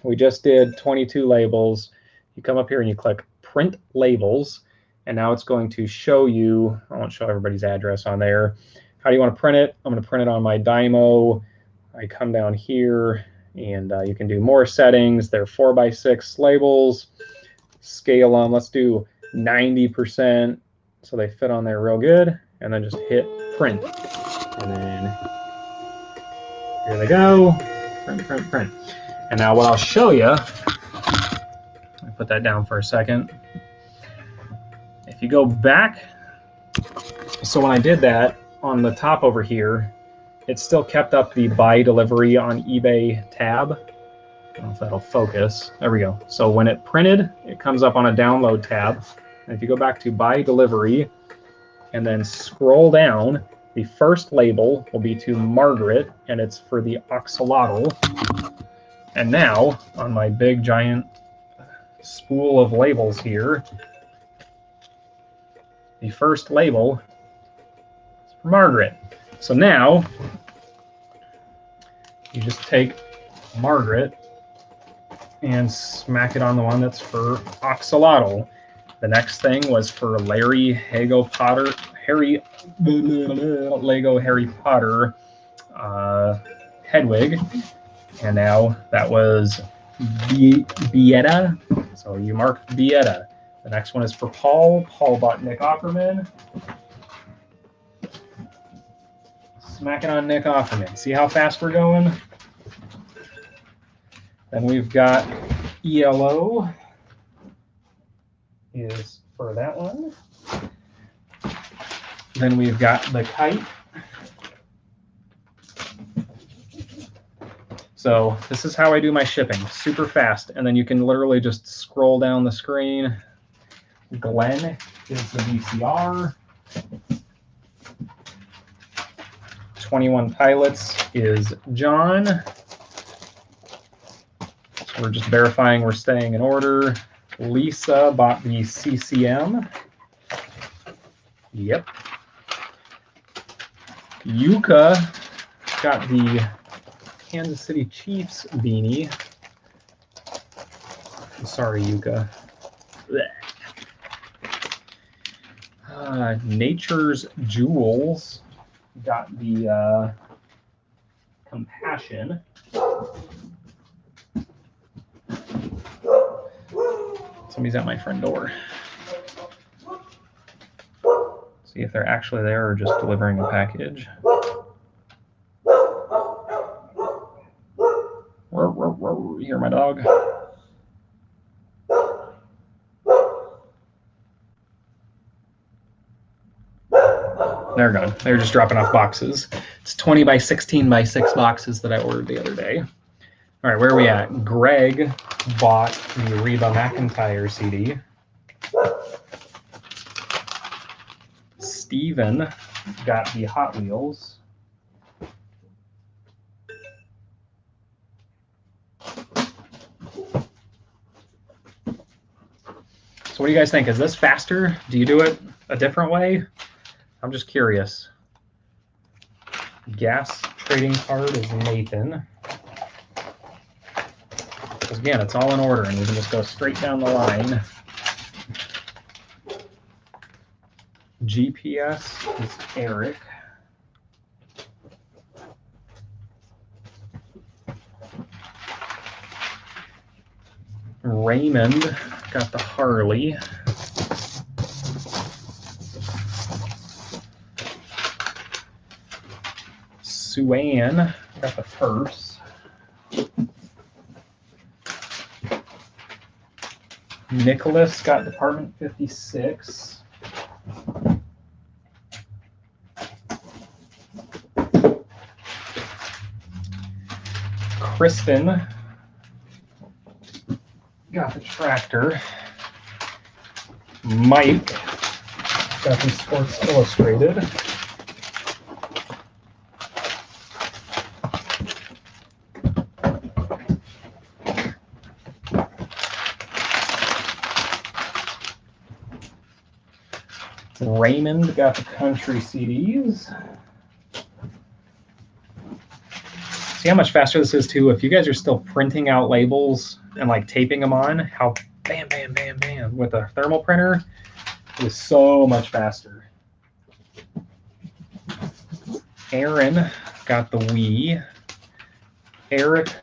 We just did 22 labels. You come up here and you click print labels. And now it's going to show you, I won't show everybody's address on there. How do you want to print it? I'm going to print it on my Dymo. I come down here and you can do more settings. They're 4x6 labels. Scale them. Let's do 90% so they fit on there real good. And then just hit print. And then here they go. Print, print, print. And now what I'll show you, let me put that down for a second. If you go back, so when I did that on the top over here, it still kept up the buy delivery on eBay tab. I don't know if that'll focus. There we go. So when it printed, it comes up on a download tab. And if you go back to buy delivery and then scroll down, the first label will be to Margaret, and it's for the Oxalata. And now on my big giant spool of labels here, the first label is for Margaret. So now you just take Margaret and smack it on the one that's for Oxalata. The next thing was for Larry Lego Harry Potter Hedwig, and now that was Bietta. So you mark Bietta. The next one is for Paul. Paul bought Nick Offerman. Smack it on Nick Offerman. See how fast we're going? Then we've got ELO is for that one. Then we've got the Kite. So this is how I do my shipping, super fast. And then you can literally just scroll down the screen. Glenn is the VCR. 21 Pilots is John. So we're just verifying we're staying in order. Lisa bought the CCM. Yep. Yuka got the Kansas City Chiefs beanie. I'm sorry, Yuka. Nature's Jewels got the Compassion. Somebody's at my front door. See if they're actually there or just delivering a package. You hear my dog? They're gone. They're just dropping off boxes. It's 20 by 16 by 6 boxes that I ordered the other day. All right, where are we at? Greg bought the Reba McEntire CD. Steven got the Hot Wheels. So what do you guys think? Is this faster? Do you do it a different way? I'm just curious. Gas trading card is Nathan. Because again, it's all in order and we can just go straight down the line. GPS is Eric. Raymond got the Harley. Suanne got the purse. Nicholas got Department 56. Kristen got the tractor. Mike got the Sports Illustrated. Raymond got the country CDs. See how much faster this is too? If you guys are still printing out labels and like taping them on, how bam, bam, bam, bam with a thermal printer, it is so much faster. Aaron got the Wii. Eric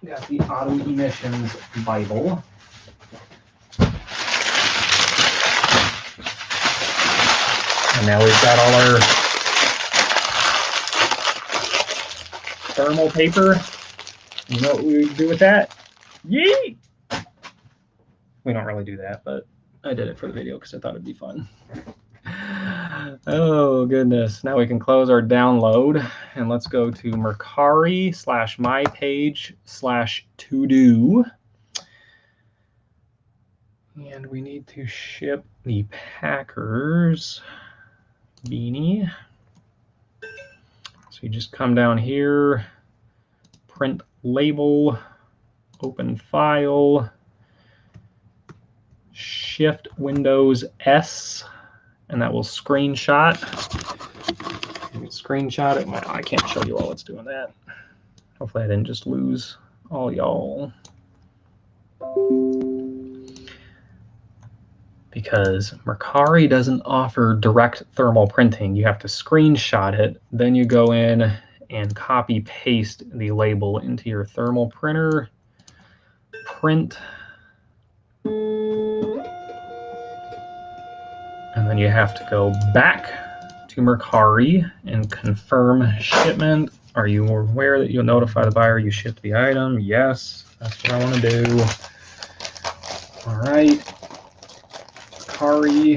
got the Auto Emissions Bible. And now we've got all our thermal paper. You know what we do with that? Yee! We don't really do that, but I did it for the video because I thought it'd be fun. Oh, goodness. Now we can close our download. And let's go to Mercari/mypage/to-do. And we need to ship the Packers beanie. So you just come down here, print label, open file, Shift Windows S, and that will screenshot. Screenshot it. I can't show you all it's doing that. Hopefully I didn't just lose all y'all. Because Mercari doesn't offer direct thermal printing. You have to screenshot it. Then you go in and copy paste the label into your thermal printer. Print. And then you have to go back to Mercari and confirm shipment. Are you aware that you'll notify the buyer you shipped the item? Yes, that's what I want to do. All right. Mercari,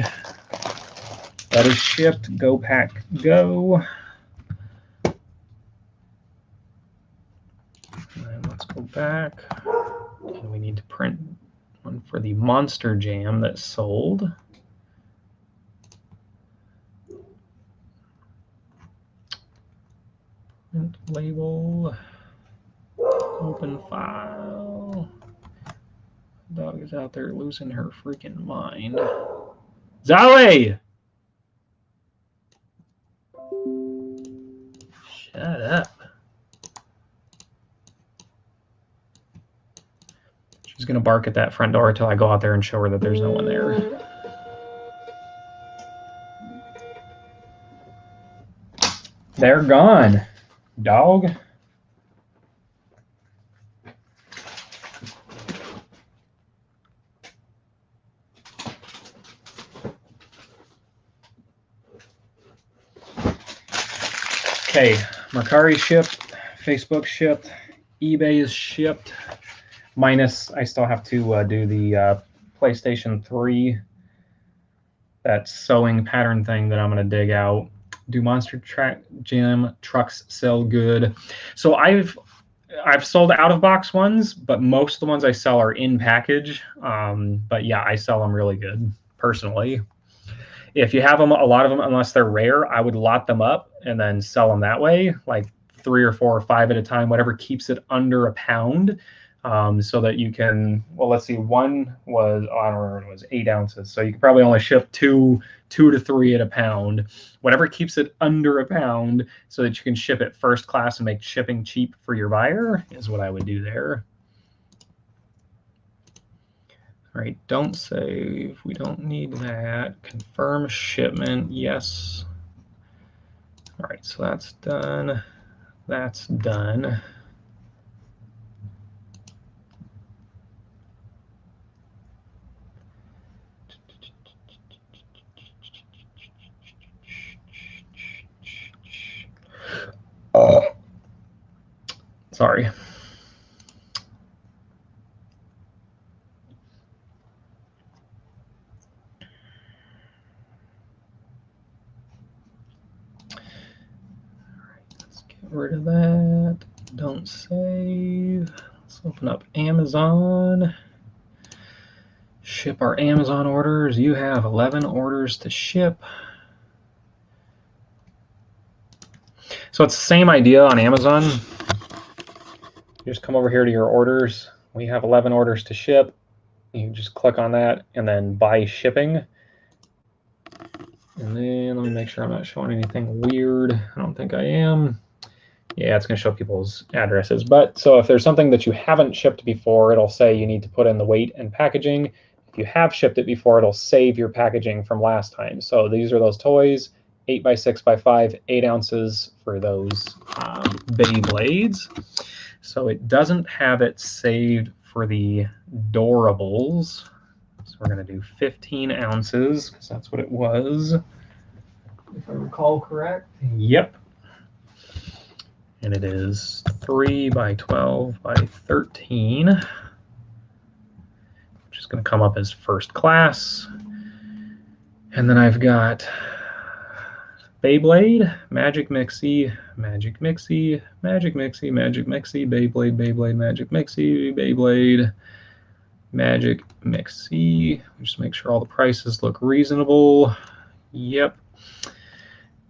that is shipped. Go pack, go. And let's go back. And we need to print one for the Monster Jam that sold. Print label. Open file. Dog is out there losing her freaking mind. Zoe! Shut up. She's going to bark at that front door until I go out there and show her that there's no one there. They're gone, dog. Okay, Mercari shipped, Facebook shipped, eBay is shipped, minus I still have to do the PlayStation 3, that sewing pattern thing that I'm going to dig out. Do Monster Jam trucks sell good? So I've sold out-of-box ones, but most of the ones I sell are in package. But yeah, I sell them really good, personally. If you have them, a lot of them, unless they're rare, I would lot them up and then sell them that way, like 3 or 4 or 5 at a time, whatever keeps it under £1. so that you can, well, let's see, one was, oh, I don't remember, it was 8 ounces. So you can probably only ship two to 3 at a pound. Whatever keeps it under a pound so that you can ship it first class and make shipping cheap for your buyer is what I would do there. All right, don't save. We don't need that. Confirm shipment. Yes. All right, so that's done. That's done. Sorry. Get rid of that. Don't save. Let's open up Amazon. Ship our Amazon orders. You have 11 orders to ship. So it's the same idea on Amazon. You just come over here to your orders. We have 11 orders to ship. You just click on that and then buy shipping. And then let me make sure I'm not showing anything weird. I don't think I am. Yeah, it's going to show people's addresses. But so if there's something that you haven't shipped before, it'll say you need to put in the weight and packaging. If you have shipped it before, it'll save your packaging from last time. So these are those toys, 8x6x5, 8 ounces for those Beyblades. So it doesn't have it saved for the Doorables. So we're going to do 15 ounces because that's what it was, if I recall correct. Yep. And it is 3 by 12 by 13, which is going to come up as first class. And then I've got Beyblade, Magic Mixie, Magic Mixie, Magic Mixie, Magic Mixie, Beyblade, Beyblade, Magic Mixie, Beyblade, Magic Mixie. Just make sure all the prices look reasonable. Yep.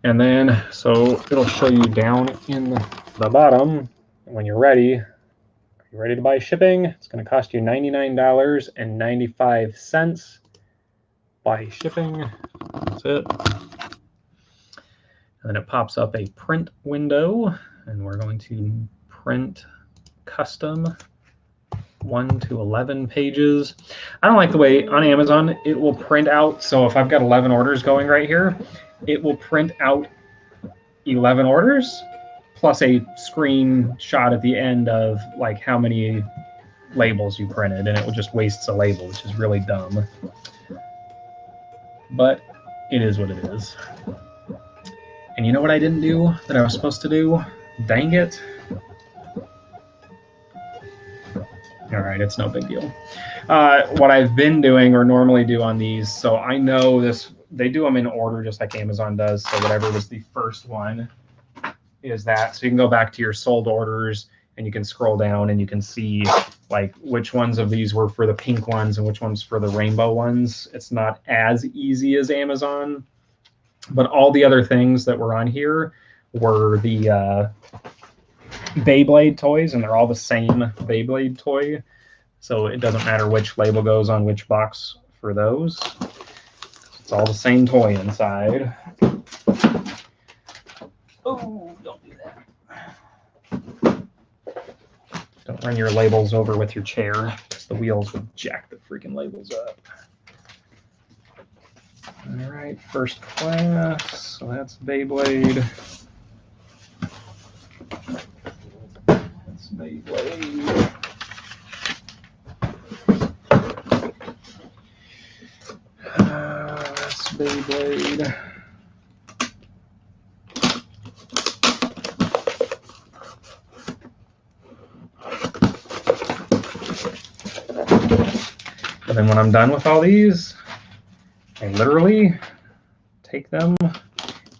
And then, so it'll show you down in the bottom when you're ready. Are you ready to buy shipping? It's going to cost you $99.95. Buy shipping. That's it. And then it pops up a print window, and we're going to print custom 1 to 11 pages. I don't like the way on Amazon it will print out. So if I've got 11 orders going right here, it will print out 11 orders plus a screenshot at the end of like how many labels you printed, and it will just waste a label, which is really dumb. But it is what it is. And you know what I didn't do that I was supposed to do? Dang it. All right, it's no big deal. What I've been doing or normally do on these, so I know this, they do them in order just like Amazon does. So whatever was the first one is that. So you can go back to your sold orders and you can scroll down and you can see like which ones of these were for the pink ones and which ones for the rainbow ones. It's not as easy as Amazon, but all the other things that were on here were the Beyblade toys, and they're all the same Beyblade toy. So it doesn't matter which label goes on which box for those. It's all the same toy inside. Oh, don't do that. Don't run your labels over with your chair, because the wheels would jack the freaking labels up. All right, first class. So that's Beyblade. That's Beyblade. That's Beyblade. And then when I'm done with all these, I literally take them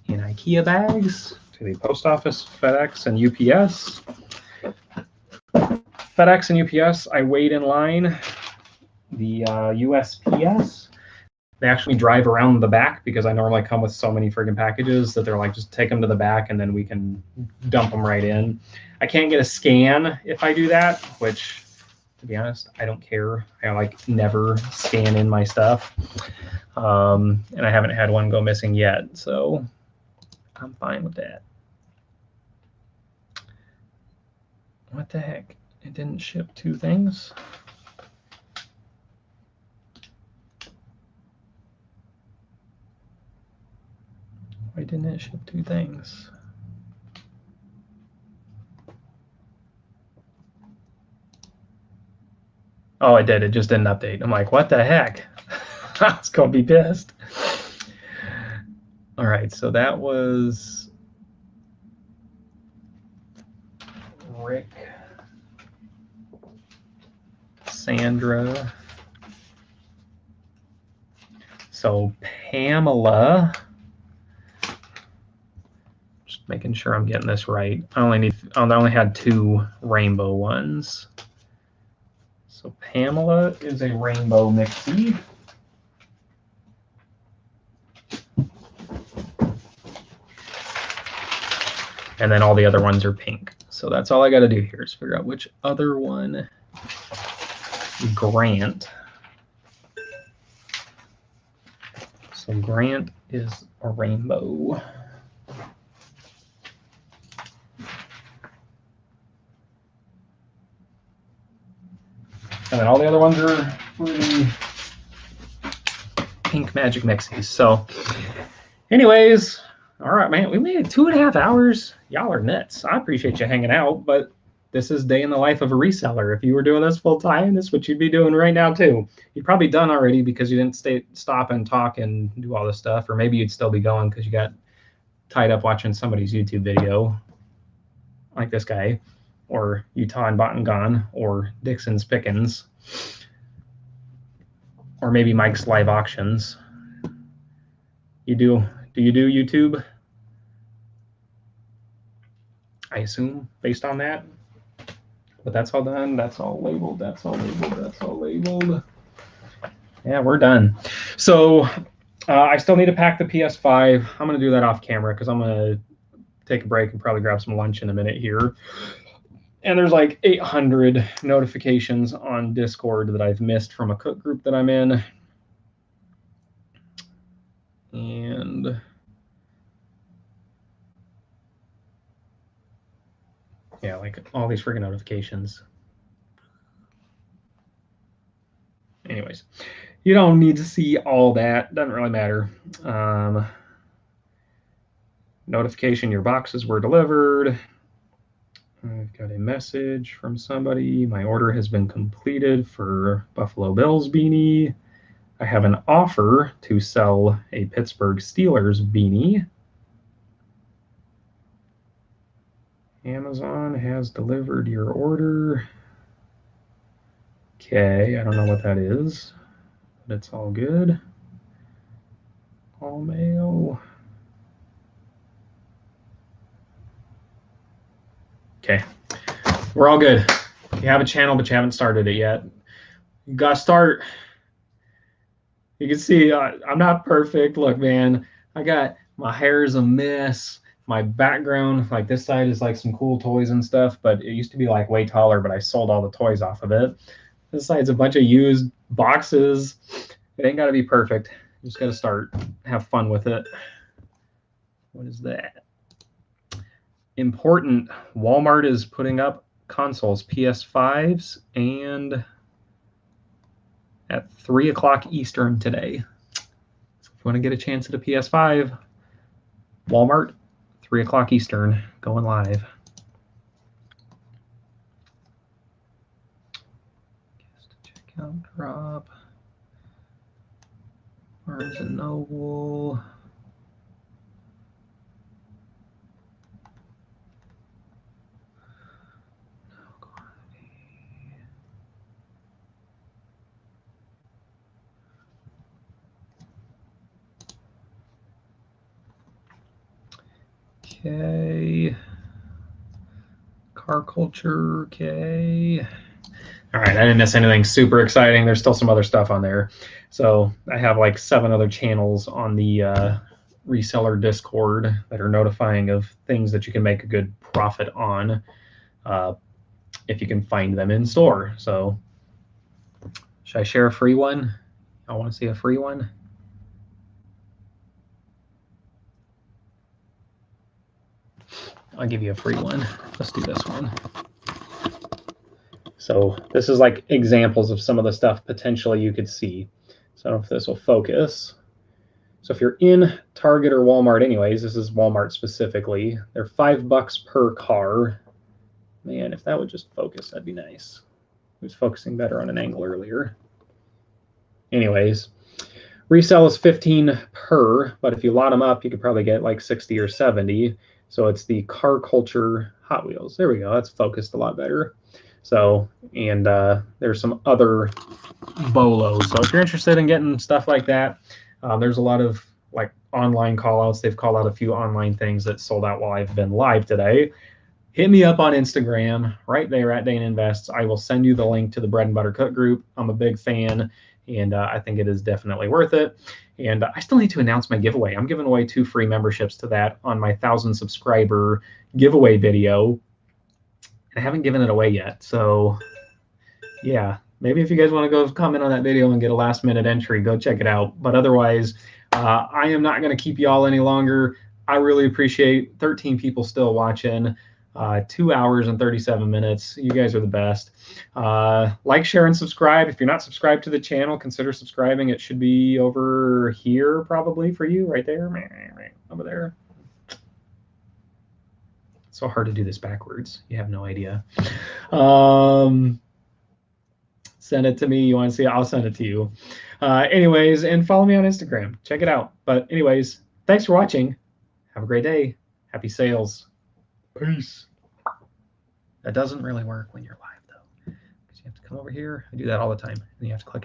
in IKEA bags to the post office, FedEx, and UPS. FedEx and UPS, I wait in line. The USPS, they actually drive around the back because I normally come with so many friggin' packages that they're like, just take them to the back and then we can dump them right in. I can't get a scan if I do that, which to be honest. I don't care. I like never scan in my stuff. And I haven't had one go missing yet, so I'm fine with that. What the heck? It didn't ship 2 things? Why didn't it ship 2 things? Oh, it did. It just didn't update. I'm like, what the heck? I was going to be pissed. All right, so that was Rick, Sandra. So Pamela, just making sure I'm getting this right. I only had 2 rainbow ones. So Pamela is a rainbow mixie. And then all the other ones are pink. So that's all I got to do here is figure out which other one. Grant. So Grant is a rainbow. And then all the other ones are really pink magic mixies. So anyways, all right, man, we made it 2.5 hours. Y'all are nuts. I appreciate you hanging out, but this is day in the life of a reseller. If you were doing this full time, this is what you'd be doing right now too. You're probably done already because you didn't stop and talk and do all this stuff, or maybe you'd still be going because you got tied up watching somebody's YouTube video, like this guy, or Utah and Bought and Gone, or Dixon's Pickens, or maybe Mike's live auctions. Do you do YouTube? I assume based on that. But that's all done. That's all labeled. That's all labeled. That's all labeled. Yeah, we're done. So I still need to pack the PS5. I'm going to do that off camera because I'm going to take a break and probably grab some lunch in a minute here. And there's like 800 notifications on Discord that I've missed from a cook group that I'm in. And yeah, like all these freaking notifications. Anyways, you don't need to see all that. Doesn't really matter. Notification, your boxes were delivered. I've got a message from somebody. My order has been completed for Buffalo Bills beanie. I have an offer to sell a Pittsburgh Steelers beanie. Amazon has delivered your order. Okay, I don't know what that is, but it's all good. All mail. Okay, we're all good. You have a channel, but you haven't started it yet. You gotta start. You can see I'm not perfect. Look, man, my hair is a mess. My background, like this side is like some cool toys and stuff, but it used to be like way taller, but I sold all the toys off of it. This side's a bunch of used boxes. It ain't got to be perfect. You just got to start, have fun with it. What is that? Important. Walmart is putting up consoles, PS5s, and at 3 o'clock Eastern today. So if you want to get a chance at a PS5, Walmart, 3 o'clock Eastern, going live. Checkout drop. Barnes and Noble. Okay. Car culture. Okay. All right, I didn't miss anything super exciting. There's still some other stuff on there. So I have like 7 other channels on the reseller Discord that are notifying of things that you can make a good profit on if you can find them in store. So Should I share a free one? I want to see a free one. I'll give you a free one. Let's do this one. So this is like examples of some of the stuff potentially you could see. So I don't know if this will focus. So if you're in Target or Walmart anyways, this is Walmart specifically, they're $5 per car. Man, if that would just focus, that'd be nice. It was focusing better on an angle earlier. Anyways, resell is 15 per, but if you lot them up, you could probably get like 60 or 70. So it's the Car Culture Hot Wheels. There we go. That's focused a lot better. So, and there's some other bolos. So if you're interested in getting stuff like that, there's a lot of like online call outs. They've called out a few online things that sold out while I've been live today. Hit me up on Instagram right there at Dana Invests. I will send you the link to the Bread and Butter Cook group. I'm a big fan, and I think it is definitely worth it. And I still need to announce my giveaway. I'm giving away 2 free memberships to that on my 1,000 subscriber giveaway video. And I haven't given it away yet. So yeah, maybe if you guys want to go comment on that video and get a last minute entry, go check it out. But otherwise, I am not going to keep you all any longer. I really appreciate 13 people still watching. 2 hours and 37 minutes. You guys are the best. Like, share, and subscribe. If you're not subscribed to the channel, consider subscribing. It should be over here probably for you, right there, over there. It's so hard to do this backwards. You have no idea. Send it to me. You want to see it? I'll send it to you. Anyways, and follow me on Instagram. Check it out. But anyways, thanks for watching. Have a great day. Happy sales. Peace. That doesn't really work when you're live, though, because you have to come over here. I do that all the time, and you have to click